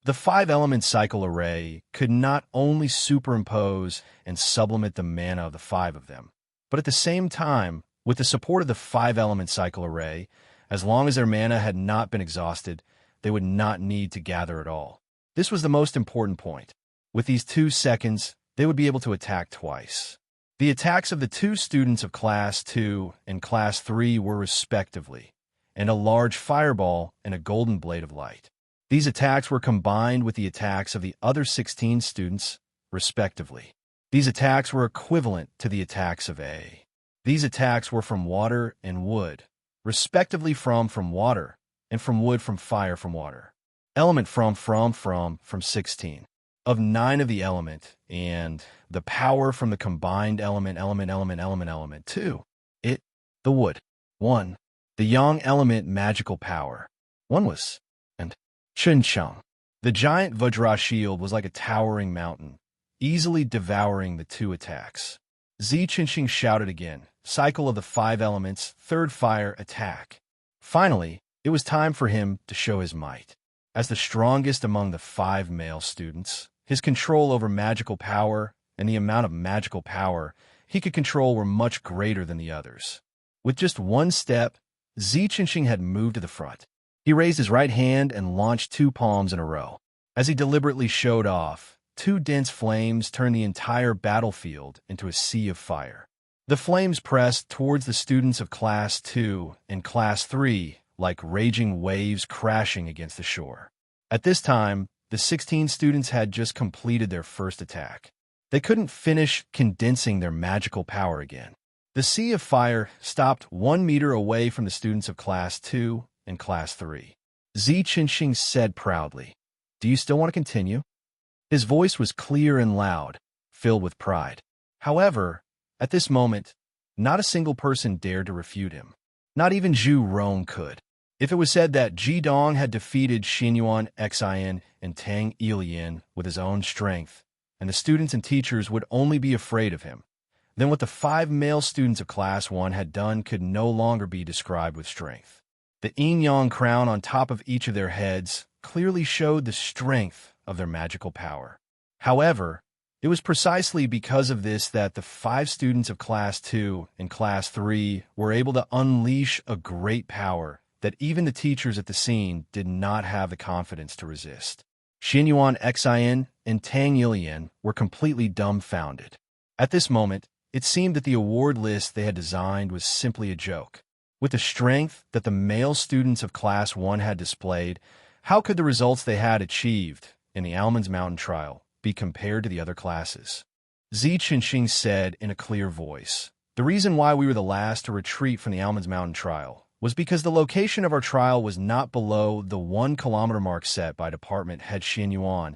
The 5-element cycle array could not only superimpose and sublimate the mana of the 5 of them, but at the same time, with the support of the 5-element cycle array, as long as their mana had not been exhausted, they would not need to gather at all. This was the most important point. With these 2 seconds, they would be able to attack twice. The attacks of the 2 students of Class 2 and Class 3 were respectively, and a large fireball and a golden blade of light. These attacks were combined with the attacks of the other 16 students, respectively. These attacks were equivalent to the attacks of A. These attacks were from water and wood, respectively from water, and from wood from fire from water. Element from 16. Of 9 of the element, and the power from the combined element 2. The wood. 1. The yang element magical power. 1 was, and Chunchang. The giant Vajra shield was like a towering mountain, easily devouring the 2 attacks. Zi Qinxing shouted again, cycle of the 5 elements, 3rd fire, attack. Finally, it was time for him to show his might. As the strongest among the 5 male students, his control over magical power and the amount of magical power he could control were much greater than the others. With just 1 step, Zi Qinxing had moved to the front. He raised his right hand and launched 2 palms in a row. As he deliberately showed off, 2 dense flames turned the entire battlefield into a sea of fire. The flames pressed towards the students of Class 2 and Class 3 like raging waves crashing against the shore. At this time, the 16 students had just completed their first attack. They couldn't finish condensing their magical power again. The sea of fire stopped 1 meter away from the students of Class 2 and Class 3. Zi Qinxing said proudly, "Do you still want to continue?" His voice was clear and loud, filled with pride. However, at this moment, not a single person dared to refute him. Not even Zhu Rong could. If it was said that Ji Dong had defeated Xinyuan Xin and Tang Ilian with his own strength, and the students and teachers would only be afraid of him, then what the 5 male students of Class 1 had done could no longer be described with strength. The yin-yang crown on top of each of their heads clearly showed the strength of their magical power. However, it was precisely because of this that the 5 students of Class 2 and Class 3 were able to unleash a great power that even the teachers at the scene did not have the confidence to resist. Xinyuan Xin and Tang Yilian were completely dumbfounded. At this moment, it seemed that the award list they had designed was simply a joke. With the strength that the male students of Class 1 had displayed, how could the results they had achieved in the Almonds Mountain trial be compared to the other classes? Zi Qinxing said in a clear voice, "The reason why we were the last to retreat from the Almonds Mountain trial was because the location of our trial was not below the 1-kilometer mark set by Department Head Xinyuan,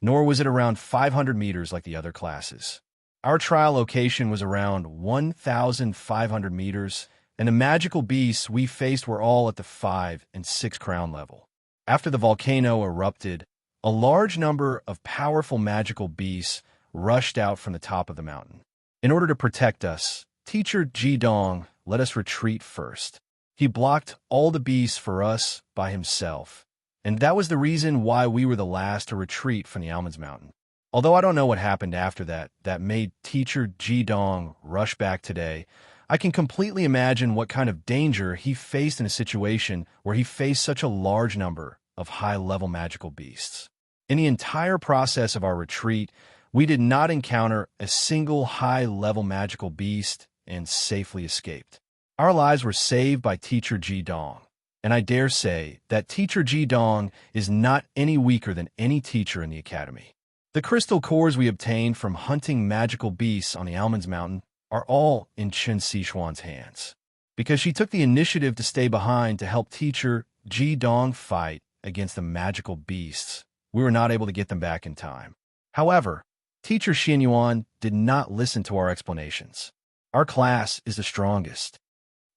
nor was it around 500 meters like the other classes. Our trial location was around 1,500 meters, and the magical beasts we faced were all at the 5 and 6 crown level. After the volcano erupted, a large number of powerful magical beasts rushed out from the top of the mountain. In order to protect us, Teacher Ji Dong let us retreat first. He blocked all the beasts for us by himself, and that was the reason why we were the last to retreat from the Almonds Mountain. Although I don't know what happened after that made Teacher Ji Dong rush back today, I can completely imagine what kind of danger he faced in a situation where he faced such a large number of high-level magical beasts. In the entire process of our retreat, we did not encounter a single high-level magical beast and safely escaped. Our lives were saved by Teacher Ji Dong, and I dare say that Teacher Ji Dong is not any weaker than any teacher in the academy. The crystal cores we obtained from hunting magical beasts on the Almonds Mountain are all in Chen Xishuan's hands. Because she took the initiative to stay behind to help Teacher Ji Dong fight against the magical beasts, we were not able to get them back in time. However, Teacher Xianyuan did not listen to our explanations. Our class is the strongest.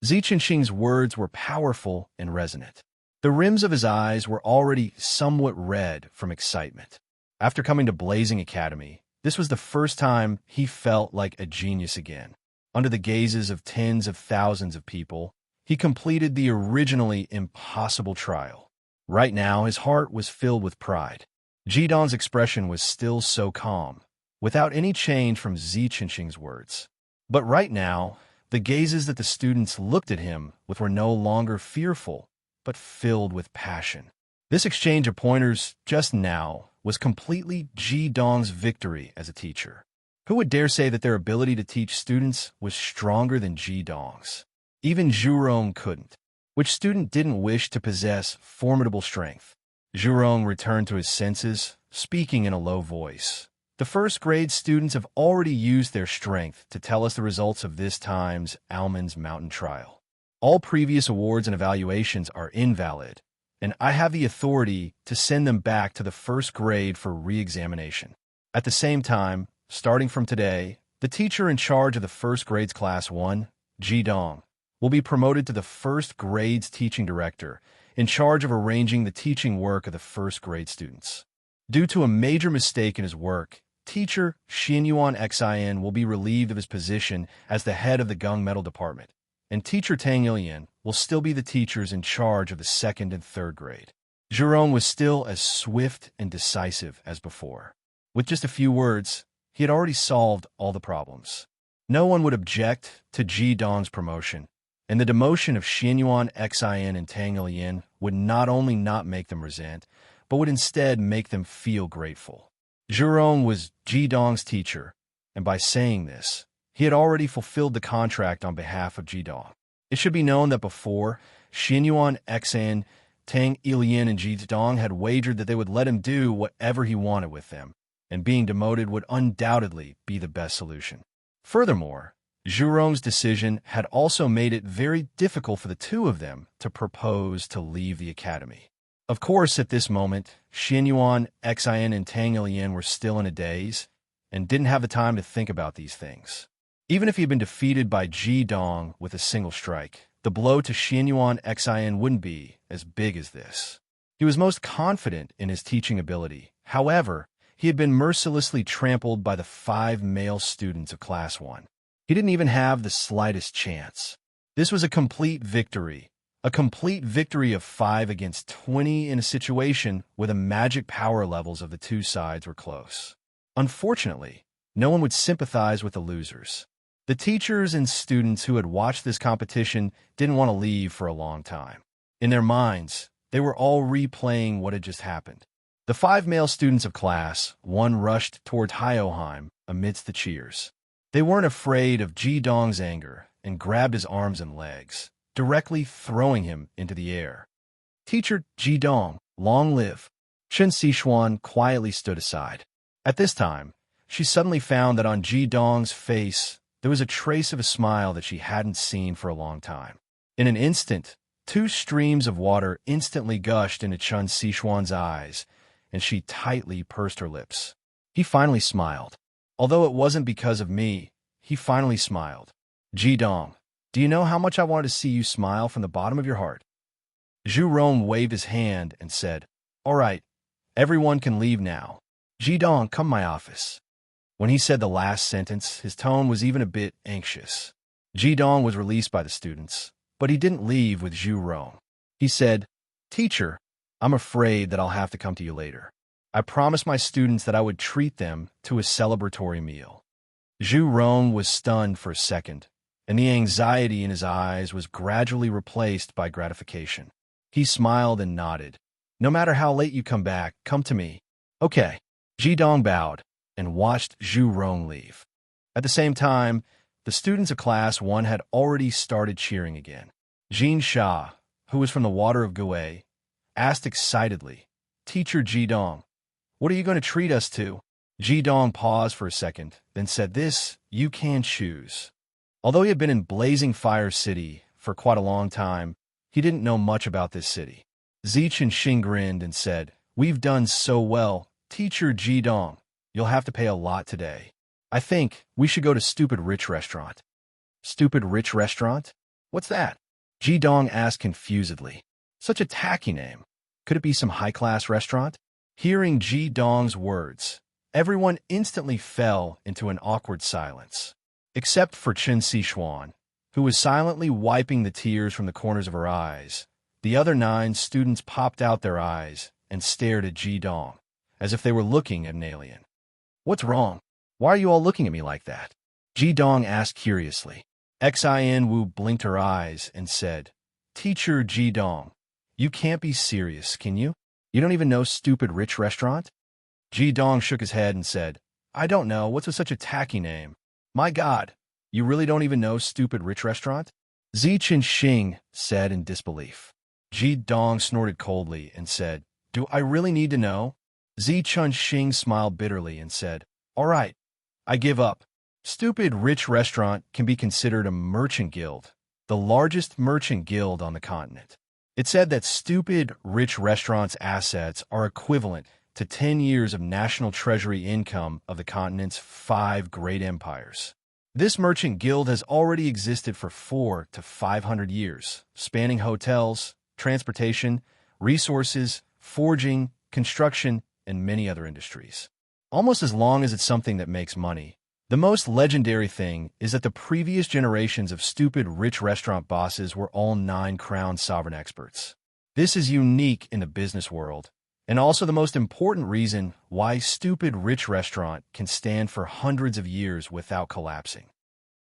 Ziqinxing's words were powerful and resonant. The rims of his eyes were already somewhat red from excitement. After coming to Blazing Academy, this was the first time he felt like a genius again. Under the gazes of tens of thousands of people, he completed the originally impossible trial. Right now, his heart was filled with pride. Jidong's expression was still so calm, without any change from Ziqinxing's words. But right now, the gazes that the students looked at him with were no longer fearful, but filled with passion. This exchange of pointers just now was completely Jidong's victory as a teacher. Who would dare say that their ability to teach students was stronger than Jidong's? Even Zhurong couldn't. Which student didn't wish to possess formidable strength? Zhurong returned to his senses, speaking in a low voice. The first grade students have already used their strength to tell us the results of this time's Almond's Mountain Trial. All previous awards and evaluations are invalid, and I have the authority to send them back to the first grade for re-examination. At the same time, starting from today, the teacher in charge of the first grade's Class 1, Jidong, will be promoted to the first grade's teaching director, in charge of arranging the teaching work of the first grade students. Due to a major mistake in his work, teacher Xianyuan Xin will be relieved of his position as the head of the Gung Metal Department, and teacher Tang Ilian will still be the teachers in charge of the second and third grade. Zhurong was still as swift and decisive as before. With just a few words, he had already solved all the problems. No one would object to Jidong's promotion, and the demotion of Xianyuan Xin and Tang Ilian would not only not make them resent, but would instead make them feel grateful. Zhurong was Jidong's teacher, and by saying this, he had already fulfilled the contract on behalf of Jidong. It should be known that before, Xianyuan Xin, Tang Ilian, and Jidong had wagered that they would let him do whatever he wanted with them, and being demoted would undoubtedly be the best solution. Furthermore, Zhurong's decision had also made it very difficult for the two of them to propose to leave the academy. Of course, at this moment, Xianyuan Xin and Tang Ilian were still in a daze and didn't have the time to think about these things. Even if he had been defeated by Jidong with a single strike, the blow to Xianyuan Xin wouldn't be as big as this. He was most confident in his teaching ability. However, he had been mercilessly trampled by the 5 male students of Class 1. He didn't even have the slightest chance. This was a complete victory of 5 against 20 in a situation where the magic power levels of the two sides were close. Unfortunately, no one would sympathize with the losers. The teachers and students who had watched this competition didn't want to leave for a long time. In their minds, they were all replaying what had just happened. The 5 male students of Class 1 rushed toward Hyoheim amidst the cheers. They weren't afraid of Jidong's anger and grabbed his arms and legs, directly throwing him into the air. Teacher Jidong, long live! Chen Xishuan quietly stood aside. At this time, she suddenly found that on Jidong's face there was a trace of a smile that she hadn't seen for a long time. In an instant, 2 streams of water instantly gushed into Chen Xishuan's eyes, and she tightly pursed her lips. He finally smiled. Although it wasn't because of me, he finally smiled. Jidong, do you know how much I wanted to see you smile from the bottom of your heart? Zhurong waved his hand and said, "All right, everyone can leave now. Jidong, come my office." When he said the last sentence, his tone was even a bit anxious. Jidong was released by the students, but he didn't leave with Zhurong. He said, "Teacher, I'm afraid that I'll have to come to you later. I promised my students that I would treat them to a celebratory meal." Zhurong was stunned for a second, and the anxiety in his eyes was gradually replaced by gratification. He smiled and nodded. "No matter how late you come back, come to me." "Okay." Jidong bowed and watched Zhurong leave. At the same time, the students of Class 1 had already started cheering again. Jin Sha, who was from the Water of Gue, asked excitedly, "Teacher Jidong, what are you going to treat us to?" Jidong paused for a second, then said, "This, you can choose." Although he had been in Blazing Fire City for quite a long time, he didn't know much about this city. Ziqinxing grinned and said, "We've done so well, Teacher Jidong. You'll have to pay a lot today. I think we should go to Stupid Rich Restaurant. Stupid Rich Restaurant? What's that? Ji Dong asked confusedly. Such a tacky name. Could it be some high-class restaurant? Hearing Ji Dong's words, everyone instantly fell into an awkward silence, except for Chen Xishuan, who was silently wiping the tears from the corners of her eyes. The other 9 students popped out their eyes and stared at Ji Dong, as if they were looking at an alien. What's wrong? Why are you all looking at me like that? Ji Dong asked curiously. Xin Wu blinked her eyes and said, Teacher Ji Dong, you can't be serious, can you? You don't even know Stupid Rich Restaurant? Ji Dong shook his head and said, I don't know. What's with such a tacky name? My God, you really don't even know Stupid Rich Restaurant? Zi Qinxing said in disbelief. Ji Dong snorted coldly and said, Do I really need to know? Zi Qinxing smiled bitterly and said, All right, I give up. Stupid Rich Restaurant can be considered a merchant guild, the largest merchant guild on the continent. It said that Stupid Rich Restaurant's assets are equivalent to 10 years of national treasury income of the continent's 5 great empires. This merchant guild has already existed for 400 to 500 years, spanning hotels, transportation, resources, forging, construction, and many other industries. Almost as long as it's something that makes money. The most legendary thing is that the previous generations of Stupid Rich Restaurant bosses were all 9 crowned sovereign experts. This is unique in the business world, and also the most important reason why Stupid Rich Restaurant can stand for hundreds of years without collapsing.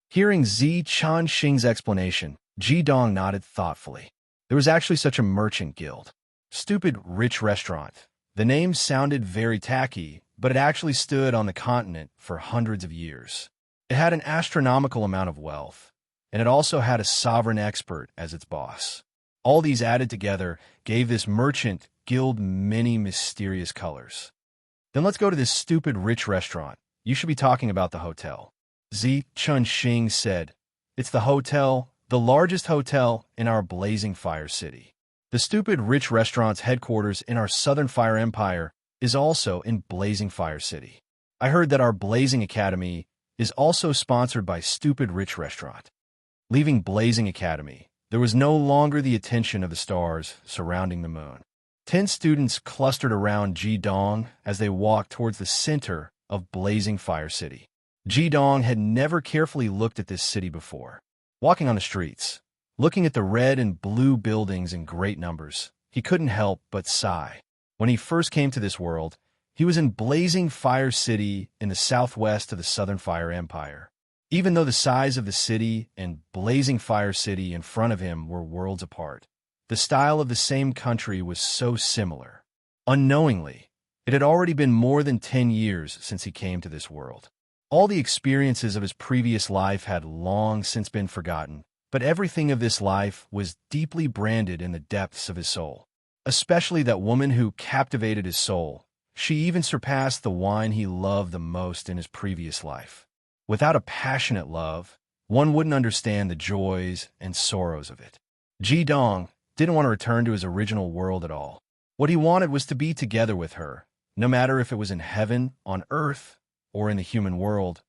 Hearing Zi Qinxing's explanation, Ji Dong nodded thoughtfully. There was actually such a merchant guild. Stupid Rich Restaurant. The name sounded very tacky, but it actually stood on the continent for hundreds of years. It had an astronomical amount of wealth, and it also had a sovereign expert as its boss. All these added together gave this merchant guild many mysterious colors. Then let's go to this Stupid Rich Restaurant. You should be talking about the hotel. Zi Qinxing said, It's the hotel, the largest hotel in our blazing fire city. The Stupid Rich Restaurant's headquarters in our Southern Fire Empire is also in Blazing Fire City. I heard that our Blazing Academy is also sponsored by Stupid Rich Restaurant. Leaving Blazing Academy, there was no longer the attention of the stars surrounding the moon. 10 students clustered around Ji Dong as they walked towards the center of Blazing Fire City. Ji Dong had never carefully looked at this city before. Walking on the streets, looking at the red and blue buildings in great numbers, he couldn't help but sigh. When he first came to this world, he was in Blazing Fire City in the southwest of the Southern Fire Empire. Even though the size of the city and Blazing Fire City in front of him were worlds apart, the style of the same country was so similar. Unknowingly, it had already been more than 10 years since he came to this world. All the experiences of his previous life had long since been forgotten, but everything of this life was deeply branded in the depths of his soul. Especially that woman who captivated his soul. She even surpassed the wine he loved the most in his previous life. Without a passionate love, one wouldn't understand the joys and sorrows of it. Ji Dong didn't want to return to his original world at all. What he wanted was to be together with her, no matter if it was in heaven, on earth, or in the human world,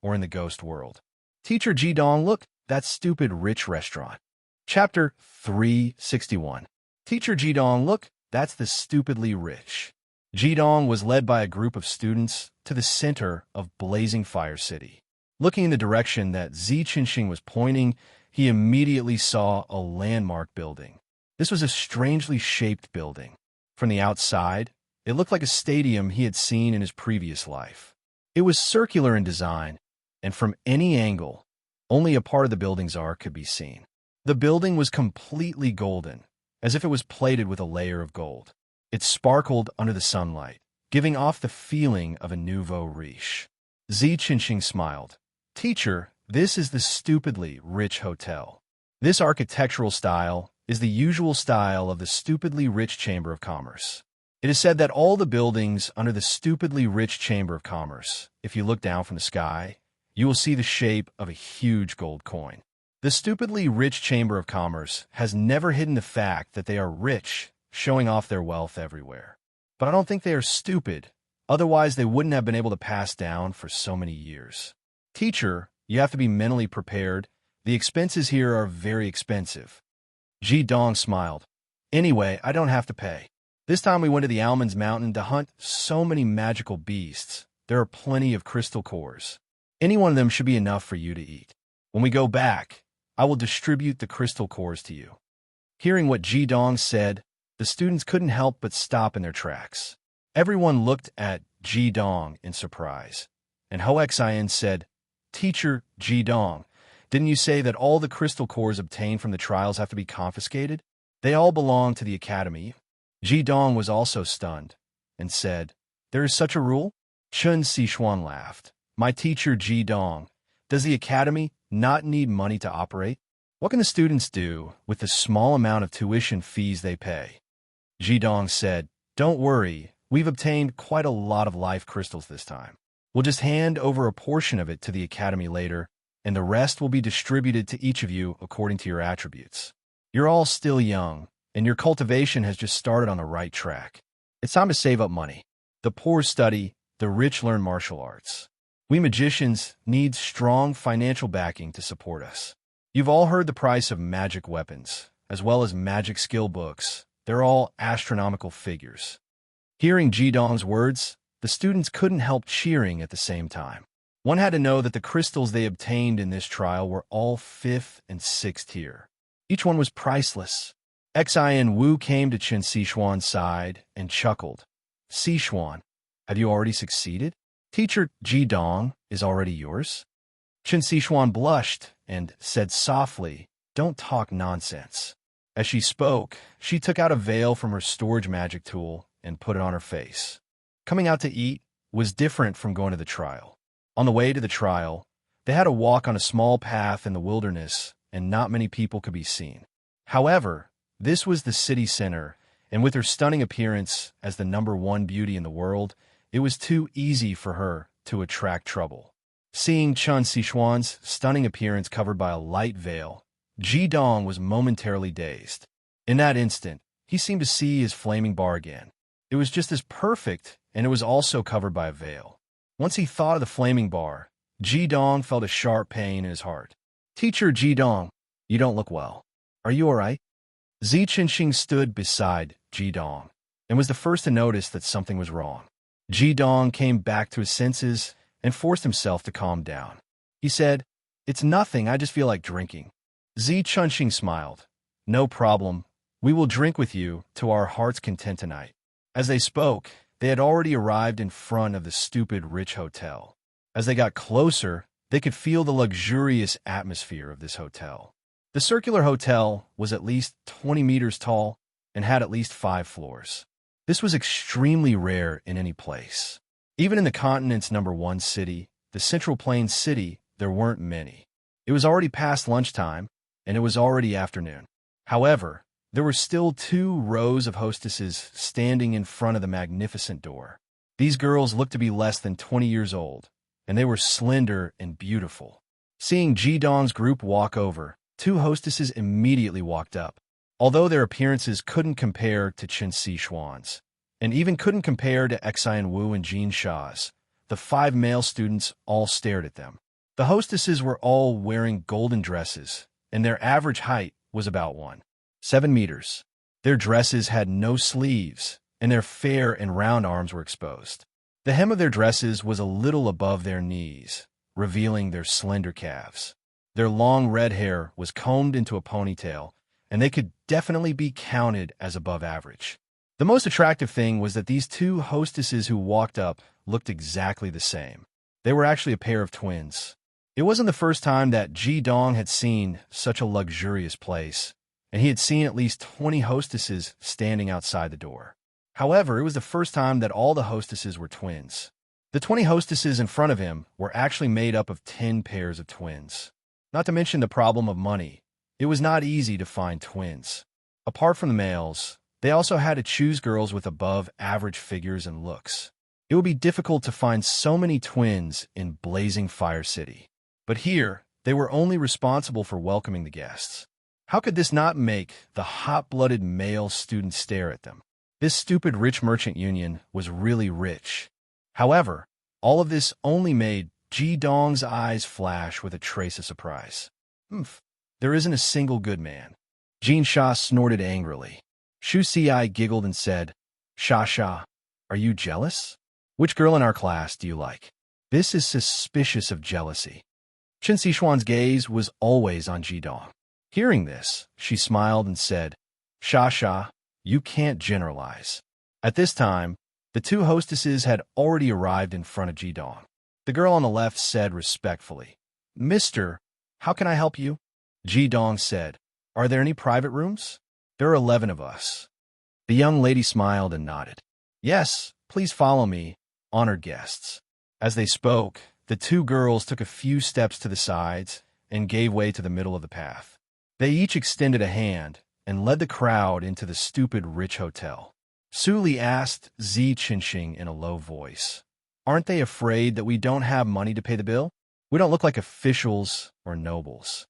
or in the ghost world. Teacher Ji Dong, look, that Stupid Rich Restaurant. Chapter 361. Teacher Ji Dong, look, that's the Stupidly Rich. Ji Dong was led by a group of students to the center of Blazing Fire City. Looking in the direction that Zi Qinxing was pointing, he immediately saw a landmark building. This was a strangely shaped building. From the outside, it looked like a stadium he had seen in his previous life. It was circular in design, and from any angle, only a part of the building's arc could be seen. The building was completely golden, as if it was plated with a layer of gold. It sparkled under the sunlight, giving off the feeling of a nouveau riche. Zi Qinxing smiled. Teacher, this is the Stupidly Rich Hotel. This architectural style is the usual style of the Stupidly Rich Chamber of Commerce. It is said that all the buildings under the Stupidly Rich Chamber of Commerce, if you look down from the sky, you will see the shape of a huge gold coin. The Stupidly Rich Chamber of Commerce has never hidden the fact that they are rich, showing off their wealth everywhere. But I don't think they are stupid. Otherwise, they wouldn't have been able to pass down for so many years. Teacher, you have to be mentally prepared. The expenses here are very expensive. Ji Dong smiled. Anyway, I don't have to pay. This time we went to the Almonds Mountain to hunt so many magical beasts. There are plenty of crystal cores. Any one of them should be enough for you to eat. When we go back, I will distribute the crystal cores to you. Hearing what Ji Dong said, the students couldn't help but stop in their tracks. Everyone looked at Ji Dong in surprise, and Ho Xian said, Teacher Ji Dong, didn't you say that all the crystal cores obtained from the trials have to be confiscated? They all belong to the academy. Ji Dong was also stunned and said, There is such a rule? Chun Sichuan laughed. My teacher Ji Dong, does the academy not need money to operate? What can the students do with the small amount of tuition fees they pay? Ji Dong said, Don't worry, we've obtained quite a lot of life crystals this time. We'll just hand over a portion of it to the academy later, and the rest will be distributed to each of you according to your attributes. You're all still young, and your cultivation has just started on the right track. It's time to save up money. The poor study, the rich learn martial arts. We magicians need strong financial backing to support us. You've all heard the price of magic weapons, as well as magic skill books. They're all astronomical figures. Hearing Ji Dong's words, the students couldn't help cheering at the same time. One had to know that the crystals they obtained in this trial were all 5th and 6th tier. Each one was priceless. Xian Wu came to Chen Sichuan's side and chuckled. Sichuan, have you already succeeded? Teacher Ji Dong is already yours? Chen Sichuan blushed and said softly, Don't talk nonsense. As she spoke, she took out a veil from her storage magic tool and put it on her face. Coming out to eat was different from going to the trial. On the way to the trial, they had to walk on a small path in the wilderness, and not many people could be seen. However, this was the city center, and with her stunning appearance as the #1 beauty in the world, it was too easy for her to attract trouble. Seeing Chun Sichuan's stunning appearance covered by a light veil, Ji Dong was momentarily dazed. In that instant, he seemed to see his flaming bar again. It was just as perfect, and it was also covered by a veil. Once he thought of the flaming bar, Ji Dong felt a sharp pain in his heart. Teacher Ji Dong, you don't look well. Are you all right? Zi Qinxing stood beside Ji Dong and was the first to notice that something was wrong. Ji Dong came back to his senses and forced himself to calm down. He said, It's nothing, I just feel like drinking. Zi Qinxing smiled. No problem. We will drink with you to our heart's content tonight. As they spoke, they had already arrived in front of the stupid rich hotel. As they got closer, they could feel the luxurious atmosphere of this hotel. The circular hotel was at least 20 meters tall and had at least 5 floors. This was extremely rare in any place. Even in the continent's #1 city, the Central Plains city, there weren't many. It was already past lunchtime, and it was already afternoon. However, there were still 2 rows of hostesses standing in front of the magnificent door. These girls looked to be less than 20 years old, and they were slender and beautiful. Seeing Ji Dong's group walk over, 2 hostesses immediately walked up. Although their appearances couldn't compare to Chen Sichuan's, and even couldn't compare to Xian Wu and Jin Sha's, the 5 male students all stared at them. The hostesses were all wearing golden dresses, and their average height was about 1.7 meters. Their dresses had no sleeves, and their fair and round arms were exposed. The hem of their dresses was a little above their knees, revealing their slender calves. Their long red hair was combed into a ponytail, and they could definitely be counted as above average. The most attractive thing was that these 2 hostesses who walked up looked exactly the same. They were actually a pair of twins. It wasn't the first time that Ji Dong had seen such a luxurious place, and he had seen at least 20 hostesses standing outside the door. However, it was the first time that all the hostesses were twins. The 20 hostesses in front of him were actually made up of 10 pairs of twins. Not to mention the problem of money. It was not easy to find twins. Apart from the males, they also had to choose girls with above-average figures and looks. It would be difficult to find so many twins in Blazing Fire City. But here, they were only responsible for welcoming the guests. How could this not make the hot-blooded male students stare at them? This stupid rich merchant union was really rich. However, all of this only made Ji Dong's eyes flash with a trace of surprise. Humph, there isn't a single good man. Jin Sha snorted angrily. Shu Si giggled and said, Sha, are you jealous? Which girl in our class do you like? This is suspicious of jealousy. Chen Xishuan's gaze was always on Ji Dong. Hearing this, she smiled and said, Sha, you can't generalize. At this time, the two hostesses had already arrived in front of Ji Dong. The girl on the left said respectfully, Mister, how can I help you? Ji Dong said, Are there any private rooms? There are 11 of us. The young lady smiled and nodded. Yes, please follow me, honored guests. As they spoke, the two girls took a few steps to the sides and gave way to the middle of the path. They each extended a hand and led the crowd into the stupid rich hotel. Su Li asked Zi Qinxing in a low voice, Aren't they afraid that we don't have money to pay the bill? We don't look like officials or nobles.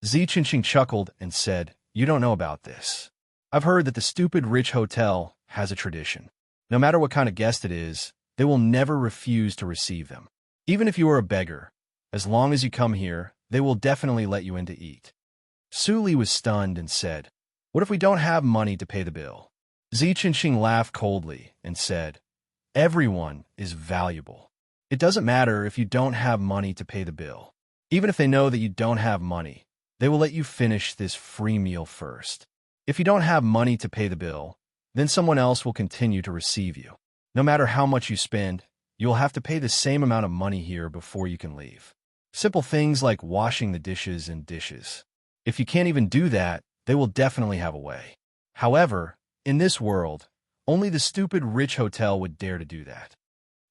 Zi Qinxing chuckled and said, You don't know about this. I've heard that the stupid rich hotel has a tradition. No matter what kind of guest it is, they will never refuse to receive them. Even if you are a beggar, as long as you come here, they will definitely let you in to eat. Su Li was stunned and said, What if we don't have money to pay the bill? Zi Qinxing laughed coldly and said, Everyone is valuable. It doesn't matter if you don't have money to pay the bill. Even if they know that you don't have money, they will let you finish this free meal first. If you don't have money to pay the bill, then someone else will continue to receive you. No matter how much you spend, you'll have to pay the same amount of money here before you can leave. Simple things like washing the dishes and dishes. If you can't even do that, they will definitely have a way. However, in this world, only the stupid rich hotel would dare to do that.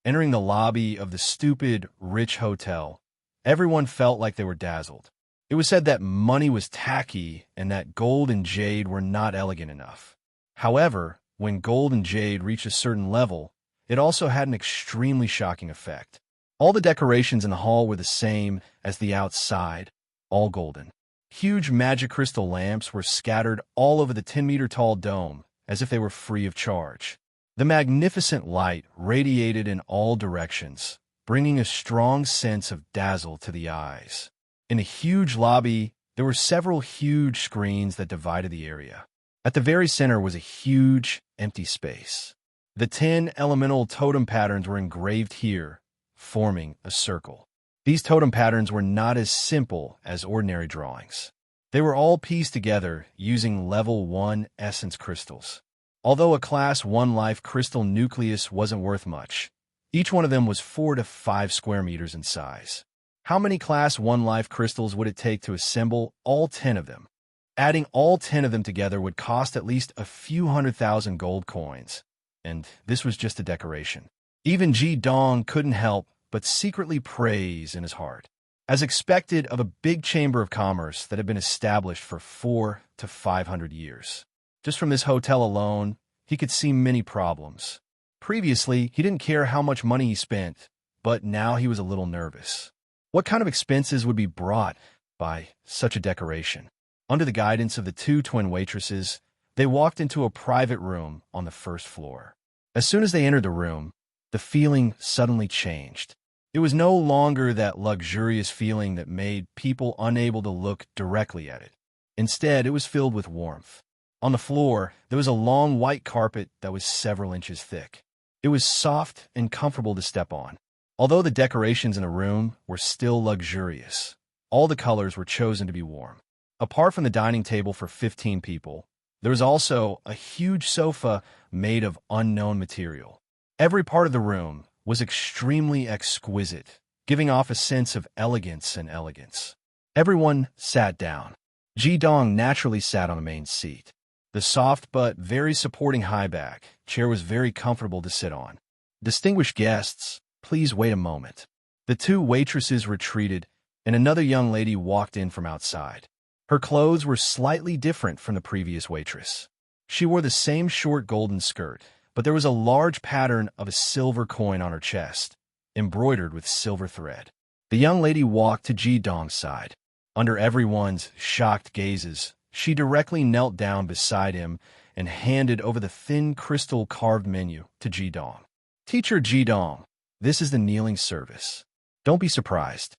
Entering the lobby of the stupid rich hotel, everyone felt like they were dazzled. It was said that money was tacky and that gold and jade were not elegant enough. However, when gold and jade reached a certain level, it also had an extremely shocking effect. All the decorations in the hall were the same as the outside, all golden. Huge magic crystal lamps were scattered all over the 10-meter-tall dome, as if they were free of charge. The magnificent light radiated in all directions, bringing a strong sense of dazzle to the eyes. In a huge lobby, there were several huge screens that divided the area. At the very center was a huge, empty space. The 10 elemental totem patterns were engraved here, forming a circle. These totem patterns were not as simple as ordinary drawings. They were all pieced together using level 1 essence crystals. Although a class 1 life crystal nucleus wasn't worth much, each one of them was 4 to 5 square meters in size. How many class 1 life crystals would it take to assemble all 10 of them? Adding all 10 of them together would cost at least a few 100,000 gold coins, and this was just a decoration. Even Ji Dong couldn't help but secretly praise in his heart. As expected of a big chamber of commerce that had been established for 400 to 500 years. Just from this hotel alone, he could see many problems. Previously, he didn't care how much money he spent, but now he was a little nervous. What kind of expenses would be brought by such a decoration? Under the guidance of the two twin waitresses, they walked into a private room on the first floor. As soon as they entered the room, the feeling suddenly changed. It was no longer that luxurious feeling that made people unable to look directly at it. Instead, it was filled with warmth. On the floor, there was a long white carpet that was several inches thick. It was soft and comfortable to step on. Although the decorations in the room were still luxurious, all the colors were chosen to be warm. Apart from the dining table for 15 people, there was also a huge sofa made of unknown material. Every part of the room was extremely exquisite, giving off a sense of elegance and elegance. Everyone sat down. Ji Dong naturally sat on the main seat. The soft but very supporting high back chair was very comfortable to sit on. Distinguished guests, please wait a moment. The two waitresses retreated, and another young lady walked in from outside. Her clothes were slightly different from the previous waitress. She wore the same short golden skirt, but there was a large pattern of a silver coin on her chest, embroidered with silver thread. The young lady walked to Ji Dong's side. Under everyone's shocked gazes, she directly knelt down beside him and handed over the thin crystal carved menu to Ji Dong. Teacher Ji Dong, This is the kneeling service. Don't be surprised.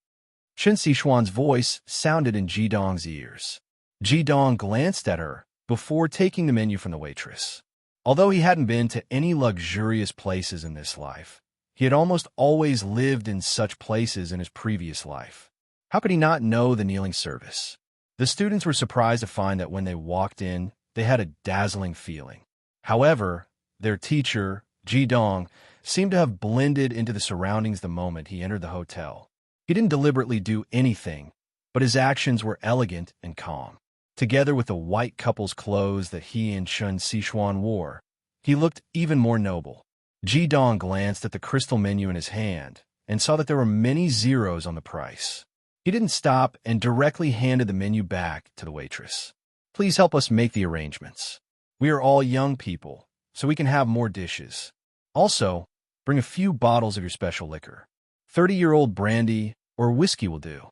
Chen Sichuan's voice sounded in Ji Dong's ears. Ji Dong glanced at her before taking the menu from the waitress. Although he hadn't been to any luxurious places in this life, he had almost always lived in such places in his previous life. How could he not know the kneeling service? The students were surprised to find that when they walked in, they had a dazzling feeling. However, their teacher, Ji Dong, seemed to have blended into the surroundings the moment he entered the hotel. He didn't deliberately do anything, but his actions were elegant and calm. Together with the white couple's clothes that he and Chen Sichuan wore, he looked even more noble. Ji Dong glanced at the crystal menu in his hand and saw that there were many zeros on the price. He didn't stop and directly handed the menu back to the waitress. Please help us make the arrangements. We are all young people, so we can have more dishes. Also, bring a few bottles of your special liquor. 30-year-old brandy or whiskey will do.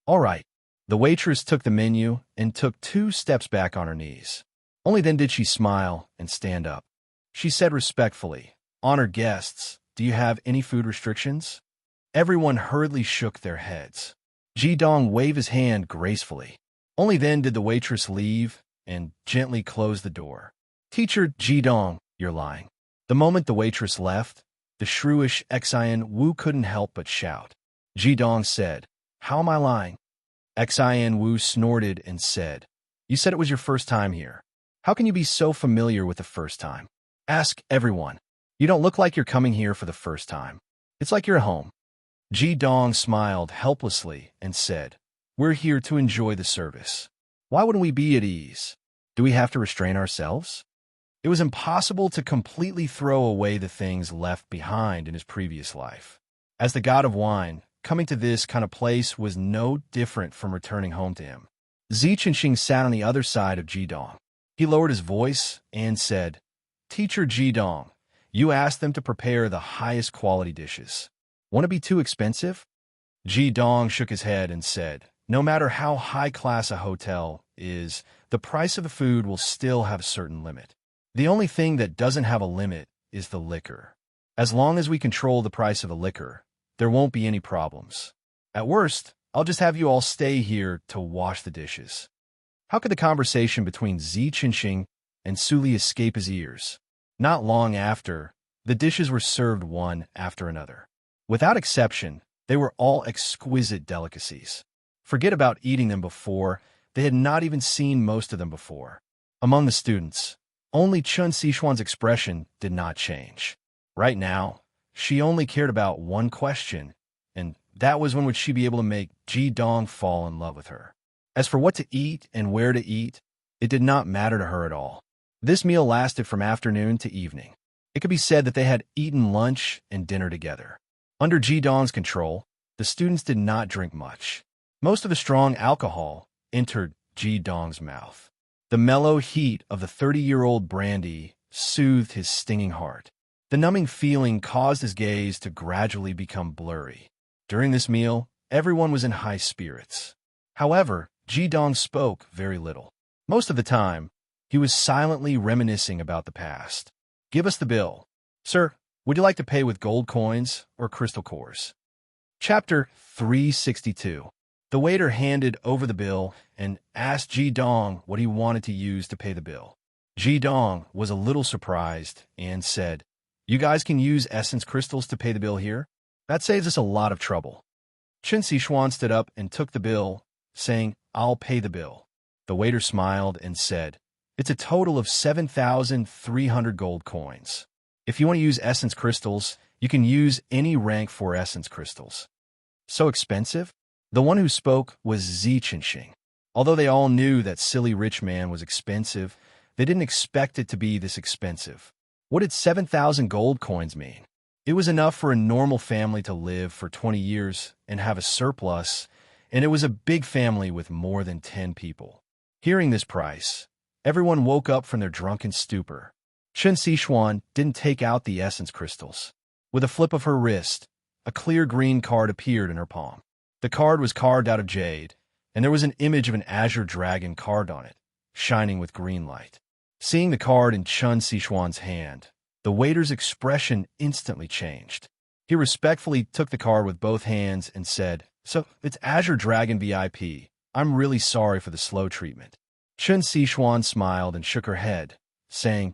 All right. The waitress took the menu and took 2 steps back on her knees. Only then did she smile and stand up. She said respectfully, "Honored guests, do you have any food restrictions?" Everyone hurriedly shook their heads. Ji Dong waved his hand gracefully. Only then did the waitress leave and gently close the door. "Teacher Ji Dong, you're lying." The moment the waitress left, the shrewish Xian Wu couldn't help but shout. Ji Dong said, "How am I lying?" Xian Wu snorted and said, "You said it was your first time here. How can you be so familiar with the first time? Ask everyone. You don't look like you're coming here for the first time. It's like you're at home." Ji Dong smiled helplessly and said, "We're here to enjoy the service. Why wouldn't we be at ease? Do we have to restrain ourselves?" It was impossible to completely throw away the things left behind in his previous life. As the god of wine, coming to this kind of place was no different from returning home to him. Zi Qinxing sat on the other side of Ji Dong. He lowered his voice and said, "Teacher Ji Dong, you asked them to prepare the highest quality dishes. Won't it be too expensive?" Ji Dong shook his head and said, "No matter how high-class a hotel is, the price of the food will still have a certain limit. The only thing that doesn't have a limit is the liquor. As long as we control the price of the liquor, there won't be any problems. At worst, I'll just have you all stay here to wash the dishes." How could the conversation between Zi Qinxing and Suli escape his ears? Not long after, the dishes were served one after another. Without exception, they were all exquisite delicacies. Forget about eating them before, they had not even seen most of them before. Among the students, only Chen Sichuan's expression did not change. Right now, she only cared about one question, and that was when would she be able to make Ji Dong fall in love with her. As for what to eat and where to eat, it did not matter to her at all. This meal lasted from afternoon to evening. It could be said that they had eaten lunch and dinner together. Under Ji Dong's control, the students did not drink much. Most of the strong alcohol entered Ji Dong's mouth. The mellow heat of the 30-year-old brandy soothed his stinging heart. The numbing feeling caused his gaze to gradually become blurry. During this meal, everyone was in high spirits. However, Ji Dong spoke very little. Most of the time, he was silently reminiscing about the past. "Give us the bill. Sir, would you like to pay with gold coins or crystal cores?" Chapter 362. The waiter handed over the bill and asked Ji Dong what he wanted to use to pay the bill. Ji Dong was a little surprised and said, "You guys can use essence crystals to pay the bill here? That saves us a lot of trouble." Chen Sichuan stood up and took the bill, saying, "I'll pay the bill." The waiter smiled and said, "It's a total of 7,300 gold coins. If you want to use essence crystals, you can use any rank 4 essence crystals." "So expensive?" The one who spoke was Zi Qinxing. Although they all knew that silly rich man was expensive, they didn't expect it to be this expensive. What did 7,000 gold coins mean? It was enough for a normal family to live for 20 years and have a surplus, and it was a big family with more than 10 people. Hearing this price, everyone woke up from their drunken stupor. Chen Sichuan didn't take out the essence crystals. With a flip of her wrist, a clear green card appeared in her palm. The card was carved out of jade, and there was an image of an azure dragon carved on it, shining with green light. Seeing the card in Chen Sichuan's hand, the waiter's expression instantly changed. He respectfully took the card with both hands and said, "So, it's Azure Dragon VIP. I'm really sorry for the slow treatment." Chun Sichuan smiled and shook her head, saying,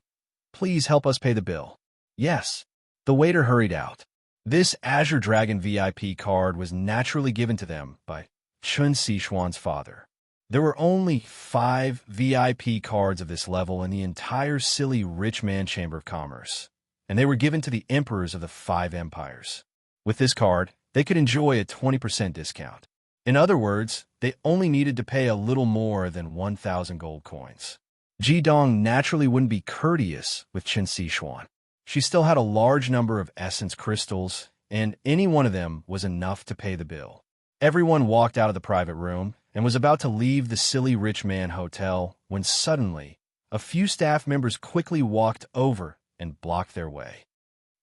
"Please help us pay the bill." "Yes." The waiter hurried out. This Azure Dragon VIP card was naturally given to them by Chun Sichuan's father. There were only 5 VIP cards of this level in the entire silly rich man Chamber of Commerce, and they were given to the emperors of the 5 empires. With this card, they could enjoy a 20% discount. In other words, they only needed to pay a little more than 1,000 gold coins. Ji Dong naturally wouldn't be courteous with Chen Sichuan. She still had a large number of essence crystals, and any one of them was enough to pay the bill. Everyone walked out of the private room and was about to leave the silly rich man hotel when suddenly a few staff members quickly walked over and blocked their way.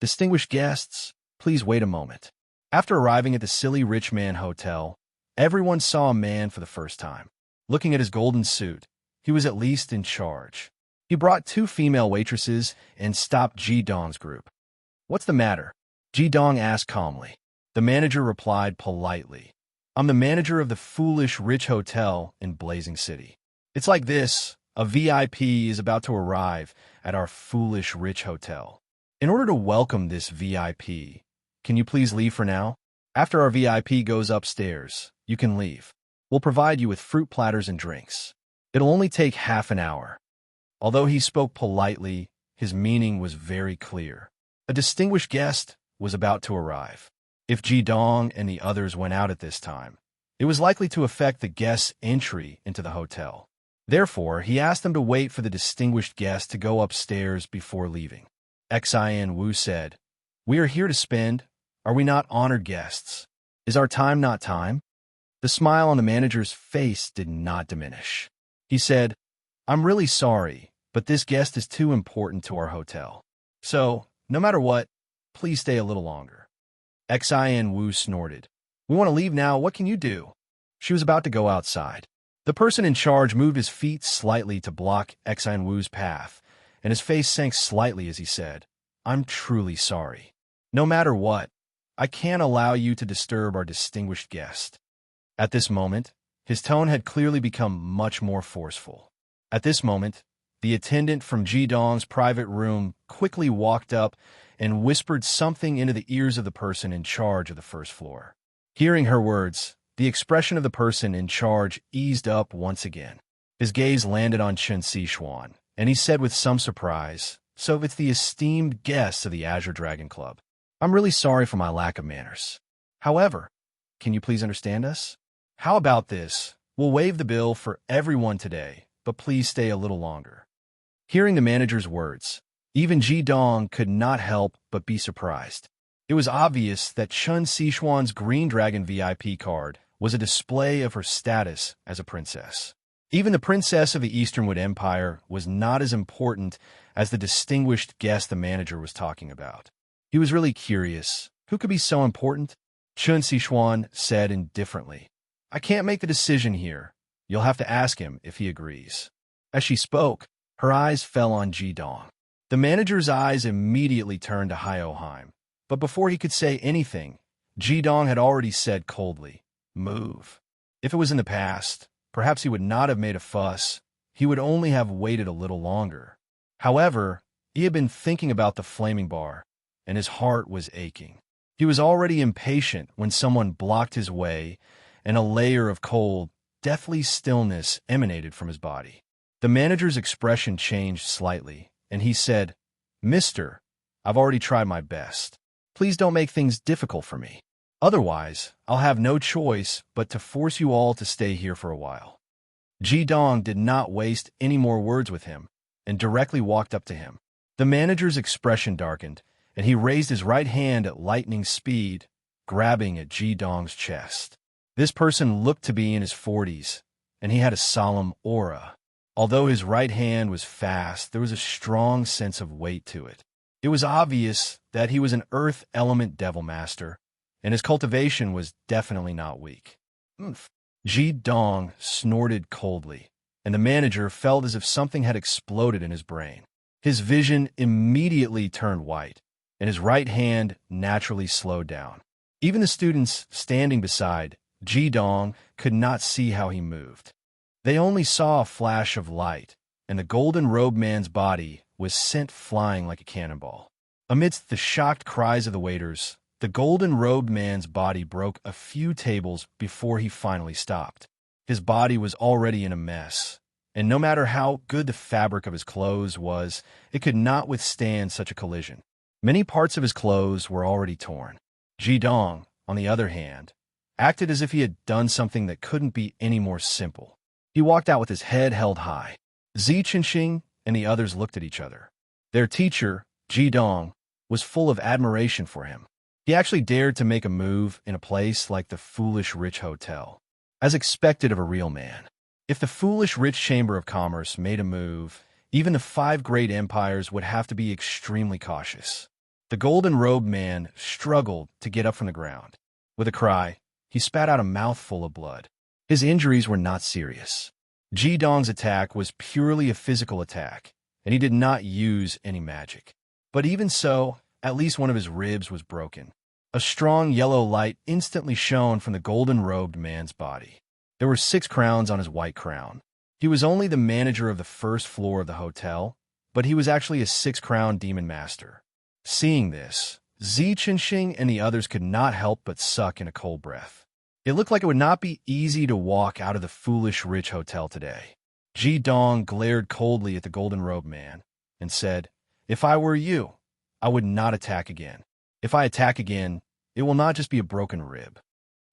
"Distinguished guests, please wait a moment." After arriving at the silly rich man hotel, everyone saw a man for the first time. Looking at his golden suit, he was at least in charge. He brought 2 female waitresses and stopped Ji Dong's group. "What's the matter?" Ji Dong asked calmly. The manager replied politely, "I'm the manager of the foolish rich hotel in Blazing City. It's like this, a VIP is about to arrive at our foolish rich hotel. In order to welcome this VIP, can you please leave for now? After our VIP goes upstairs, you can leave. We'll provide you with fruit platters and drinks. It'll only take half an hour." Although he spoke politely, his meaning was very clear. A distinguished guest was about to arrive. If Ji Dong and the others went out at this time, it was likely to affect the guest's entry into the hotel. Therefore, he asked them to wait for the distinguished guest to go upstairs before leaving. Xin Wu said, "We are here to spend. Are we not honored guests? Is our time not time?" The smile on the manager's face did not diminish. He said, "I'm really sorry, but this guest is too important to our hotel. So, no matter what, please stay a little longer." Xin Wu snorted. "We want to leave now. What can you do?" She was about to go outside. The person in charge moved his feet slightly to block Xin Wu's path, and his face sank slightly as he said, "I'm truly sorry. No matter what, I can't allow you to disturb our distinguished guest." At this moment, his tone had clearly become much more forceful. At this moment, the attendant from Ji Dong's private room quickly walked up and whispered something into the ears of the person in charge of the first floor. Hearing her words, the expression of the person in charge eased up once again. His gaze landed on Chen Sichuan, and he said with some surprise, "So it's the esteemed guests of the Azure Dragon Club. I'm really sorry for my lack of manners. However, can you please understand us? How about this? We'll waive the bill for everyone today, but please stay a little longer." Hearing the manager's words, even Ji Dong could not help but be surprised. It was obvious that Chun Sichuan's Green Dragon VIP card was a display of her status as a princess. Even the princess of the Easternwood Empire was not as important as the distinguished guest the manager was talking about. He was really curious. Who could be so important? Chun Sichuan said indifferently, "I can't make the decision here. You'll have to ask him if he agrees." As she spoke, her eyes fell on Ji Dong. The manager's eyes immediately turned to Hyoheim, but before he could say anything, Ji Dong had already said coldly, "Move." If it was in the past, perhaps he would not have made a fuss. He would only have waited a little longer. However, he had been thinking about the flaming bar, and his heart was aching. He was already impatient when someone blocked his way, and a layer of cold, deathly stillness emanated from his body. The manager's expression changed slightly, and he said, "Mister, I've already tried my best. Please don't make things difficult for me. Otherwise, I'll have no choice but to force you all to stay here for a while." Ji Dong did not waste any more words with him and directly walked up to him. The manager's expression darkened, and he raised his right hand at lightning speed, grabbing at Ji Dong's chest. This person looked to be in his 40s, and he had a solemn aura. Although his right hand was fast, there was a strong sense of weight to it. It was obvious that he was an earth element devil master, and his cultivation was definitely not weak. "Oomph." Ji Dong snorted coldly, and the manager felt as if something had exploded in his brain. His vision immediately turned white, and his right hand naturally slowed down. Even the students standing beside Ji-dong could not see how he moved. They only saw a flash of light, and the golden-robed man's body was sent flying like a cannonball. Amidst the shocked cries of the waiters, the golden-robed man's body broke a few tables before he finally stopped. His body was already in a mess, and no matter how good the fabric of his clothes was, it could not withstand such a collision. Many parts of his clothes were already torn. Ji-dong, on the other hand, acted as if he had done something that couldn't be any more simple. He walked out with his head held high. Zi-Qinxing and the others looked at each other. Their teacher, Ji-dong, was full of admiration for him. He actually dared to make a move in a place like the Foolish Rich Hotel, as expected of a real man. If the Foolish Rich Chamber of Commerce made a move, even the 5 great empires would have to be extremely cautious. The golden-robed man struggled to get up from the ground. With a cry, he spat out a mouthful of blood. His injuries were not serious. Ji-dong's attack was purely a physical attack, and he did not use any magic. But even so, at least one of his ribs was broken. A strong yellow light instantly shone from the golden-robed man's body. There were 6 crowns on his white crown. He was only the manager of the first floor of the hotel, but he was actually a 6-crown demon master. Seeing this, Zi-Qinxing and the others could not help but suck in a cold breath. It looked like it would not be easy to walk out of the Foolish Rich Hotel today. Ji-dong glared coldly at the golden-robed man and said, "If I were you, I would not attack again. If I attack again, it will not just be a broken rib."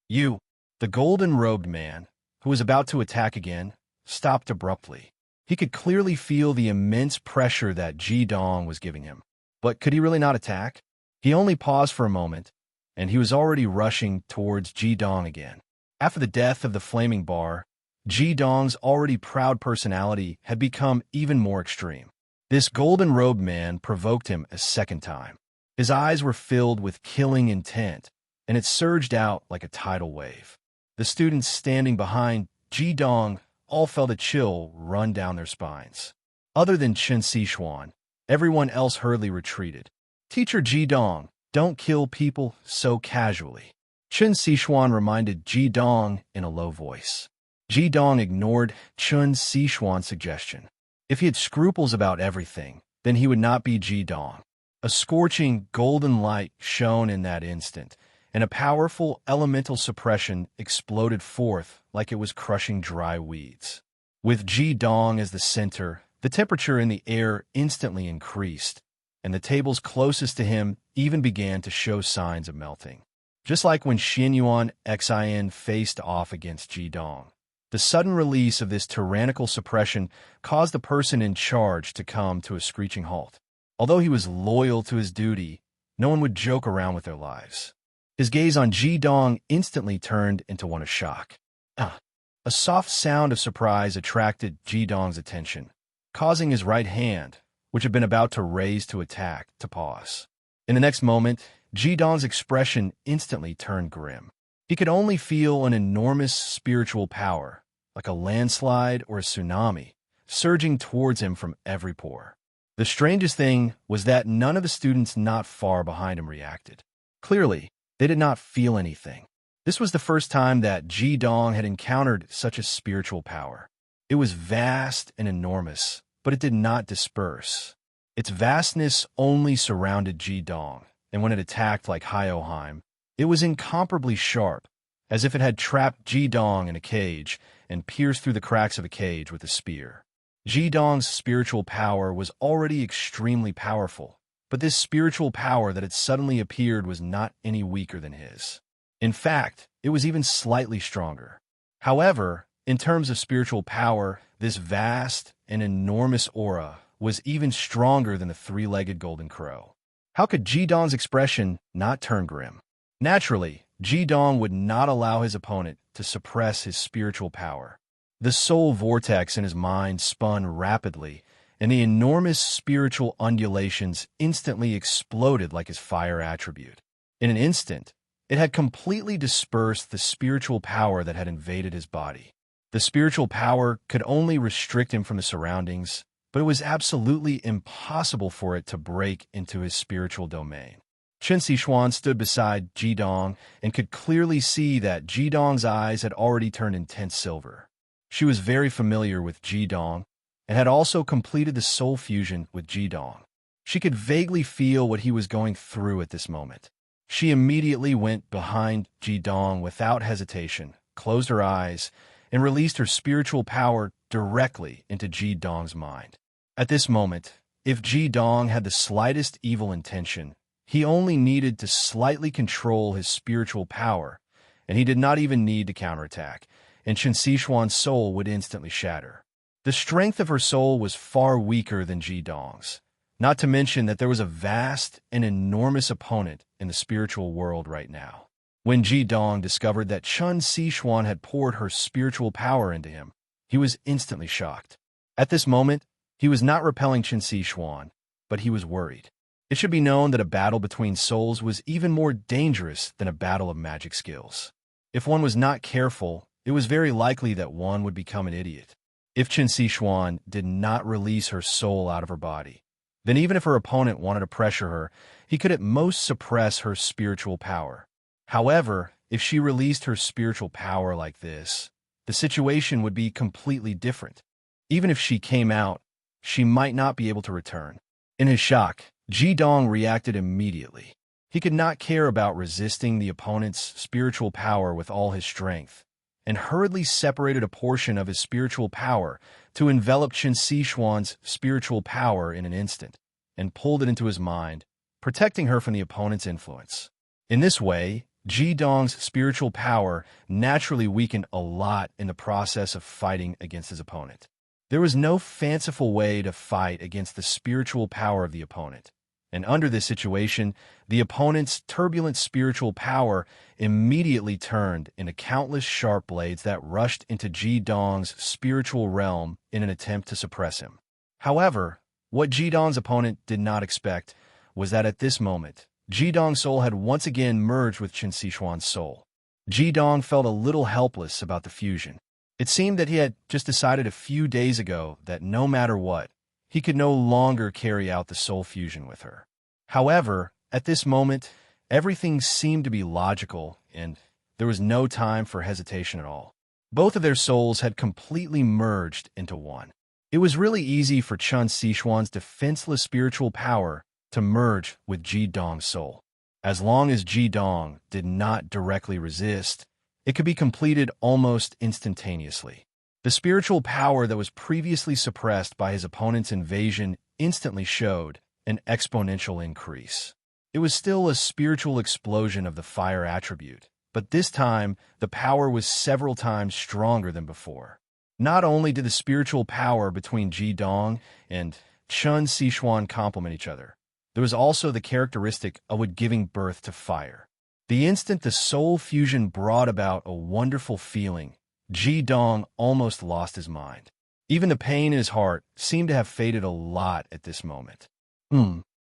You, the golden-robed man, who was about to attack again, stopped abruptly. He could clearly feel the immense pressure that Ji-dong was giving him. But could he really not attack? He only paused for a moment, and he was already rushing towards Ji-dong again. After the death of the flaming bar, Ji-dong's already proud personality had become even more extreme. This golden-robed man provoked him a second time. His eyes were filled with killing intent, and it surged out like a tidal wave. The students standing behind Ji-dong all felt a chill run down their spines. Other than Chen Xishuan, everyone else hurriedly retreated. "Teacher Ji-dong, don't kill people so casually," Chen Xishuan reminded Ji-dong in a low voice. Ji-dong ignored Chen Xishuan's suggestion. If he had scruples about everything, then he would not be Ji-dong. A scorching golden light shone in that instant, and a powerful elemental suppression exploded forth like it was crushing dry weeds. With Ji-dong as the center, the temperature in the air instantly increased, and the tables closest to him even began to show signs of melting. Just like when Xianyuan Xin faced off against Ji-dong. The sudden release of this tyrannical suppression caused the person in charge to come to a screeching halt. Although he was loyal to his duty, no one would joke around with their lives. His gaze on Ji-dong instantly turned into one of shock. A soft sound of surprise attracted Ji-dong's attention, causing his right hand, which had been about to raise to attack, to pause. In the next moment, Ji-dong's expression instantly turned grim. He could only feel an enormous spiritual power, like a landslide or a tsunami, surging towards him from every pore. The strangest thing was that none of the students not far behind him reacted. Clearly, they did not feel anything. This was the first time that Ji-dong had encountered such a spiritual power. It was vast and enormous, but it did not disperse. Its vastness only surrounded Ji-dong, and when it attacked like Hyoheim, it was incomparably sharp, as if it had trapped Ji-dong in a cage and pierced through the cracks of a cage with a spear. Ji-dong's spiritual power was already extremely powerful, but this spiritual power that had suddenly appeared was not any weaker than his. In fact, it was even slightly stronger. However, in terms of spiritual power, this vast and enormous aura was even stronger than the 3-legged golden crow. How could Ji-dong's expression not turn grim? Naturally, Ji-dong would not allow his opponent to suppress his spiritual power. The soul vortex in his mind spun rapidly, and the enormous spiritual undulations instantly exploded like his fire attribute. In an instant, it had completely dispersed the spiritual power that had invaded his body. The spiritual power could only restrict him from the surroundings, but it was absolutely impossible for it to break into his spiritual domain. Chen Xishuan stood beside Ji Dong and could clearly see that Ji Dong's eyes had already turned intense silver. She was very familiar with Ji Dong and had also completed the soul fusion with Ji Dong. She could vaguely feel what he was going through at this moment. She immediately went behind Ji Dong without hesitation, closed her eyes, and released her spiritual power directly into Ji Dong's mind. At this moment, if Ji Dong had the slightest evil intention, he only needed to slightly control his spiritual power, and he did not even need to counterattack, and Chen Xishuan's soul would instantly shatter. The strength of her soul was far weaker than Ji Dong's, not to mention that there was a vast and enormous opponent in the spiritual world right now. When Ji Dong discovered that Chen Xishuan had poured her spiritual power into him, he was instantly shocked. At this moment, he was not repelling Chen Xishuan, but he was worried. It should be known that a battle between souls was even more dangerous than a battle of magic skills. If one was not careful, it was very likely that one would become an idiot. If Chen Xishuan did not release her soul out of her body, then even if her opponent wanted to pressure her, he could at most suppress her spiritual power. However, if she released her spiritual power like this, the situation would be completely different. Even if she came out, she might not be able to return. In his shock, Ji Dong reacted immediately. He could not care about resisting the opponent's spiritual power with all his strength, and hurriedly separated a portion of his spiritual power to envelop Chen Xishuan's spiritual power in an instant, and pulled it into his mind, protecting her from the opponent's influence. In this way, Ji Dong's spiritual power naturally weakened a lot in the process of fighting against his opponent. There was no fanciful way to fight against the spiritual power of the opponent, and under this situation, the opponent's turbulent spiritual power immediately turned into countless sharp blades that rushed into Ji Dong's spiritual realm in an attempt to suppress him. However, what Ji Dong's opponent did not expect was that at this moment, Ji Dong's soul had once again merged with Chen Xishuan's soul. Ji Dong felt a little helpless about the fusion. It seemed that he had just decided a few days ago that no matter what, he could no longer carry out the soul fusion with her. However, at this moment, everything seemed to be logical, and there was no time for hesitation at all. Both of their souls had completely merged into one. It was really easy for Chen Xishuan's defenseless spiritual power to merge with Ji Dong's soul. As long as Ji Dong did not directly resist, it could be completed almost instantaneously. The spiritual power that was previously suppressed by his opponent's invasion instantly showed an exponential increase. It was still a spiritual explosion of the fire attribute, but this time the power was several times stronger than before. Not only did the spiritual power between Ji Dong and Chen Xishuan complement each other, there was also the characteristic of it giving birth to fire. The instant the soul fusion brought about a wonderful feeling, Ji Dong almost lost his mind. Even the pain in his heart seemed to have faded a lot at this moment.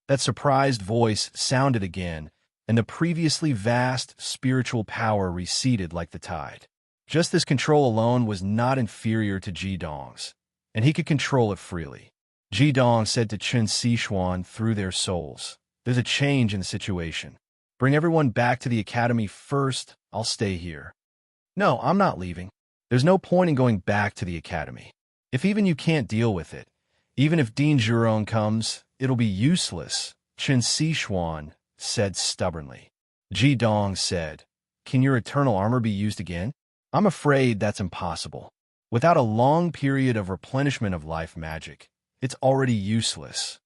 That surprised voice sounded again, and the previously vast spiritual power receded like the tide. Just this control alone was not inferior to Ji Dong's, and he could control it freely. Ji Dong said to Chen Xishuan through their souls, "There's a change in the situation. Bring everyone back to the academy first. I'll stay here." "No, I'm not leaving. There's no point in going back to the academy. If even you can't deal with it, even if Dean Zhurong comes, it'll be useless," Chen Xishuan said stubbornly. Ji Dong said, "Can your eternal armor be used again?" "I'm afraid that's impossible. Without a long period of replenishment of life magic, it's already useless."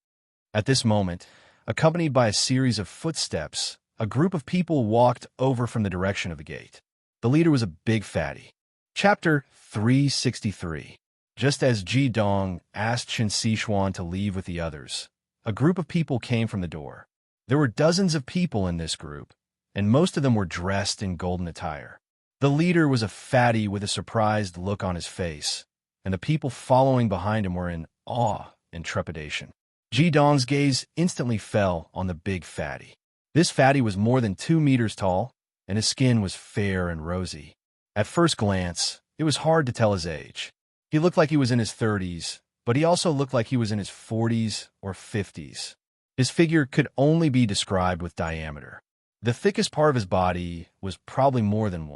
At this moment, accompanied by a series of footsteps, a group of people walked over from the direction of the gate. The leader was a big fatty. Chapter 363. Just as Ji Dong asked Chen Xishuan to leave with the others, a group of people came from the door. There were dozens of people in this group, and most of them were dressed in golden attire. The leader was a fatty with a surprised look on his face, and the people following behind him were in awe and trepidation. Ji Dong's gaze instantly fell on the big fatty. This fatty was more than 2 meters tall, and his skin was fair and rosy. At first glance, it was hard to tell his age. He looked like he was in his 30s, but he also looked like he was in his 40s or 50s. His figure could only be described with diameter. The thickest part of his body was probably more than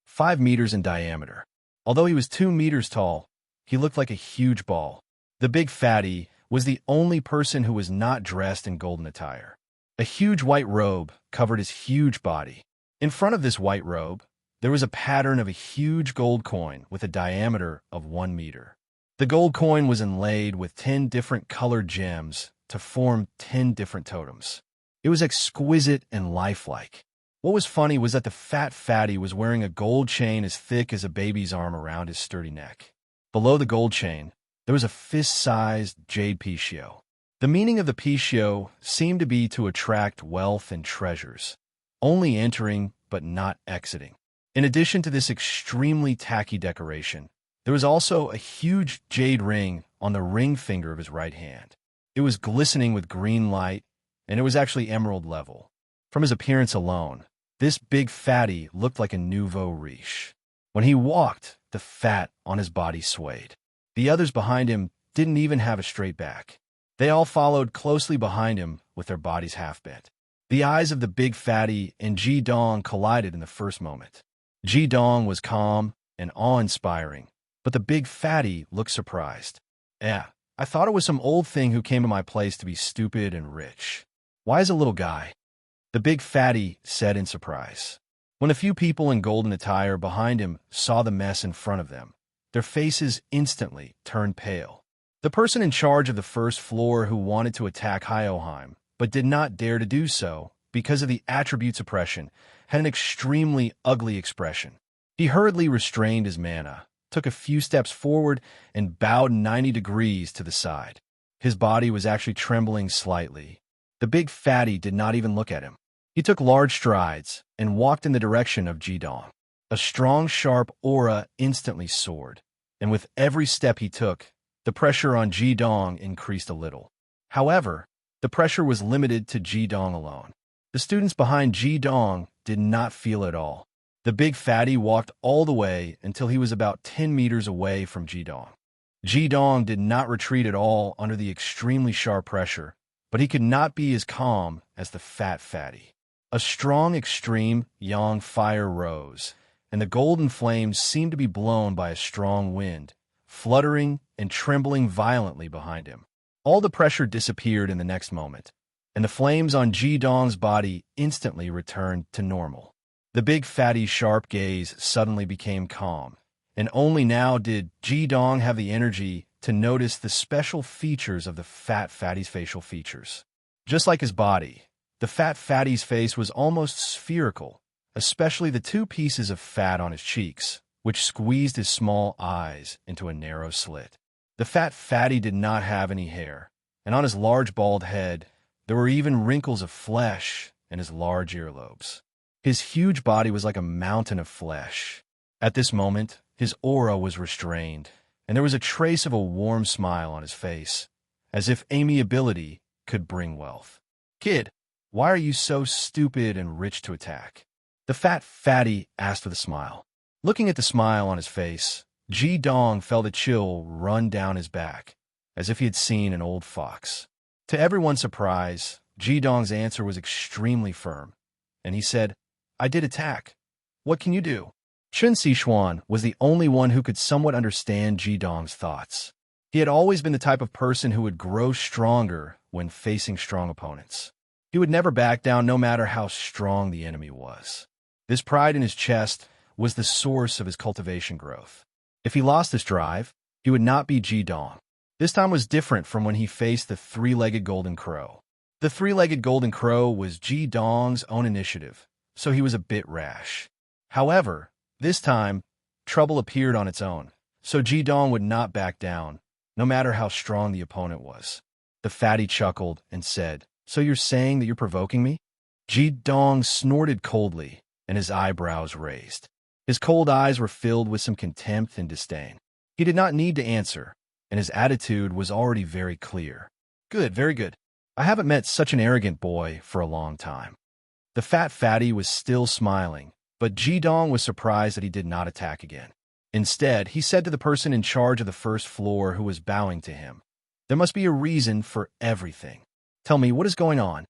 5 meters in diameter. Although he was 2 meters tall, he looked like a huge ball. The big fatty was the only person who was not dressed in golden attire. A huge white robe covered his huge body. In front of this white robe, there was a pattern of a huge gold coin with a diameter of 1 meter. The gold coin was inlaid with 10 different colored gems to form 10 different totems. It was exquisite and lifelike. What was funny was that the fat fatty was wearing a gold chain as thick as a baby's arm around his sturdy neck. Below the gold chain, there was a fist-sized jade piccio. The meaning of the piccio seemed to be to attract wealth and treasures, only entering but not exiting. In addition to this extremely tacky decoration, there was also a huge jade ring on the ring finger of his right hand. It was glistening with green light, and it was actually emerald level. From his appearance alone, this big fatty looked like a nouveau riche. When he walked, the fat on his body swayed. The others behind him didn't even have a straight back. They all followed closely behind him with their bodies half-bent. The eyes of the big fatty and Ji Dong collided in the first moment. Ji Dong was calm and awe-inspiring, but the big fatty looked surprised. I thought it was some old thing who came to my place to be stupid and rich. Why is a little guy? The big fatty said in surprise. When a few people in golden attire behind him saw the mess in front of them, their faces instantly turned pale. The person in charge of the first floor who wanted to attack Hyoheim, but did not dare to do so because of the attribute suppression, had an extremely ugly expression. He hurriedly restrained his mana, took a few steps forward, and bowed 90 degrees to the side. His body was actually trembling slightly. The big fatty did not even look at him. He took large strides and walked in the direction of Ji Dong. A strong, sharp aura instantly soared, and with every step he took, the pressure on Ji Dong increased a little. However, the pressure was limited to Ji Dong alone. The students behind Ji Dong did not feel it all. The big fatty walked all the way until he was about 10 meters away from Ji Dong. Ji Dong did not retreat at all under the extremely sharp pressure, but he could not be as calm as the fat fatty. A strong, extreme yang fire rose, and the golden flames seemed to be blown by a strong wind, fluttering and trembling violently behind him. All the pressure disappeared in the next moment, and the flames on Ji Dong's body instantly returned to normal. The big fatty's sharp gaze suddenly became calm, and only now did Ji Dong have the energy to notice the special features of the fat fatty's facial features. Just like his body, the fat fatty's face was almost spherical, especially the 2 pieces of fat on his cheeks, which squeezed his small eyes into a narrow slit. The fat fatty did not have any hair, and on his large bald head, there were even wrinkles of flesh in his large earlobes. His huge body was like a mountain of flesh. At this moment, his aura was restrained, and there was a trace of a warm smile on his face, as if amiability could bring wealth. "Kid, why are you so stupid and rich to attack?" The fat fatty asked with a smile. Looking at the smile on his face, Ji Dong felt a chill run down his back, as if he had seen an old fox. To everyone's surprise, Ji Dong's answer was extremely firm, and he said, "I did attack. What can you do?" Chen Sichuan was the only one who could somewhat understand Ji Dong's thoughts. He had always been the type of person who would grow stronger when facing strong opponents. He would never back down no matter how strong the enemy was. This pride in his chest was the source of his cultivation growth. If he lost this drive, he would not be Ji Dong. This time was different from when he faced the 3-legged golden crow. The 3-legged golden crow was Ji Dong's own initiative, so he was a bit rash. However, this time, trouble appeared on its own, so Ji Dong would not back down, no matter how strong the opponent was. The fatty chuckled and said, "So you're saying that you're provoking me?" Ji Dong snorted coldly, and his eyebrows raised. His cold eyes were filled with some contempt and disdain. He did not need to answer, and his attitude was already very clear. "Good, very good. I haven't met such an arrogant boy for a long time." The fat fatty was still smiling, but Ji Dong was surprised that he did not attack again. Instead, he said to the person in charge of the first floor who was bowing to him, "There must be a reason for everything. Tell me, what is going on?"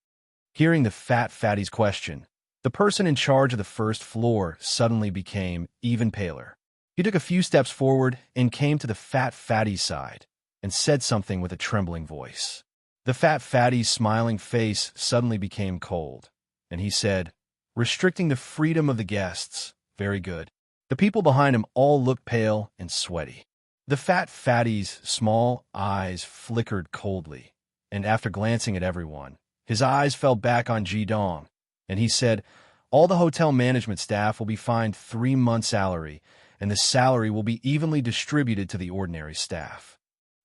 Hearing the fat fatty's question, the person in charge of the first floor suddenly became even paler. He took a few steps forward and came to the fat fatty's side and said something with a trembling voice. The fat fatty's smiling face suddenly became cold, and he said, "Restricting the freedom of the guests. Very good." The people behind him all looked pale and sweaty. The fat fatty's small eyes flickered coldly, and after glancing at everyone, his eyes fell back on Ji Dong, and he said, "All the hotel management staff will be fined 3 months' salary, and the salary will be evenly distributed to the ordinary staff."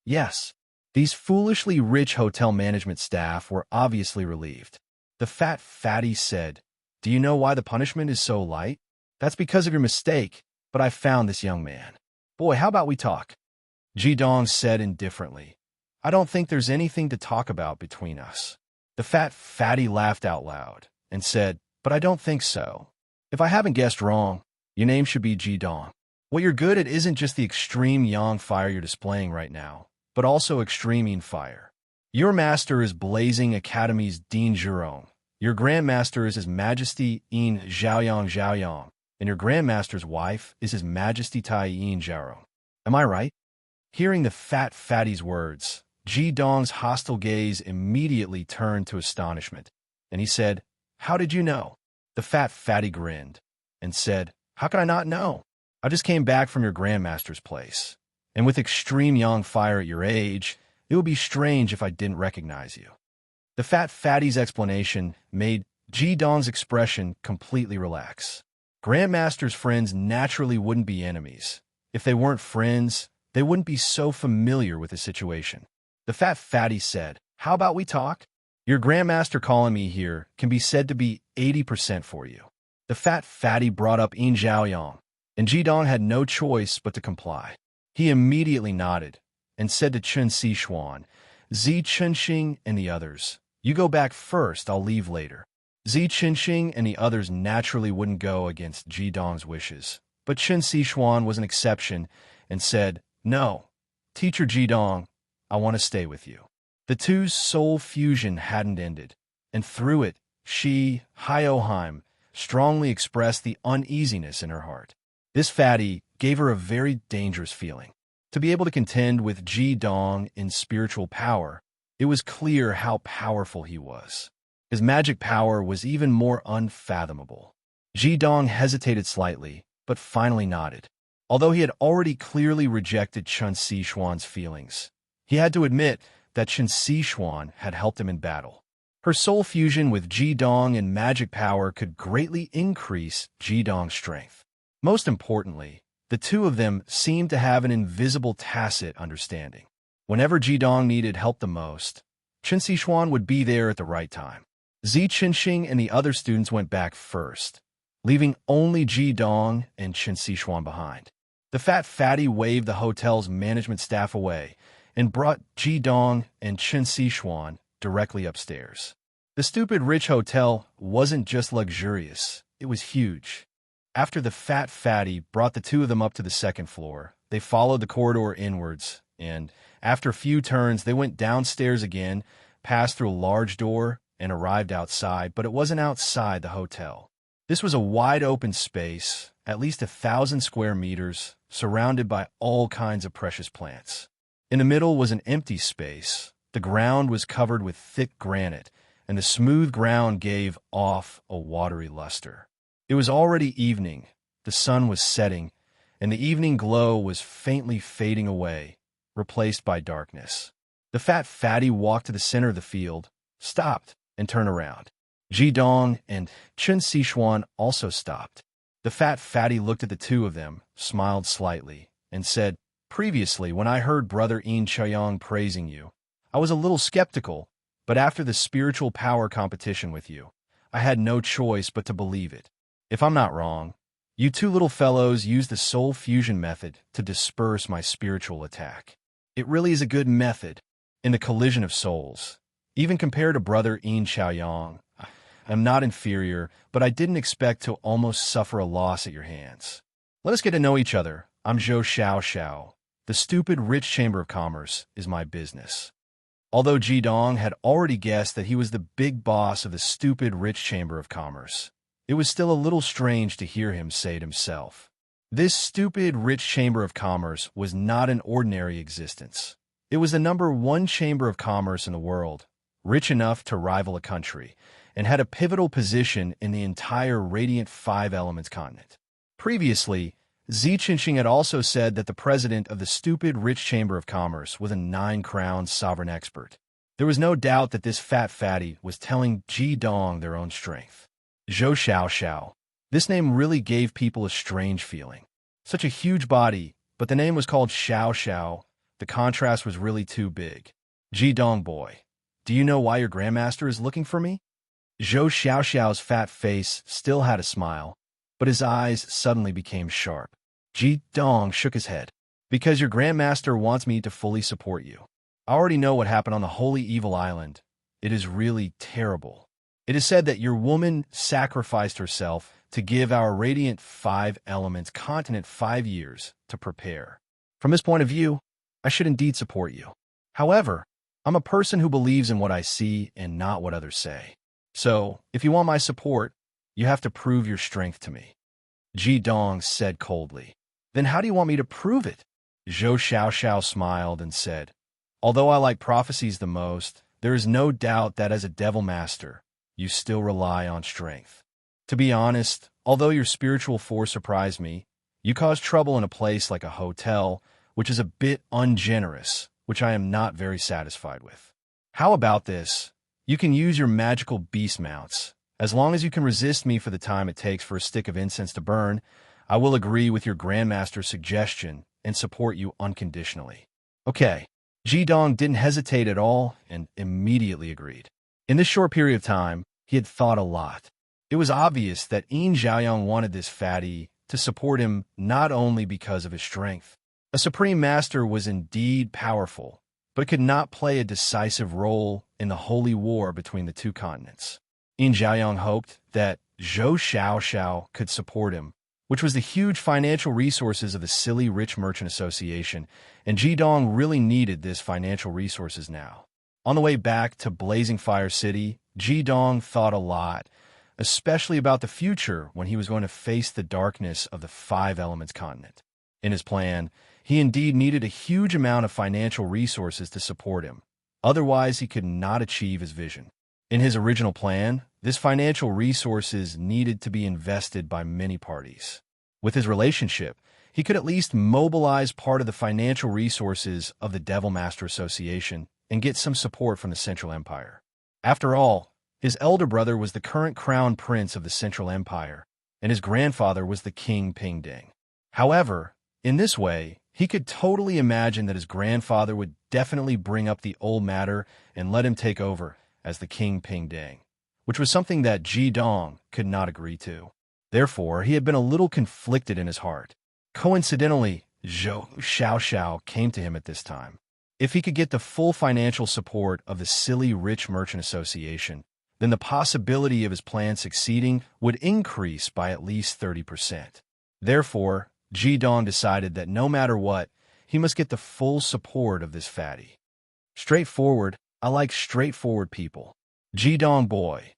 Yes, these foolishly rich hotel management staff were obviously relieved. The fat fatty said, "Do you know why the punishment is so light? That's because of your mistake, but I found this young man. Boy, how about we talk?" Ji Dong said indifferently, "I don't think there's anything to talk about between us." The fat fatty laughed out loud and said, "But I don't think so. If I haven't guessed wrong, your name should be Ji Dong. What you're good at isn't just the extreme yang fire you're displaying right now, but also extreme yin fire. Your master is Blazing Academy's Dean Zhurong. Your grandmaster is His Majesty Yin Zhaoyang Zhaoyang, and your grandmaster's wife is His Majesty Tai Yin Zhaorong. Am I right?" Hearing the fat fatty's words, Ji Dong's hostile gaze immediately turned to astonishment, and he said, "How did you know?" The fat fatty grinned and said, "How could I not know? I just came back from your grandmaster's place, and with extreme yang fire at your age, it would be strange if I didn't recognize you." The fat fatty's explanation made Ji Dong's expression completely relax. Grandmaster's friends naturally wouldn't be enemies. If they weren't friends, they wouldn't be so familiar with the situation. The fat fatty said, "How about we talk? Your grandmaster calling me here can be said to be 80% for you." The fat fatty brought up Yin Zhaoyang, and Ji Dong had no choice but to comply. He immediately nodded and said to Chen Xishuan, "Zi Chenxing and the others, you go back first, I'll leave later." Zi Chenxing and the others naturally wouldn't go against Ji Dong's wishes, but Chen Xishuan was an exception and said, "No, Teacher Ji Dong, I want to stay with you." The two's soul fusion hadn't ended, and through it, she, Hyoheim, strongly expressed the uneasiness in her heart. This fatty gave her a very dangerous feeling. To be able to contend with Ji Dong in spiritual power, it was clear how powerful he was. His magic power was even more unfathomable. Ji Dong hesitated slightly, but finally nodded. Although he had already clearly rejected Chen Xishuan's feelings, he had to admit that Chen Xishuan had helped him in battle. Her soul fusion with Ji Dong and magic power could greatly increase Ji Dong's strength. Most importantly, the two of them seemed to have an invisible tacit understanding. Whenever Ji Dong needed help the most, Chen Xishuan would be there at the right time. Zi Chenxing and the other students went back first, leaving only Ji Dong and Chen Xishuan behind. The fat fatty waved the hotel's management staff away and brought Ji Dong and Chen Xishuan directly upstairs. The stupid rich hotel wasn't just luxurious, it was huge. After the fat fatty brought the two of them up to the second floor, they followed the corridor inwards, and after a few turns, they went downstairs again, passed through a large door, and arrived outside, but it wasn't outside the hotel. This was a wide-open space, at least 1,000 square meters, surrounded by all kinds of precious plants. In the middle was an empty space. The ground was covered with thick granite, and the smooth ground gave off a watery luster. It was already evening, the sun was setting, and the evening glow was faintly fading away, replaced by darkness. The fat fatty walked to the center of the field, stopped, and turned around. Ji Dong and Chen Xishuan also stopped. The fat fatty looked at the two of them, smiled slightly, and said, "Previously, when I heard Brother Yin Chaoyang praising you, I was a little skeptical, but after the spiritual power competition with you, I had no choice but to believe it. If I'm not wrong, you two little fellows used the soul fusion method to disperse my spiritual attack. It really is a good method in the collision of souls. Even compared to Brother Yin Chaoyang, I'm not inferior, but I didn't expect to almost suffer a loss at your hands. Let us get to know each other. I'm Zhou Xiao. The stupid rich Chamber of Commerce is my business. Although Ji Dong had already guessed that he was the big boss of the stupid rich Chamber of Commerce, it was still a little strange to hear him say it himself. This stupid rich Chamber of Commerce was not an ordinary existence. It was the #1 Chamber of Commerce in the world, rich enough to rival a country, and had a pivotal position in the entire Radiant Five Elements continent. Previously, Xi Jinping had also said that the president of the stupid rich Chamber of Commerce was a 9-crown sovereign expert. There was no doubt that this fat fatty was telling Ji Dong their own strength. Zhou Xiao. This name really gave people a strange feeling. Such a huge body, but the name was called Xiao. The contrast was really too big. Ji Dong boy, do you know why your grandmaster is looking for me? Zhou Xiao's fat face still had a smile, but his eyes suddenly became sharp. Ji Dong shook his head. Because your grandmaster wants me to fully support you. I already know what happened on the Holy Evil Island. It is really terrible. It is said that your woman sacrificed herself to give our Radiant Five Elements continent 5 years to prepare. From this point of view, I should indeed support you. However, I'm a person who believes in what I see and not what others say. So, if you want my support, you have to prove your strength to me. Ji Dong said coldly. Then how do you want me to prove it? Zhou Xiao smiled and said, although I like prophecies the most, there is no doubt that as a devil master, you still rely on strength. To be honest, although your spiritual force surprised me, you caused trouble in a place like a hotel, which is a bit ungenerous, which I am not very satisfied with. How about this? You can use your magical beast mounts. As long as you can resist me for the time it takes for a stick of incense to burn, I will agree with your grandmaster's suggestion and support you unconditionally. Okay. Ji Dong didn't hesitate at all and immediately agreed. In this short period of time, he had thought a lot. It was obvious that Yin Xiaoyang wanted this fatty to support him not only because of his strength. A supreme master was indeed powerful, but could not play a decisive role in the holy war between the two continents. Yin Xiaoyang hoped that Zhou Xiao could support him, which was the huge financial resources of the silly rich merchant association, and Ji Dong really needed this financial resources now. On the way back to Blazing Fire City, Ji Dong thought a lot, especially about the future when he was going to face the darkness of the Five Elements continent. In his plan, he indeed needed a huge amount of financial resources to support him. Otherwise, he could not achieve his vision. In his original plan, this financial resources needed to be invested by many parties. With his relationship, he could at least mobilize part of the financial resources of the Devil Master Association and get some support from the Central Empire. After all, his elder brother was the current crown prince of the Central Empire, and his grandfather was the King Pingding. However, in this way, he could totally imagine that his grandfather would definitely bring up the old matter and let him take over as the King Pingding, which was something that Ji Dong could not agree to. Therefore, he had been a little conflicted in his heart. Coincidentally, Zhou Xiao came to him at this time. If he could get the full financial support of the silly rich merchant association, then the possibility of his plan succeeding would increase by at least 30%. Therefore, Ji Dong decided that no matter what, he must get the full support of this fatty. Straightforward. I like straightforward people. Ji Dong boy,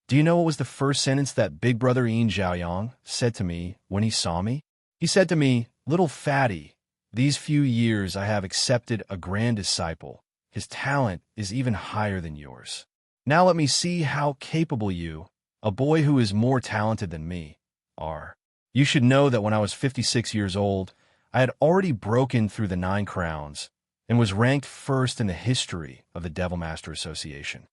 do you know what was the first sentence that Big Brother Yin Xiaoyang said to me when he saw me? He said to me, little fatty, these few years I have accepted a grand disciple. His talent is even higher than yours. Now let me see how capable you, a boy who is more talented than me, are. You should know that when I was 56 years old, I had already broken through the 9 crowns and was ranked first in the history of the Devil Master Association.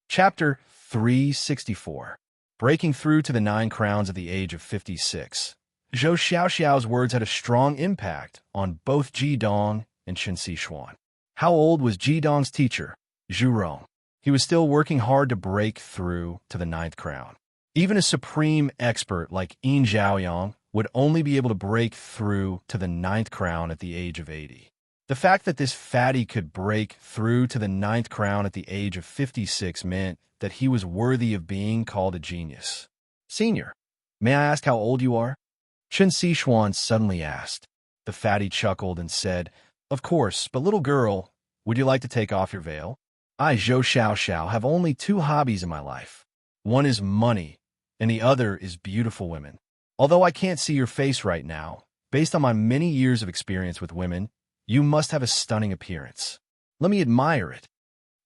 Chapter 364. Breaking through to the 9 crowns at the age of 56. Zhou Xiao's words had a strong impact on both Ji Dong and Chen Xishuan. How old was Ji Dong's teacher, Zhu Rong? He was still working hard to break through to the 9th crown. Even a supreme expert like Yin Xiaoyang would only be able to break through to the 9th crown at the age of 80. The fact that this fatty could break through to the 9th crown at the age of 56 meant that he was worthy of being called a genius. Senior, may I ask how old you are? Chen Xishuan suddenly asked. The fatty chuckled and said, "Of course, but little girl, would you like to take off your veil? I, Zhou Xiao, have only two hobbies in my life. One is money, and the other is beautiful women. Although I can't see your face right now, based on my many years of experience with women, you must have a stunning appearance. Let me admire it."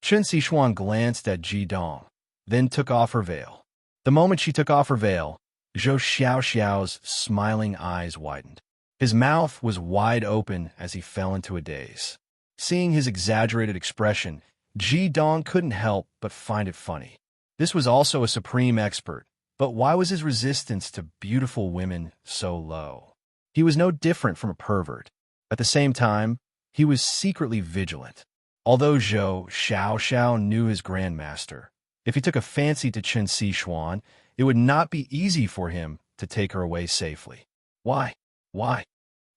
Chen Xishuan glanced at Ji Dong, then took off her veil. The moment she took off her veil, Zhou Xiao's smiling eyes widened. His mouth was wide open as he fell into a daze. Seeing his exaggerated expression, Ji Dong couldn't help but find it funny. This was also a supreme expert, but why was his resistance to beautiful women so low? He was no different from a pervert. At the same time, he was secretly vigilant. Although Zhou Xiao knew his grandmaster, if he took a fancy to Chen Xishuan, it would not be easy for him to take her away safely. Why?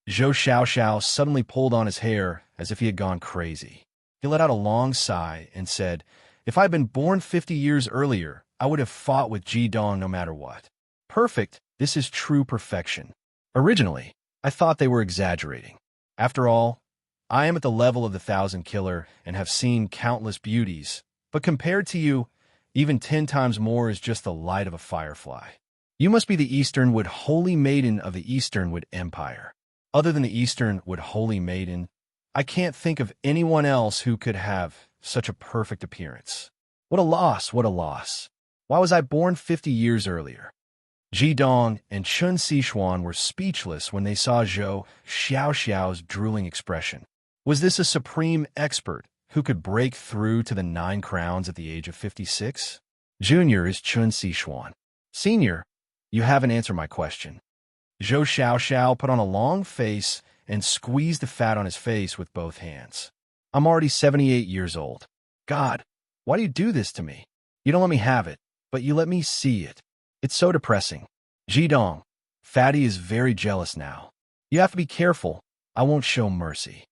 Zhou Xiao suddenly pulled on his hair as if he had gone crazy. He let out a long sigh and said, "If I had been born 50 years earlier, I would have fought with Ji Dong no matter what. Perfect, this is true perfection. Originally, I thought they were exaggerating. After all, I am at the level of the 1,000 killer and have seen countless beauties, but compared to you, even 10 times more is just the light of a firefly. You must be the Easternwood Holy Maiden of the Easternwood Empire. Other than the Easternwood Holy Maiden, I can't think of anyone else who could have such a perfect appearance. What a loss, what a loss. Why was I born 50 years earlier?" Ji Dong and Chen Xishuan were speechless when they saw Zhou Xiao's drooling expression. Was this a supreme expert who could break through to the 9 crowns at the age of 56? Junior is Chen Xishuan. Senior, you haven't answered my question. Zhou Xiao put on a long face and squeezed the fat on his face with both hands. I'm already 78 years old. God, why do you do this to me? You don't let me have it, but you let me see it. It's so depressing. Ji Dong, Fatty is very jealous now. You have to be careful. I won't show mercy.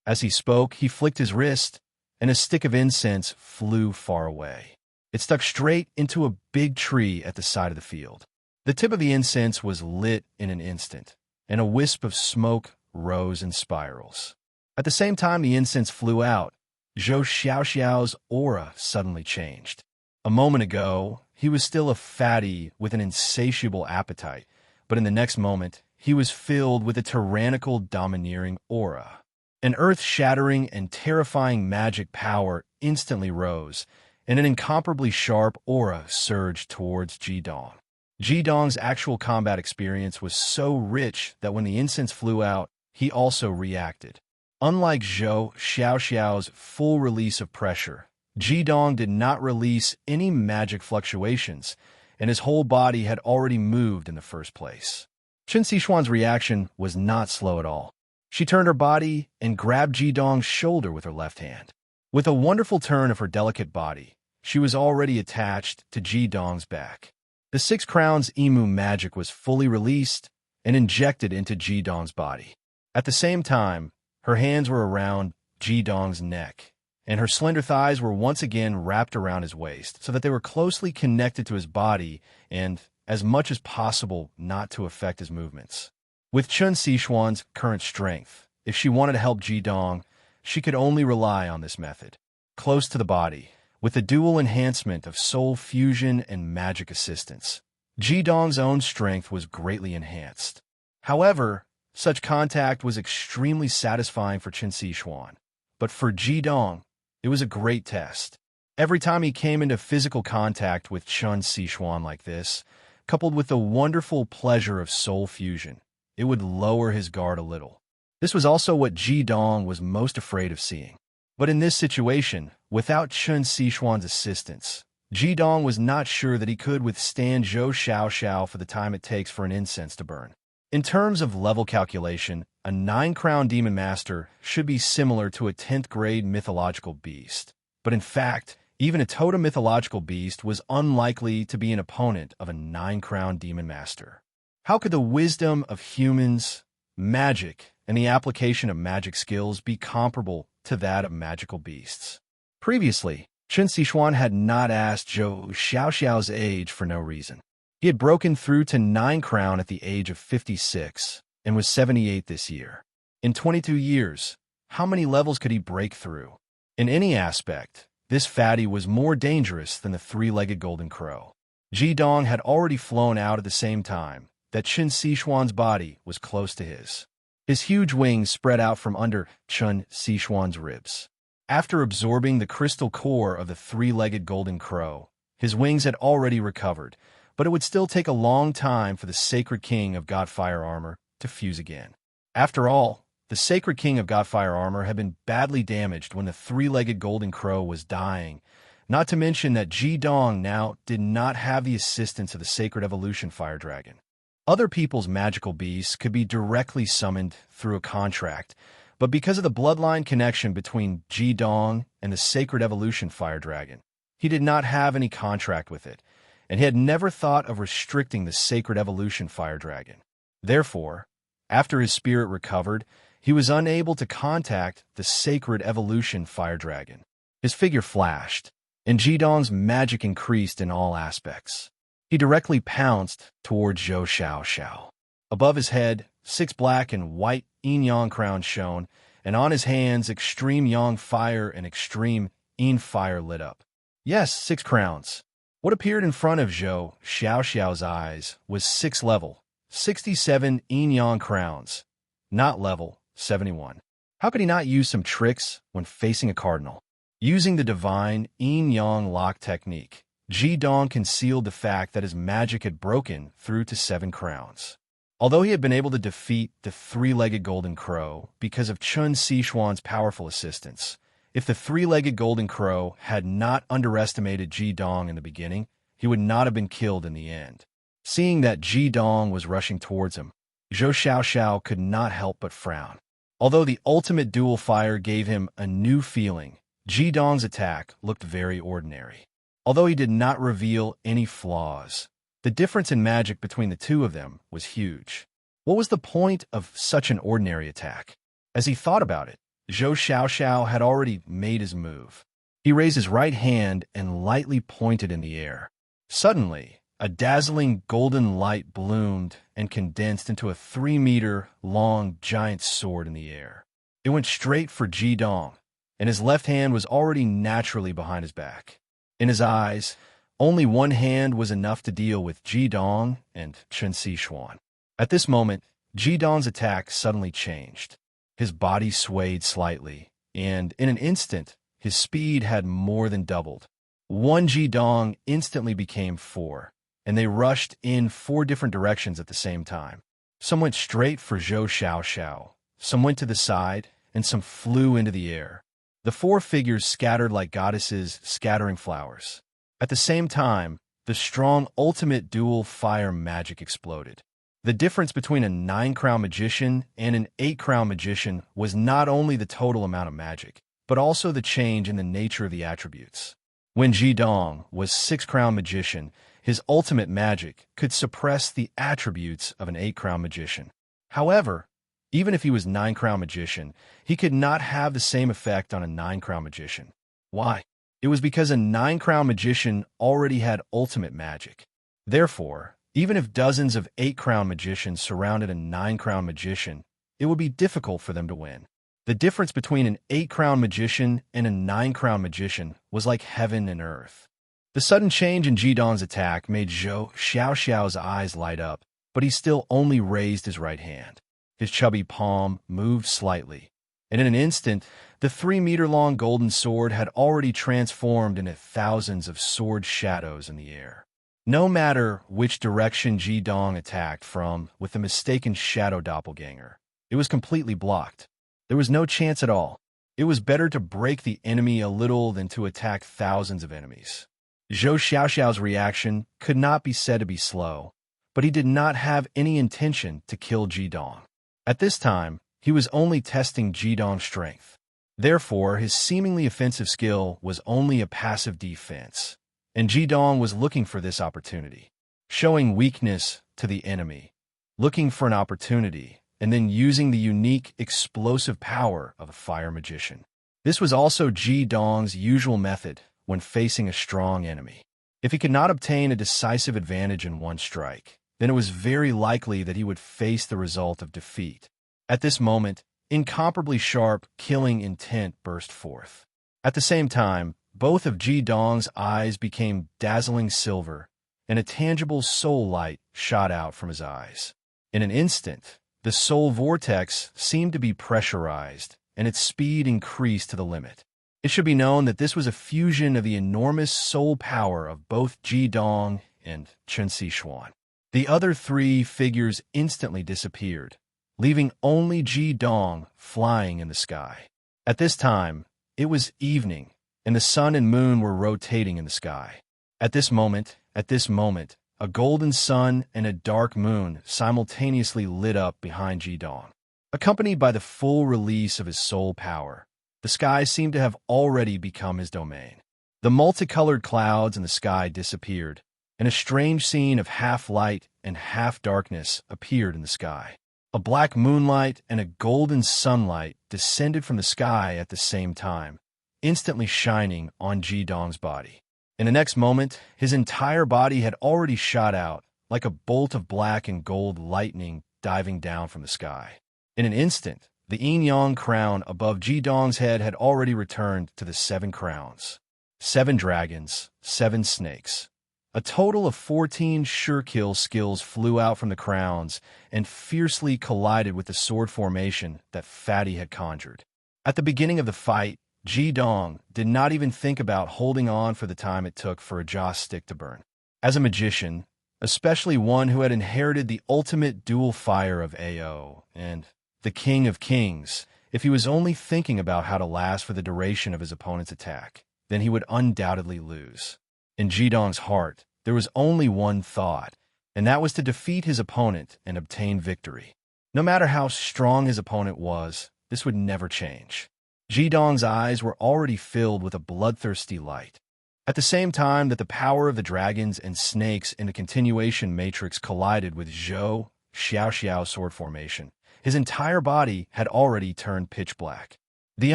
As he spoke, he flicked his wrist, and a stick of incense flew far away. It stuck straight into a big tree at the side of the field. The tip of the incense was lit in an instant, and a wisp of smoke rose in spirals. At the same time the incense flew out, Zhou Xiao's aura suddenly changed. A moment ago, he was still a fatty with an insatiable appetite, but in the next moment, he was filled with a tyrannical, domineering aura. An earth-shattering and terrifying magic power instantly rose, and an incomparably sharp aura surged towards Ji Dong. Ji Dong's actual combat experience was so rich that when the incense flew out, he also reacted. Unlike Zhou Xiao's full release of pressure, Ji Dong did not release any magic fluctuations, and his whole body had already moved in the first place. Chen Xishuan's reaction was not slow at all. She turned her body and grabbed Ji Dong's shoulder with her left hand. With a wonderful turn of her delicate body, she was already attached to Ji Dong's back. The 6 crowns emu magic was fully released and injected into Ji Dong's body. At the same time, her hands were around Ji Dong's neck, and her slender thighs were once again wrapped around his waist so that they were closely connected to his body and, as much as possible, not to affect his movements. With Chen Xishuan's current strength, if she wanted to help Ji Dong, she could only rely on this method. Close to the body, with the dual enhancement of soul fusion and magic assistance, Ji Dong's own strength was greatly enhanced. However, such contact was extremely satisfying for Chen Xishuan, but for Ji Dong, it was a great test. Every time he came into physical contact with Chen Xishuan like this, coupled with the wonderful pleasure of soul fusion, it would lower his guard a little. This was also what Ji Dong was most afraid of seeing. But in this situation, without Chen Xishuan's assistance, Ji Dong was not sure that he could withstand Zhou Xiao for the time it takes for an incense to burn. In terms of level calculation, a 9-crown demon master should be similar to a 10th grade mythological beast. But in fact, even a totem mythological beast was unlikely to be an opponent of a 9-crown demon master. How could the wisdom of humans, magic, and the application of magic skills be comparable to that of magical beasts? Previously, Chen Xishuan had not asked Zhou Xiao's age for no reason. He had broken through to 9 crown at the age of 56 and was 78 this year. In 22 years, how many levels could he break through? In any aspect, this fatty was more dangerous than the three-legged golden crow. Ji-dong had already flown out at the same time that Chen Sichuan's body was close to his. His huge wings spread out from under Chen Sichuan's ribs. After absorbing the crystal core of the three-legged golden crow, his wings had already recovered, but it would still take a long time for the Sacred King of Godfire Armor to fuse again. After all, the Sacred King of Godfire Armor had been badly damaged when the three-legged golden crow was dying, not to mention that Ji-dong now did not have the assistance of the Sacred Evolution Fire Dragon. Other people's magical beasts could be directly summoned through a contract, but because of the bloodline connection between Ji-dong and the Sacred Evolution Fire Dragon, he did not have any contract with it, and he had never thought of restricting the Sacred Evolution Fire Dragon. Therefore, after his spirit recovered, he was unable to contact the Sacred Evolution Fire Dragon. His figure flashed, and Ji-dong's magic increased in all aspects. He directly pounced towards Zhou Xiaoxiao. Above his head, 6 black and white yin-yang crowns shone, and on his hands extreme yang fire and extreme yin fire lit up. Yes, 6 crowns. What appeared in front of Zhou Xiaoxiao's eyes was 6 level, 67 yin-yang crowns, not level 71. How could he not use some tricks when facing a cardinal? Using the divine yin-yang lock technique, Ji-dong concealed the fact that his magic had broken through to 7 crowns. Although he had been able to defeat the three-legged golden crow because of Chen Sichuan's powerful assistance, if the three-legged golden crow had not underestimated Ji-dong in the beginning, he would not have been killed in the end. Seeing that Ji-dong was rushing towards him, Zhou Xiaoxiao could not help but frown. Although the ultimate dual fire gave him a new feeling, Ji-dong's attack looked very ordinary. Although he did not reveal any flaws, the difference in magic between the two of them was huge. What was the point of such an ordinary attack? As he thought about it, Zhou Xiaoxiao had already made his move. He raised his right hand and lightly pointed in the air. Suddenly, a dazzling golden light bloomed and condensed into a 3-meter-long giant sword in the air. It went straight for Ji-dong, and his left hand was already naturally behind his back. In his eyes, only one hand was enough to deal with Ji-dong and Chen Sichuan. At this moment, Ji-dong's attack suddenly changed. His body swayed slightly, and in an instant, his speed had more than doubled. One Ji-dong instantly became 4, and they rushed in 4 different directions at the same time. Some went straight for Zhou Xiaoxiao, some went to the side, and some flew into the air. The 4 figures scattered like goddesses scattering flowers. At the same time, the strong ultimate dual fire magic exploded. The difference between a 9-crown magician and an 8-crown magician was not only the total amount of magic, but also the change in the nature of the attributes. When Ji-dong was 6-crown magician, his ultimate magic could suppress the attributes of an 8-crown magician. However, even if he was 9-crown magician, he could not have the same effect on a 9-crown magician. Why? It was because a 9-crown magician already had ultimate magic. Therefore, even if dozens of 8-crown magicians surrounded a 9-crown magician, it would be difficult for them to win. The difference between an 8-crown magician and a 9-crown magician was like heaven and earth. The sudden change in Ji-dong's attack made Zhou Xiaoxiao's eyes light up, but he still only raised his right hand. His chubby palm moved slightly, and in an instant, the 3-meter-long golden sword had already transformed into thousands of sword shadows in the air. No matter which direction Ji-dong attacked from with the mistaken shadow doppelganger, it was completely blocked. There was no chance at all. It was better to break the enemy a little than to attack thousands of enemies. Zhou Xiaoxiao's reaction could not be said to be slow, but he did not have any intention to kill Ji-dong. At this time, he was only testing Ji-dong's strength. Therefore, his seemingly offensive skill was only a passive defense, and Ji-dong was looking for this opportunity, showing weakness to the enemy, looking for an opportunity, and then using the unique explosive power of a fire magician. This was also Ji-dong's usual method when facing a strong enemy. If he could not obtain a decisive advantage in one strike, then it was very likely that he would face the result of defeat. At this moment, incomparably sharp, killing intent burst forth. At the same time, both of Ji Dong's eyes became dazzling silver, and a tangible soul light shot out from his eyes. In an instant, the soul vortex seemed to be pressurized, and its speed increased to the limit. It should be known that this was a fusion of the enormous soul power of both Ji Dong and Chen Xishuan. The other three figures instantly disappeared, leaving only Ji Dong flying in the sky. At this time, it was evening, and the sun and moon were rotating in the sky. At this moment, a golden sun and a dark moon simultaneously lit up behind Ji Dong. Accompanied by the full release of his soul power, the sky seemed to have already become his domain. The multicolored clouds in the sky disappeared, and a strange scene of half light and half darkness appeared in the sky. A black moonlight and a golden sunlight descended from the sky at the same time, instantly shining on Ji Dong's body. In the next moment, his entire body had already shot out, like a bolt of black and gold lightning diving down from the sky. In an instant, the yin-yang crown above Ji Dong's head had already returned to the 7 crowns. 7 dragons, 7 snakes. A total of 14 sure-kill skills flew out from the crowns and fiercely collided with the sword formation that Fatty had conjured. At the beginning of the fight, Ji Dong did not even think about holding on for the time it took for a joss stick to burn. As a magician, especially one who had inherited the ultimate dual fire of AO and the King of Kings, if he was only thinking about how to last for the duration of his opponent's attack, then he would undoubtedly lose. In Ji Dong's heart, there was only one thought, and that was to defeat his opponent and obtain victory. No matter how strong his opponent was, this would never change. Ji Dong's eyes were already filled with a bloodthirsty light. At the same time that the power of the dragons and snakes in the continuation matrix collided with Zhou Xiaoxiao's sword formation, his entire body had already turned pitch black. The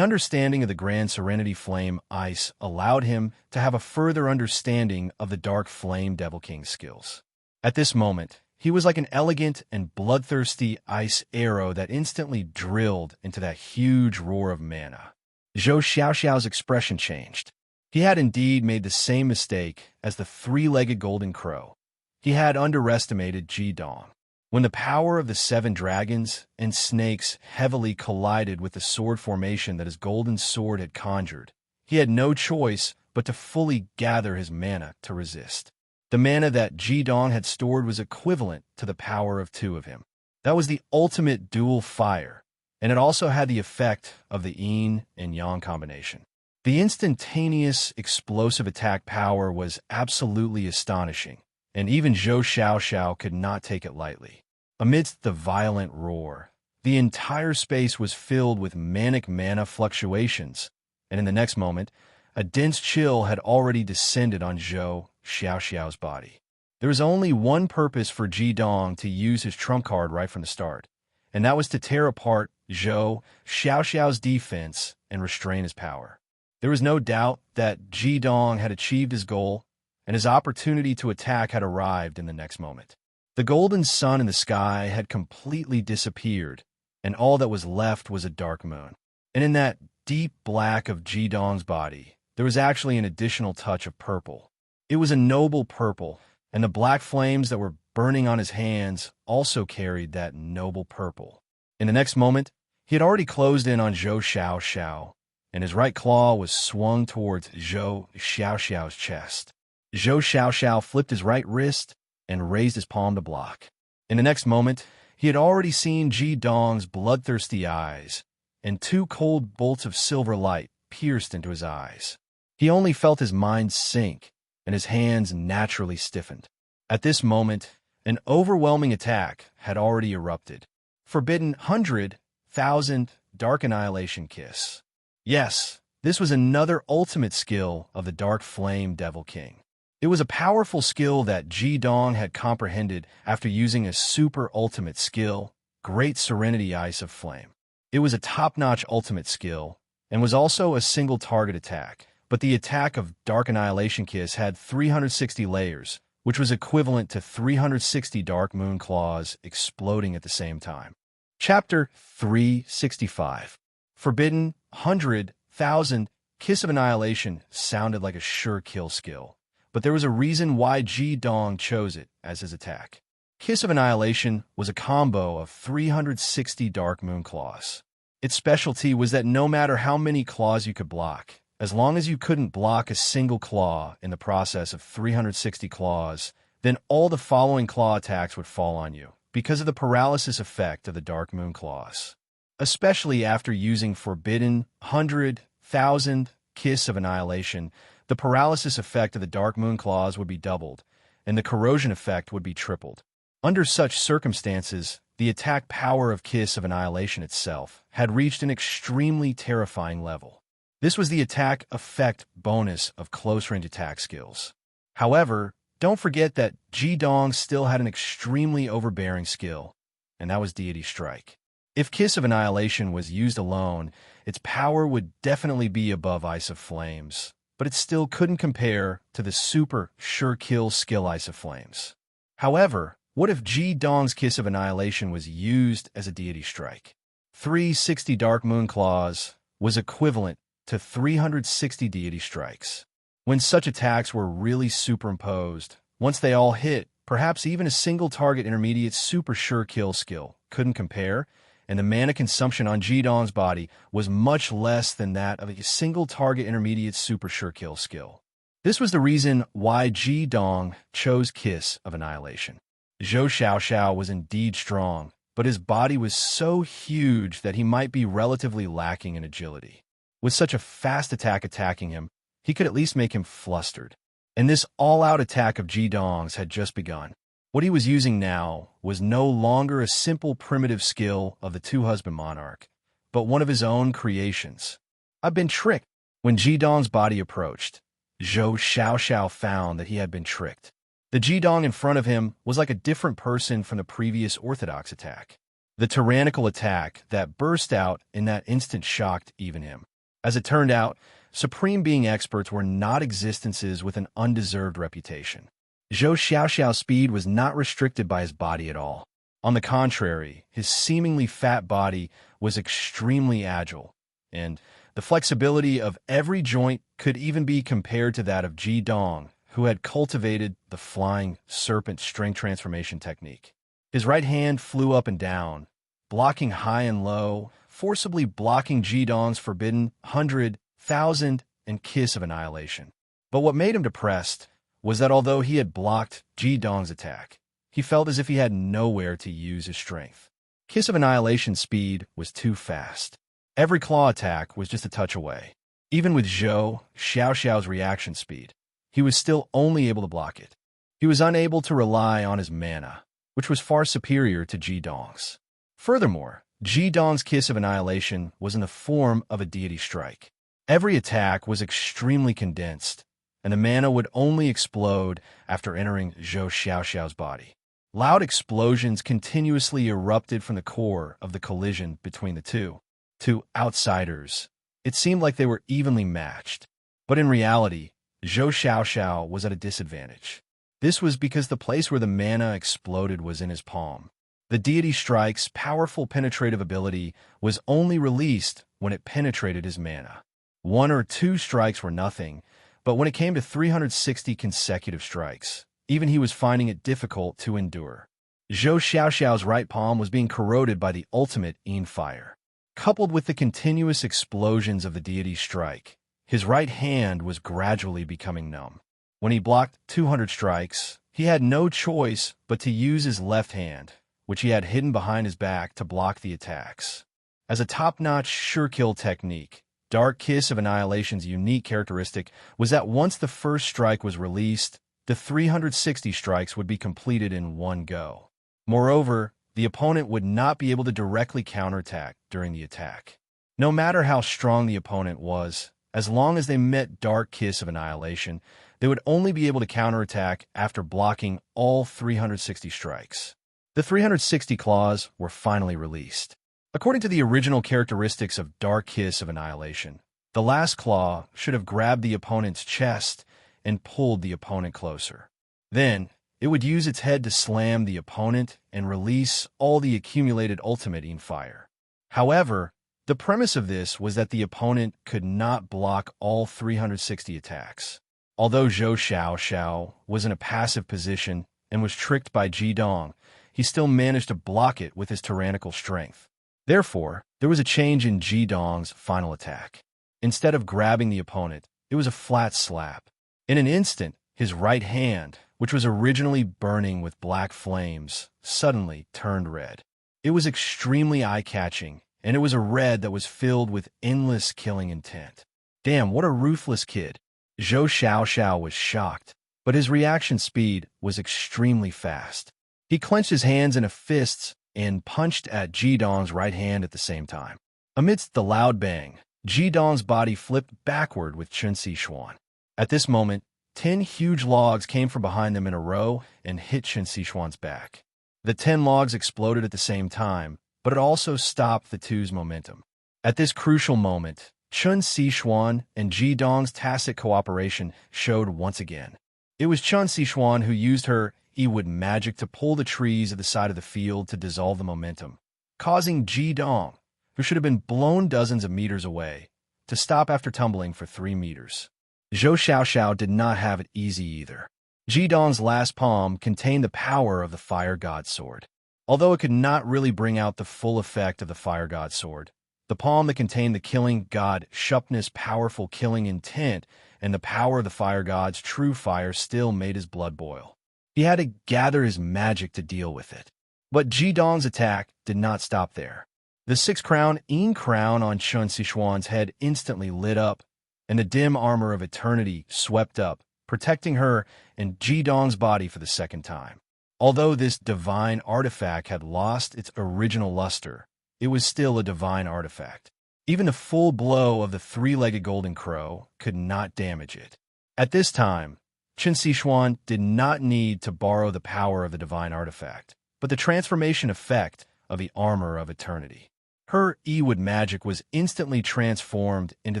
understanding of the Grand Serenity Flame Ice allowed him to have a further understanding of the Dark Flame Devil King's skills. At this moment, he was like an elegant and bloodthirsty ice arrow that instantly drilled into that huge roar of mana. Zhou Xiaoxiao's expression changed. He had indeed made the same mistake as the 3-legged golden crow. He had underestimated Ji Dong. When the power of the 7 dragons and snakes heavily collided with the sword formation that his golden sword had conjured, he had no choice but to fully gather his mana to resist. The mana that Ji Dong had stored was equivalent to the power of 2 of him. That was the ultimate dual fire, and it also had the effect of the yin and yang combination. The instantaneous, explosive attack power was absolutely astonishing, and even Zhou Xiaoxiao could not take it lightly. Amidst the violent roar, the entire space was filled with manic mana fluctuations, and in the next moment, a dense chill had already descended on Zhou Xiaoxiao's body. There was only one purpose for Ji Dong to use his trump card right from the start, and that was to tear apart Zhou Xiaoxiao's defense and restrain his power. There was no doubt that Ji Dong had achieved his goal, and his opportunity to attack had arrived in the next moment. The golden sun in the sky had completely disappeared, and all that was left was a dark moon. And in that deep black of Ji Dong's body, there was actually an additional touch of purple. It was a noble purple, and the black flames that were burning on his hands also carried that noble purple. In the next moment, he had already closed in on Zhou Xiaoxiao, and his right claw was swung towards Zhou Xiaoxiao's chest. Zhou Xiaoxiao flipped his right wrist and raised his palm to block. In the next moment, he had already seen Ji Dong's bloodthirsty eyes, and 2 cold bolts of silver light pierced into his eyes. He only felt his mind sink, and his hands naturally stiffened. At this moment, an overwhelming attack had already erupted. Forbidden 100,000 Dark Annihilation Kiss. Yes, this was another ultimate skill of the Dark Flame Devil King. It was a powerful skill that Ji Dong had comprehended after using a super ultimate skill, Great Serenity Ice of Flame. It was a top-notch ultimate skill, and was also a single target attack, but the attack of Dark Annihilation Kiss had 360 layers, which was equivalent to 360 Dark Moon Claws exploding at the same time. Chapter 365. Forbidden 100,000. Kiss of Annihilation sounded like a sure kill skill, but there was a reason why Ji Dong chose it as his attack. Kiss of Annihilation was a combo of 360 Dark Moon Claws. Its specialty was that no matter how many claws you could block, as long as you couldn't block a single claw in the process of 360 claws, then all the following claw attacks would fall on you, because of the paralysis effect of the Dark Moon Claws. Especially after using Forbidden 100,000 Kiss of Annihilation, the paralysis effect of the Dark Moon Claws would be doubled, and the corrosion effect would be tripled. Under such circumstances, the attack power of Kiss of Annihilation itself had reached an extremely terrifying level. This was the attack effect bonus of close-range attack skills. However, don't forget that Ji Dong still had an extremely overbearing skill, and that was Deity Strike. If Kiss of Annihilation was used alone, its power would definitely be above Ice of Flames, but it still couldn't compare to the super sure kill skill Ice of Flames. However, what if Ji Dong's Kiss of Annihilation was used as a Deity Strike? 360 Dark Moon Claws was equivalent to 360 Deity Strikes. When such attacks were really superimposed, once they all hit, perhaps even a single target intermediate super sure kill skill couldn't compare, and the mana consumption on Ji Dong's body was much less than that of a single target intermediate super sure kill skill. This was the reason why Ji Dong chose Kiss of Annihilation. Zhou Xiaoxiao was indeed strong, but his body was so huge that he might be relatively lacking in agility. With such a fast attack attacking him, he could at least make him flustered. And this all-out attack of Ji Dong's had just begun. What he was using now was no longer a simple primitive skill of the Two-Husband Monarch, but one of his own creations. I've been tricked. When Ji Dong's body approached, Zhou Xiaoxiao found that he had been tricked. The Ji Dong in front of him was like a different person from the previous orthodox attack. The tyrannical attack that burst out in that instant shocked even him. As it turned out, Supreme Being experts were not existences with an undeserved reputation. Zhou Xiaoxiao's speed was not restricted by his body at all. On the contrary, his seemingly fat body was extremely agile, and the flexibility of every joint could even be compared to that of Ji Dong, who had cultivated the flying serpent strength transformation technique. His right hand flew up and down, blocking high and low, forcibly blocking Ji Dong's Forbidden 100,000 and Kiss of Annihilation. But what made him depressed was that although he had blocked Ji Dong's attack, he felt as if he had nowhere to use his strength. Kiss of Annihilation's speed was too fast. Every claw attack was just a touch away. Even with Zhou Xiaoxiao's reaction speed, he was still only able to block it. He was unable to rely on his mana, which was far superior to Ji Dong's. Furthermore, Ji Dong's Kiss of Annihilation was in the form of a Deity Strike. Every attack was extremely condensed, and the mana would only explode after entering Zhou Xiaoxiao's body. Loud explosions continuously erupted from the core of the collision between the two. To outsiders, it seemed like they were evenly matched, but in reality, Zhou Xiaoxiao was at a disadvantage. This was because the place where the mana exploded was in his palm. The Deity Strike's powerful penetrative ability was only released when it penetrated his mana. 1 or 2 strikes were nothing, but when it came to 360 consecutive strikes, even he was finding it difficult to endure. Zhou Xiaoxiao's right palm was being corroded by the ultimate Yin Fire. Coupled with the continuous explosions of the Deity Strike, his right hand was gradually becoming numb. When he blocked 200 strikes, he had no choice but to use his left hand, which he had hidden behind his back to block the attacks. As a top-notch sure-kill technique, Dark Kiss of Annihilation's unique characteristic was that once the first strike was released, the 360 strikes would be completed in one go. Moreover, the opponent would not be able to directly counterattack during the attack. No matter how strong the opponent was, as long as they met Dark Kiss of Annihilation, they would only be able to counterattack after blocking all 360 strikes. The 360 claws were finally released. According to the original characteristics of Dark Kiss of Annihilation, the last claw should have grabbed the opponent's chest and pulled the opponent closer. Then, it would use its head to slam the opponent and release all the accumulated ultimate fire. However, the premise of this was that the opponent could not block all 360 attacks. Although Zhou Xiaoxiao was in a passive position and was tricked by Ji Dong, he still managed to block it with his tyrannical strength. Therefore, there was a change in Ji Dong's final attack. Instead of grabbing the opponent, it was a flat slap. In an instant, his right hand, which was originally burning with black flames, suddenly turned red. It was extremely eye-catching, and it was a red that was filled with endless killing intent. Damn, what a ruthless kid. Zhou Xiaoxiao was shocked, but his reaction speed was extremely fast. He clenched his hands into fists and punched at Ji Dong's right hand at the same time. Amidst the loud bang, Ji Dong's body flipped backward with Chen Xishuan. At this moment, 10 huge logs came from behind them in a row and hit Chen Xishuan's back. The 10 logs exploded at the same time, but it also stopped the two's momentum. At this crucial moment, Chen Xishuan and Ji Dong's tacit cooperation showed once again. It was Chen Xishuan who used her Yiwood magic to pull the trees at the side of the field to dissolve the momentum, causing Ji Dong, who should have been blown dozens of meters away, to stop after tumbling for 3 meters. Zhou Xiaoxiao did not have it easy either. Ji Dong's last palm contained the power of the Fire God Sword. Although it could not really bring out the full effect of the Fire God Sword, the palm that contained the killing god Shupna's powerful killing intent and the power of the Fire God's true fire still made his blood boil. He had to gather his magic to deal with it. But Ji Dong's attack did not stop there. The 6-crown crown on Chen Xishuan's head instantly lit up, and the dim armor of eternity swept up, protecting her and Ji Dong's body for the second time. Although this divine artifact had lost its original luster, it was still a divine artifact. Even the full blow of the 3-legged golden crow could not damage it. At this time, Chen Xishuan did not need to borrow the power of the divine artifact, but the transformation effect of the armor of eternity. Her Yiwood magic was instantly transformed into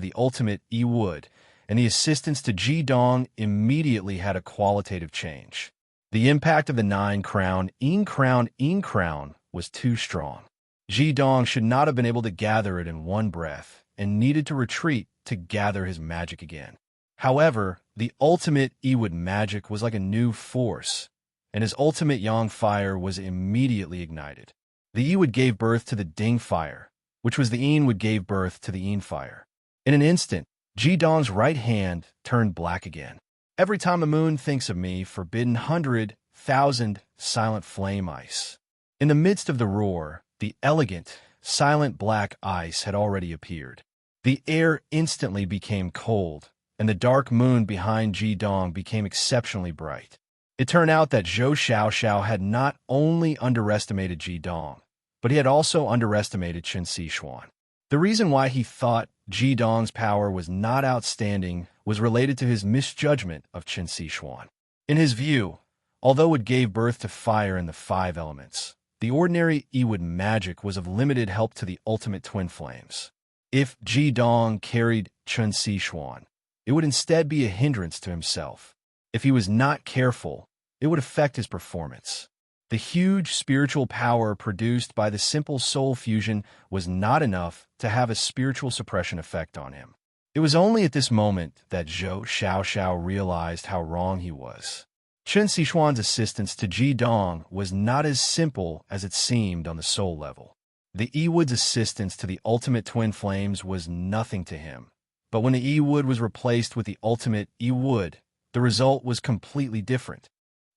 the ultimate Yiwood, and the assistance to Ji Dong immediately had a qualitative change. The impact of the 9-crown crown was too strong. Ji Dong should not have been able to gather it in one breath and needed to retreat to gather his magic again. However, the ultimate Yiwood magic was like a new force, and his ultimate Yang fire was immediately ignited. The Yiwood gave birth to the Ding fire, which was the Yiwood gave birth to the Yin fire. In an instant, Ji Dong's right hand turned black again. Every time the moon thinks of me, forbidden 100,000 silent flame ice. In the midst of the roar, the elegant, silent black ice had already appeared. The air instantly became cold, and the dark moon behind Ji Dong became exceptionally bright. It turned out that Zhou Xiaoxiao had not only underestimated Ji Dong, but he had also underestimated Chen Xishuan. The reason why he thought Ji Dong's power was not outstanding was related to his misjudgment of Chen Xishuan. In his view, although it gave birth to fire in the 5 elements, the ordinary Yiwood magic was of limited help to the ultimate twin flames. If Ji Dong carried Chen Xishuan, it would instead be a hindrance to himself. If he was not careful, it would affect his performance. The huge spiritual power produced by the simple soul fusion was not enough to have a spiritual suppression effect on him. It was only at this moment that Zhou Xiaoxiao realized how wrong he was. Chen Xishuan's assistance to Ji Dong was not as simple as it seemed on the soul level. The Yiwood's assistance to the ultimate twin flames was nothing to him. But when the Yiwood was replaced with the ultimate Yiwood, the result was completely different.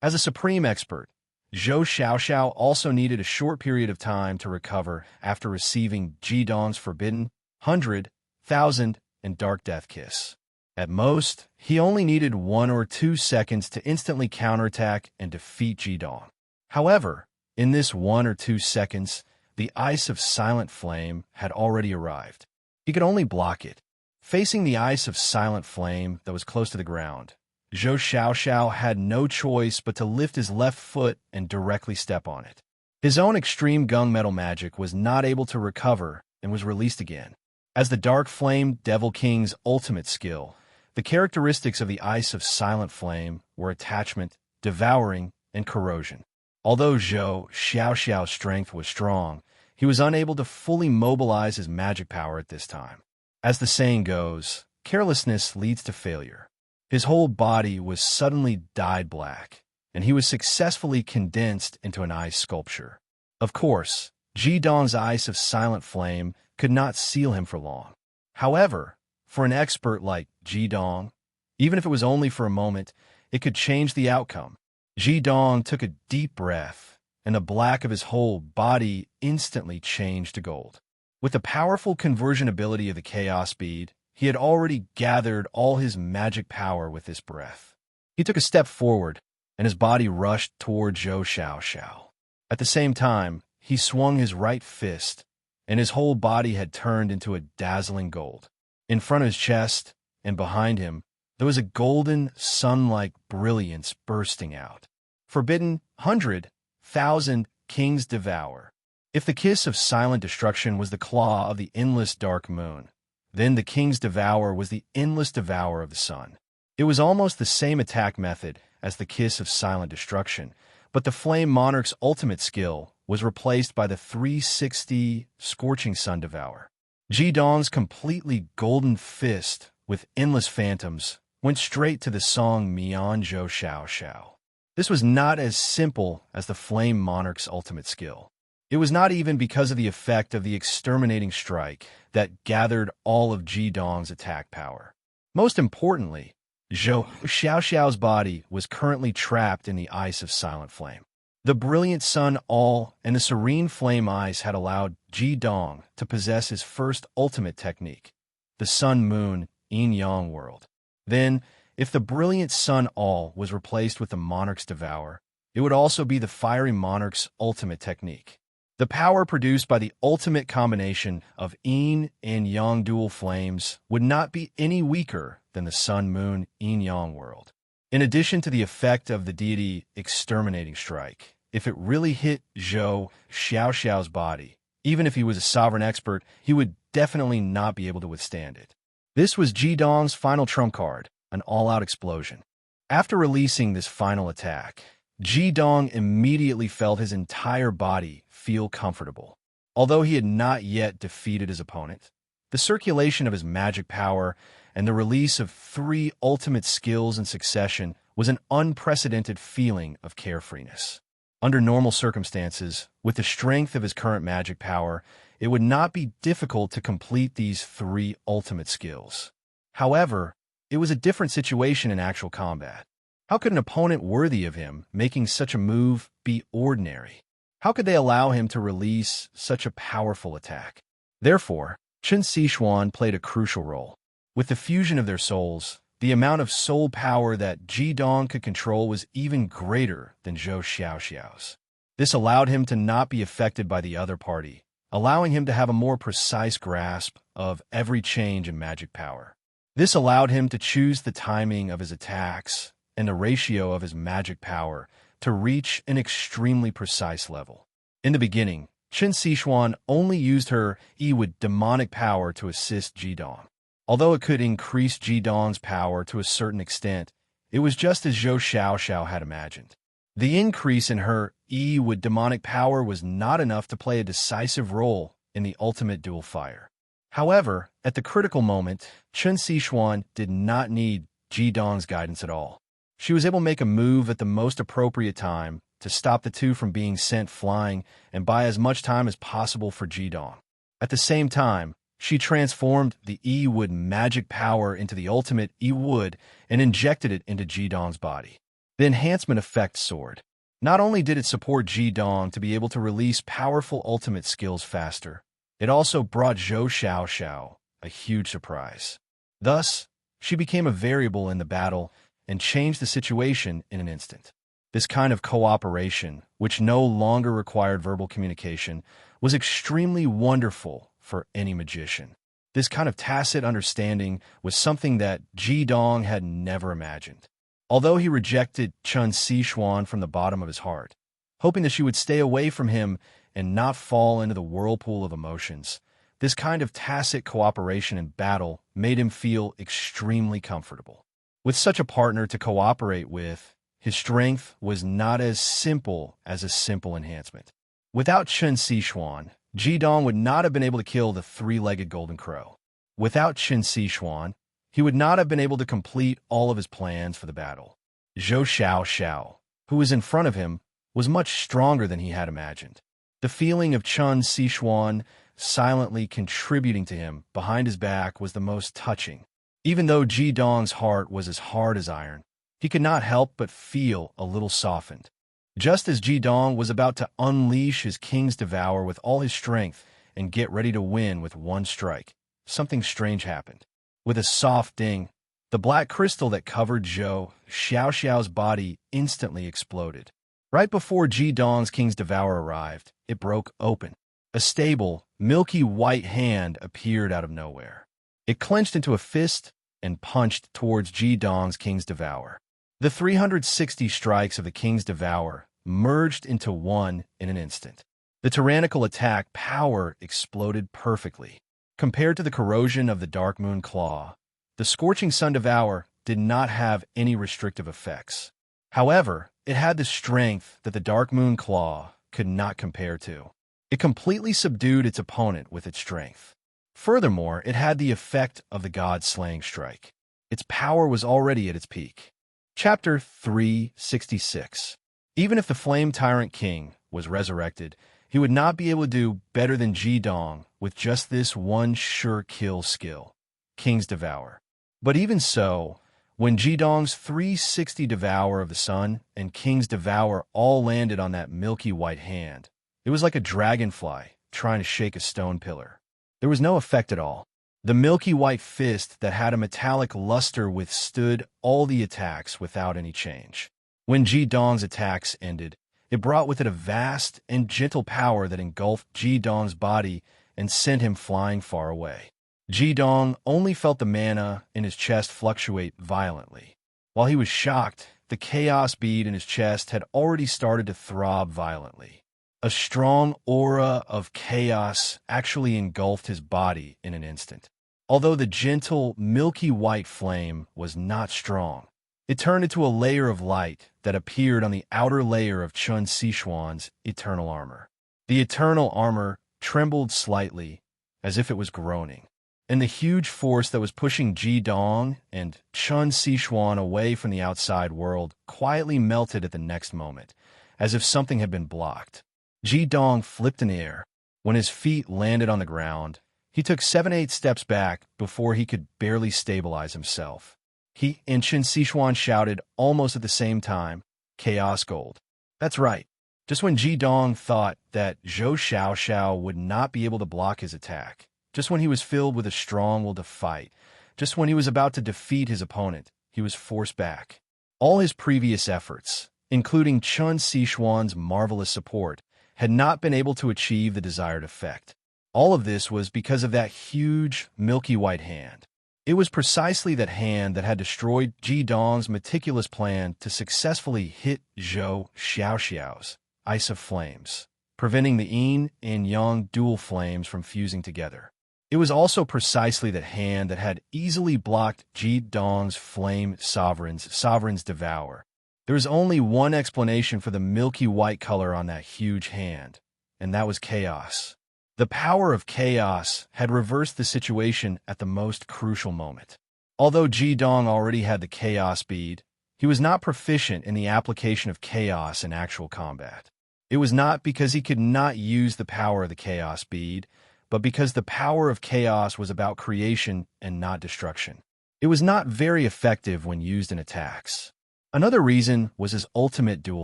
As a supreme expert, Zhou Xiaoxiao also needed a short period of time to recover after receiving Ji Dong's forbidden 100,000 and Dark Death Kiss. At most, he only needed 1 or 2 seconds to instantly counterattack and defeat Ji Dong. However, in this 1 or 2 seconds, the ice of silent flame had already arrived. He could only block it. Facing the ice of silent flame that was close to the ground, Zhou Xiaoxiao had no choice but to lift his left foot and directly step on it. His own extreme gunmetal magic was not able to recover and was released again. As the Dark Flame Devil King's ultimate skill, the characteristics of the ice of silent flame were attachment, devouring, and corrosion. Although Zhou Xiaoxiao's strength was strong, he was unable to fully mobilize his magic power at this time. As the saying goes, carelessness leads to failure. His whole body was suddenly dyed black, and he was successfully condensed into an ice sculpture. Of course, Ji Dong's ice of silent flame could not seal him for long. However, for an expert like Ji Dong, even if it was only for a moment, it could change the outcome. Ji Dong took a deep breath, and the black of his whole body instantly changed to gold. With the powerful conversion ability of the Chaos Bead, he had already gathered all his magic power with this breath. He took a step forward, and his body rushed toward Zhou Xiaoxiao. At the same time, he swung his right fist, and his whole body had turned into a dazzling gold. In front of his chest, and behind him, there was a golden, sun-like brilliance bursting out. Forbidden 100,000 kings devour. If the kiss of silent destruction was the claw of the endless dark moon, then the king's devour was the endless devour of the sun. It was almost the same attack method as the kiss of silent destruction, but the flame monarch's ultimate skill was replaced by the 360 scorching sun devour. Ji Dong's completely golden fist with endless phantoms went straight to the song Mian Zhou Xiao Xiao. This was not as simple as the flame monarch's ultimate skill. It was not even because of the effect of the exterminating strike that gathered all of Ji Dong's attack power. Most importantly, Zhou Xiaoxiao's body was currently trapped in the ice of silent flame. The brilliant sun all and the serene flame ice had allowed Ji Dong to possess his first ultimate technique, the sun-moon yin-yang world. Then, if the brilliant sun all was replaced with the monarch's devour, it would also be the fiery monarch's ultimate technique. The power produced by the ultimate combination of yin and yang dual flames would not be any weaker than the sun-moon yin-yang world. In addition to the effect of the deity exterminating strike, if it really hit Zhou Xiaoxiao's body, even if he was a sovereign expert, he would definitely not be able to withstand it. This was Ji Dong's final trump card, an all-out explosion. After releasing this final attack, Ji Dong immediately felt his entire body feel comfortable. Although he had not yet defeated his opponent, the circulation of his magic power and the release of 3 ultimate skills in succession was an unprecedented feeling of carefreeness. Under normal circumstances, with the strength of his current magic power, it would not be difficult to complete these 3 ultimate skills. However, it was a different situation in actual combat. How could an opponent worthy of him making such a move be ordinary? How could they allow him to release such a powerful attack? Therefore, Chen Xishuan played a crucial role. With the fusion of their souls, the amount of soul power that Ji Dong could control was even greater than Zhou Xiaoxiao's. This allowed him to not be affected by the other party, allowing him to have a more precise grasp of every change in magic power. This allowed him to choose the timing of his attacks and the ratio of his magic power to reach an extremely precise level. In the beginning, Chen Xishuan only used her Yi with demonic power to assist Ji Dong. Although it could increase Ji Dong's power to a certain extent, it was just as Zhou Xiaoxiao had imagined. The increase in her Yi with demonic power was not enough to play a decisive role in the ultimate dual fire. However, at the critical moment, Chen Xishuan did not need Ji Dong's guidance at all. She was able to make a move at the most appropriate time to stop the two from being sent flying and buy as much time as possible for Ji Dong. At the same time, she transformed the Yi Wood magic power into the ultimate Yi Wood and injected it into Ji Dong's body. The enhancement effect soared. Not only did it support Ji Dong to be able to release powerful ultimate skills faster, it also brought Zhou Xiaoxiao a huge surprise. Thus, she became a variable in the battle and changed the situation in an instant. This kind of cooperation, which no longer required verbal communication, was extremely wonderful for any magician. This kind of tacit understanding was something that Ji Dong had never imagined. Although he rejected Chen Xishuan from the bottom of his heart, hoping that she would stay away from him and not fall into the whirlpool of emotions, this kind of tacit cooperation in battle made him feel extremely comfortable. With such a partner to cooperate with, his strength was not as simple as a simple enhancement. Without Chen Sichuan, Jidong would not have been able to kill the three-legged golden crow. Without Chen Sichuan, he would not have been able to complete all of his plans for the battle. Zhou Xiao, who was in front of him, was much stronger than he had imagined. The feeling of Chen Sichuan silently contributing to him behind his back was the most touching. Even though Jidong's heart was as hard as iron, he could not help but feel a little softened. Just as Jidong was about to unleash his King's Devour with all his strength and get ready to win with one strike, something strange happened. With a soft ding, the black crystal that covered Zhou Xiao's body instantly exploded. Right before Jidong's King's Devour arrived, it broke open. A stable, milky white hand appeared out of nowhere. It clenched into a fist and punched towards Jidong's King's Devour. The 360 strikes of the King's Devour merged into one in an instant. The tyrannical attack power exploded perfectly. Compared to the corrosion of the Dark Moon Claw, the Scorching Sun Devour did not have any restrictive effects. However, it had the strength that the Dark Moon Claw could not compare to. It completely subdued its opponent with its strength. Furthermore, it had the effect of the God-slaying strike. Its power was already at its peak. Chapter 366. Even if the Flame Tyrant King was resurrected, he would not be able to do better than Jidong with just this one sure kill skill, King's Devour. But even so, when Jidong's 360 Devour of the Sun and King's Devour all landed on that milky white hand, it was like a dragonfly trying to shake a stone pillar. There was no effect at all. The milky white fist that had a metallic luster withstood all the attacks without any change. When Jidong's attacks ended, it brought with it a vast and gentle power that engulfed Jidong's body and sent him flying far away. Jidong only felt the mana in his chest fluctuate violently. While he was shocked, the chaos bead in his chest had already started to throb violently. A strong aura of chaos actually engulfed his body in an instant. Although the gentle, milky white flame was not strong, it turned into a layer of light that appeared on the outer layer of Chen Sichuan's eternal armor. The eternal armor trembled slightly, as if it was groaning, and the huge force that was pushing Jidong and Chen Sichuan away from the outside world quietly melted at the next moment, as if something had been blocked. Jidong flipped in the air. When his feet landed on the ground, he took 7-8 steps back before he could barely stabilize himself. He and Chen Sichuan shouted almost at the same time, "Chaos Gold." That's right. Just when Jidong thought that Zhou Xiao would not be able to block his attack, just when he was filled with a strong will to fight, just when he was about to defeat his opponent, he was forced back. All his previous efforts, including Chen Sichuan's marvelous support, had not been able to achieve the desired effect. All of this was because of that huge, milky white hand. It was precisely that hand that had destroyed Jidong's meticulous plan to successfully hit Zhou Xiao's Ice of Flames, preventing the yin and yang dual flames from fusing together. It was also precisely that hand that had easily blocked Jidong's Flame Sovereign's Devour. There was only one explanation for the milky white color on that huge hand, and that was chaos. The power of chaos had reversed the situation at the most crucial moment. Although Jidong already had the chaos bead, he was not proficient in the application of chaos in actual combat. It was not because he could not use the power of the chaos bead, but because the power of chaos was about creation and not destruction. It was not very effective when used in attacks. Another reason was his ultimate dual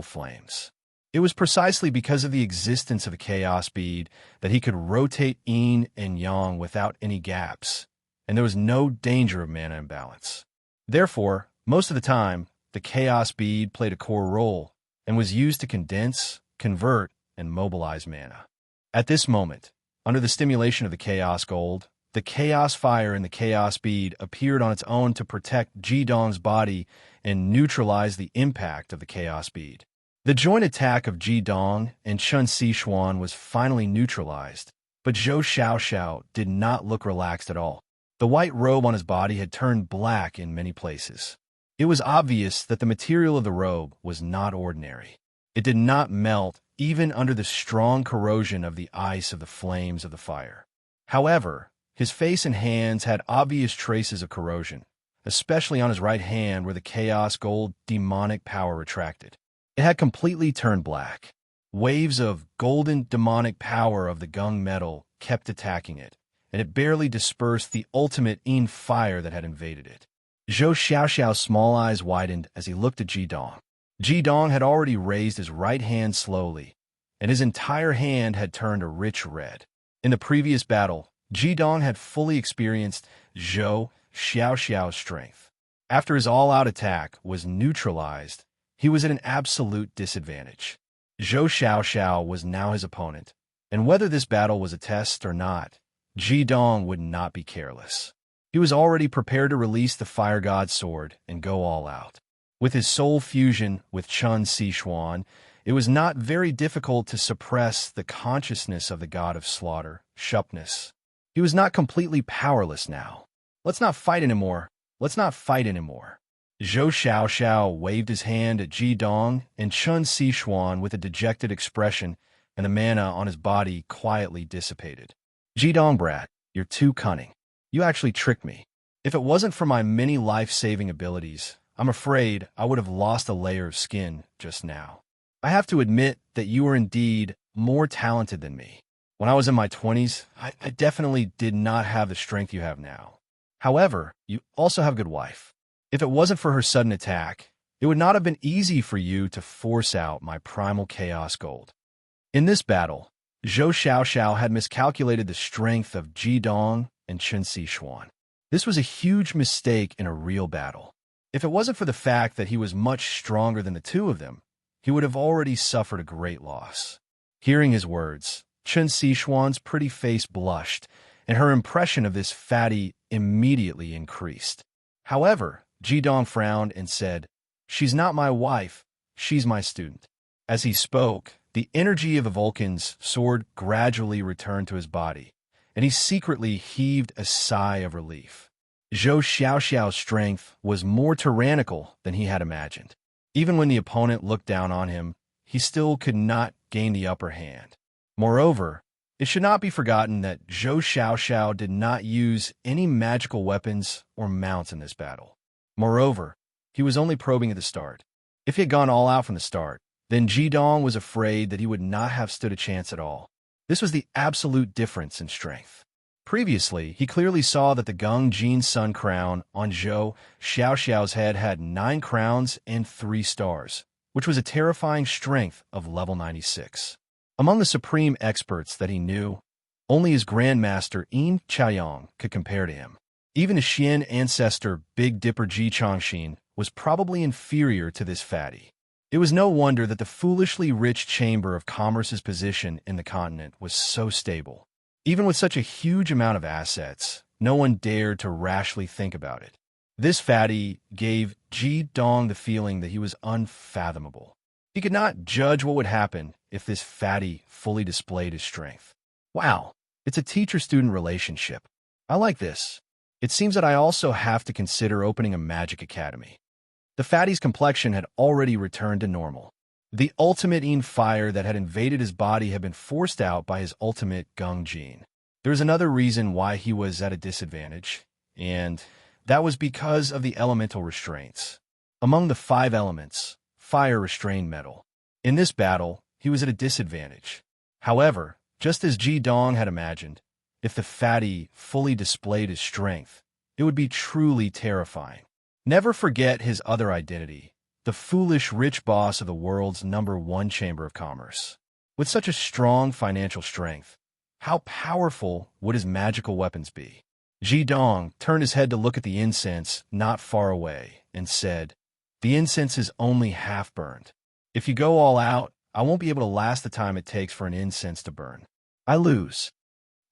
flames. It was precisely because of the existence of a chaos bead that he could rotate yin and yang without any gaps, and there was no danger of mana imbalance. Therefore, most of the time, the chaos bead played a core role and was used to condense, convert, and mobilize mana. At this moment, under the stimulation of the chaos gold, the chaos fire in the chaos bead appeared on its own to protect Jidong's body and neutralize the impact of the chaos bead. The joint attack of Jidong and Chen Sichuan was finally neutralized, but Zhou Xiao did not look relaxed at all. The white robe on his body had turned black in many places. It was obvious that the material of the robe was not ordinary. It did not melt even under the strong corrosion of the ice of the flames of the fire. However, his face and hands had obvious traces of corrosion, especially on his right hand where the chaos gold demonic power retracted. It had completely turned black. Waves of golden demonic power of the gung metal kept attacking it, and it barely dispersed the ultimate fire that had invaded it. Zhou Xiaoxiao's small eyes widened as he looked at Ji Dong. Ji Dong had already raised his right hand slowly, and his entire hand had turned a rich red. In the previous battle, Ji Dong had fully experienced Zhou Xiaoxiao's strength. After his all-out attack was neutralized, he was at an absolute disadvantage. Zhou Xiaoxiao was now his opponent, and whether this battle was a test or not, Ji Dong would not be careless. He was already prepared to release the Fire God's sword and go all out. With his soul fusion with Chun Sichuan, it was not very difficult to suppress the consciousness of the god of slaughter, Shupness. He was not completely powerless now. Let's not fight anymore. Let's not fight anymore. Zhou Xiaoxiao waved his hand at Ji Dong and Chun Sichuan with a dejected expression, and the mana on his body quietly dissipated. Ji Dong, brat, you're too cunning. You actually tricked me. If it wasn't for my many life-saving abilities, I'm afraid I would have lost a layer of skin just now. I have to admit that you are indeed more talented than me. When I was in my 20s, I definitely did not have the strength you have now. However, you also have a good wife. If it wasn't for her sudden attack, it would not have been easy for you to force out my primal chaos gold. In this battle, Zhou Xiaoxiao had miscalculated the strength of Ji Dong and Chun Sichuan. This was a huge mistake in a real battle. If it wasn't for the fact that he was much stronger than the two of them, he would have already suffered a great loss. Hearing his words, Chun Sichuan's pretty face blushed, and her impression of this fatty immediately increased. However, Ji Dong frowned and said, "She's not my wife, she's my student." As he spoke, the energy of the Vulcan's sword gradually returned to his body, and he secretly heaved a sigh of relief. Zhou Xiaoxiao's strength was more tyrannical than he had imagined. Even when the opponent looked down on him, he still could not gain the upper hand. Moreover, it should not be forgotten that Zhou Xiaoxiao did not use any magical weapons or mounts in this battle. Moreover, he was only probing at the start. If he had gone all out from the start, then Ji Dong was afraid that he would not have stood a chance at all. This was the absolute difference in strength. Previously, he clearly saw that the Gung Jin Sun crown on Zhou Xiaoxiao's head had 9 crowns and 3 stars, which was a terrifying strength of level 96. Among the supreme experts that he knew, only his grandmaster Yin Chaoyang could compare to him. Even the Xian ancestor Big Dipper Ji Chongxin was probably inferior to this fatty. It was no wonder that the foolishly rich Chamber of Commerce's position in the continent was so stable. Even with such a huge amount of assets, no one dared to rashly think about it. This fatty gave Ji Dong the feeling that he was unfathomable. He could not judge what would happen if this fatty fully displayed his strength. Wow, it's a teacher-student relationship. I like this. It seems that I also have to consider opening a magic academy. The fatty's complexion had already returned to normal. The ultimate fire that had invaded his body had been forced out by his ultimate Gung Jin. There was another reason why he was at a disadvantage, and that was because of the elemental restraints. Among the 5 elements, fire restrained metal. In this battle, he was at a disadvantage. However, just as Ji Dong had imagined, if the fatty fully displayed his strength, it would be truly terrifying. Never forget his other identity, the foolish rich boss of the world's #1 Chamber of Commerce. With such a strong financial strength, how powerful would his magical weapons be? Ji Dong turned his head to look at the incense not far away and said, "The incense is only half burned. If you go all out, I won't be able to last the time it takes for an incense to burn. I lose."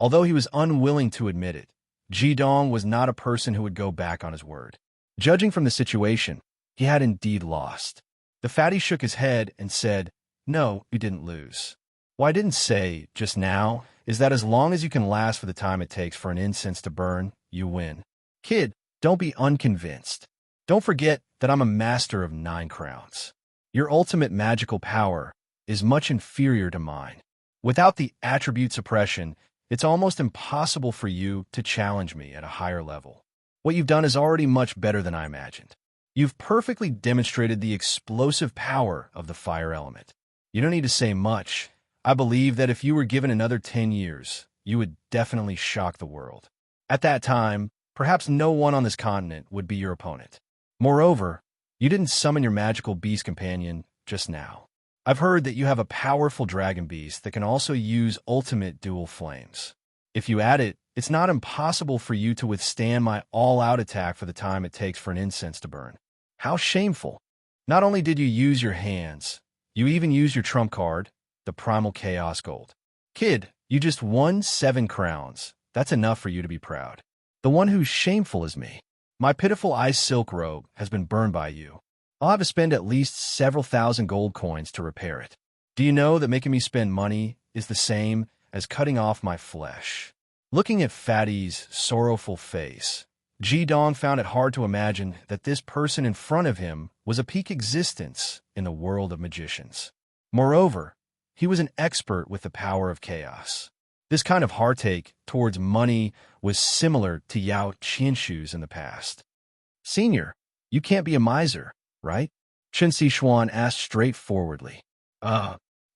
Although he was unwilling to admit it, Ji Dong was not a person who would go back on his word. Judging from the situation, he had indeed lost. The fatty shook his head and said, "No, you didn't lose. What I didn't say just now is that as long as you can last for the time it takes for an incense to burn, you win. Kid, don't be unconvinced. Don't forget that I'm a master of 9 crowns. Your ultimate magical power is much inferior to mine. Without the attribute suppression, it's almost impossible for you to challenge me at a higher level. What you've done is already much better than I imagined. You've perfectly demonstrated the explosive power of the fire element. You don't need to say much. I believe that if you were given another 10 years, you would definitely shock the world. At that time, perhaps no one on this continent would be your opponent. Moreover, you didn't summon your magical beast companion just now. I've heard that you have a powerful dragon beast that can also use ultimate dual flames. If you add it, it's not impossible for you to withstand my all-out attack for the time it takes for an incense to burn. How shameful. Not only did you use your hands, you even used your trump card, the Primal Chaos Gold. Kid, you just won 7 crowns. That's enough for you to be proud. The one who's shameful is me. My pitiful ice silk robe has been burned by you. I'll have to spend at least several thousand gold coins to repair it. Do you know that making me spend money is the same as cutting off my flesh? Looking at Fatty's sorrowful face, Ji-dong found it hard to imagine that this person in front of him was a peak existence in the world of magicians. Moreover, he was an expert with the power of chaos. This kind of heartache towards money was similar to Yao Qianshu's in the past. Senior, you can't be a miser, right? Chen Xishuan asked straightforwardly.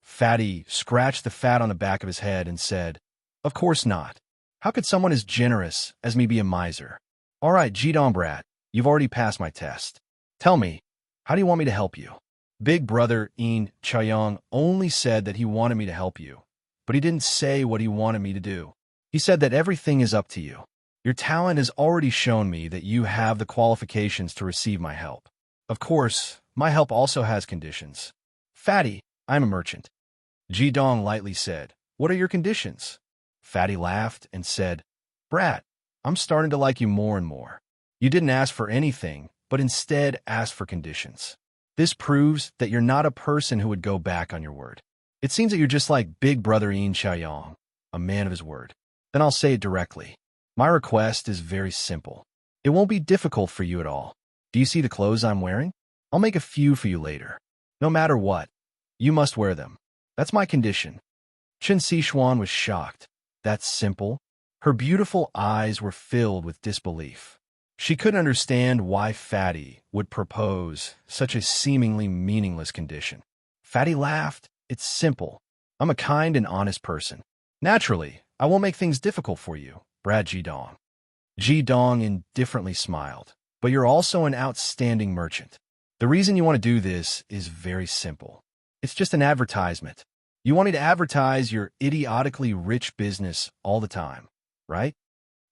Fatty scratched the fat on the back of his head and said, Of course not. How could someone as generous as me be a miser? All right, Ji-dong brat, you've already passed my test. Tell me, how do you want me to help you? Big brother Yin Chaoyang only said that he wanted me to help you, but he didn't say what he wanted me to do. He said that everything is up to you. Your talent has already shown me that you have the qualifications to receive my help. Of course, my help also has conditions. Fatty, I'm a merchant. Ji-dong lightly said, What are your conditions? Fatty laughed and said, Brat, I'm starting to like you more and more. You didn't ask for anything, but instead asked for conditions. This proves that you're not a person who would go back on your word. It seems that you're just like Big Brother Yin Chaoyang, a man of his word. Then I'll say it directly. My request is very simple. It won't be difficult for you at all. Do you see the clothes I'm wearing? I'll make a few for you later. No matter what, you must wear them. That's my condition. Chen Xishuan was shocked. That's simple? Her beautiful eyes were filled with disbelief. She couldn't understand why Fatty would propose such a seemingly meaningless condition. Fatty laughed. It's simple. I'm a kind and honest person. Naturally, I won't make things difficult for you, Brad Ji-dong. Ji-dong indifferently smiled. But you're also an outstanding merchant. The reason you want to do this is very simple. It's just an advertisement. You want me to advertise your idiotically rich business all the time, right?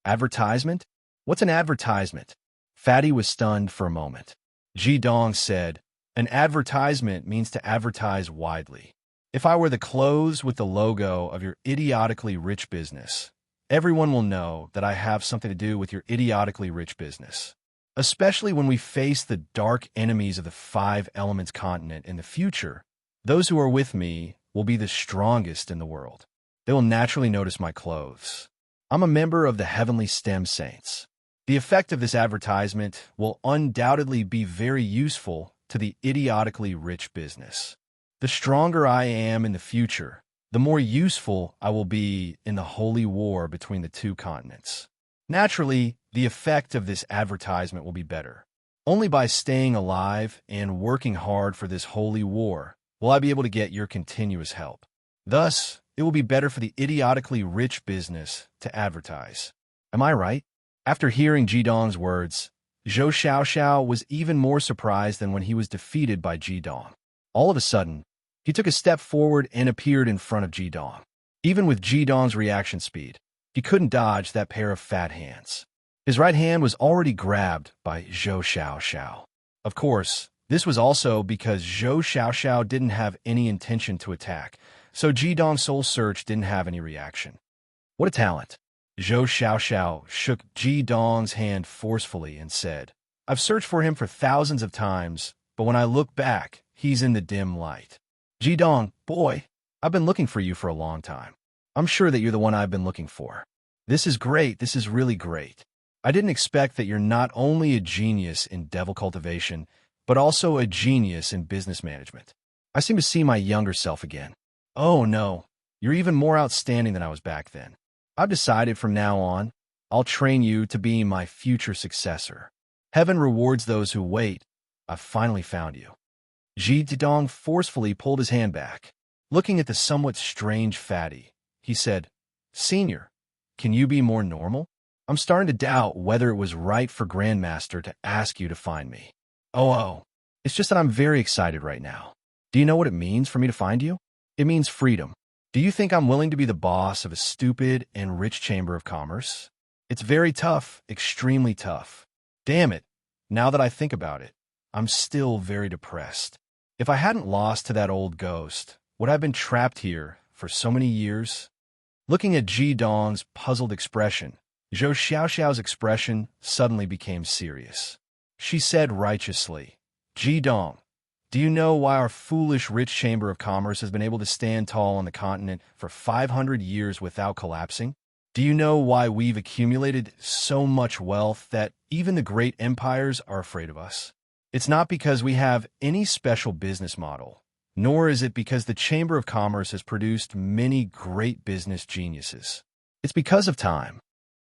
Advertisement? What's an advertisement? Fatty was stunned for a moment. Ji-dong said, An advertisement means to advertise widely. If I wear the clothes with the logo of your idiotically rich business, everyone will know that I have something to do with your idiotically rich business. Especially when we face the dark enemies of the 5 elements continent in the future, those who are with me will be the strongest in the world. They will naturally notice my clothes. I'm a member of the Heavenly STEM Saints. The effect of this advertisement will undoubtedly be very useful to the idiotically rich business. The stronger I am in the future, the more useful I will be in the holy war between the 2 continents. Naturally, the effect of this advertisement will be better. Only by staying alive and working hard for this holy war will I be able to get your continuous help. Thus, it will be better for the idiotically rich business to advertise. Am I right? After hearing Ji-dong's words, Zhou Xiaoxiao was even more surprised than when he was defeated by Ji-dong. All of a sudden, he took a step forward and appeared in front of Ji-dong. Even with Ji-dong's reaction speed, he couldn't dodge that pair of fat hands. His right hand was already grabbed by Zhou Xiaoxiao. Of course, this was also because Zhou Xiaoxiao didn't have any intention to attack, so Ji-dong's soul search didn't have any reaction. What a talent! Zhou Xiaoxiao shook Ji-dong's hand forcefully and said, I've searched for him for thousands of times, but when I look back, he's in the dim light. Ji-dong, boy, I've been looking for you for a long time. I'm sure that you're the one I've been looking for. This is great. This is really great. I didn't expect that you're not only a genius in devil cultivation, but also a genius in business management. I seem to see my younger self again. Oh no, you're even more outstanding than I was back then. I've decided from now on, I'll train you to be my future successor. Heaven rewards those who wait. I've finally found you. Ji Dong forcefully pulled his hand back. Looking at the somewhat strange fatty, he said, Senior, can you be more normal? I'm starting to doubt whether it was right for Grandmaster to ask you to find me. Oh, it's just that I'm very excited right now. Do you know what it means for me to find you? It means freedom. Do you think I'm willing to be the boss of a stupid and rich chamber of commerce? It's very tough, extremely tough. Damn it, now that I think about it, I'm still very depressed. If I hadn't lost to that old ghost, would I have been trapped here for so many years? Looking at Ji Dong's puzzled expression, Zhou Xiaoxiao's expression suddenly became serious. She said righteously, Ji Dong, do you know why our foolish rich chamber of commerce has been able to stand tall on the continent for 500 years without collapsing? Do you know why we've accumulated so much wealth that even the great empires are afraid of us? It's not because we have any special business model, nor is it because the Chamber of Commerce has produced many great business geniuses. It's because of time.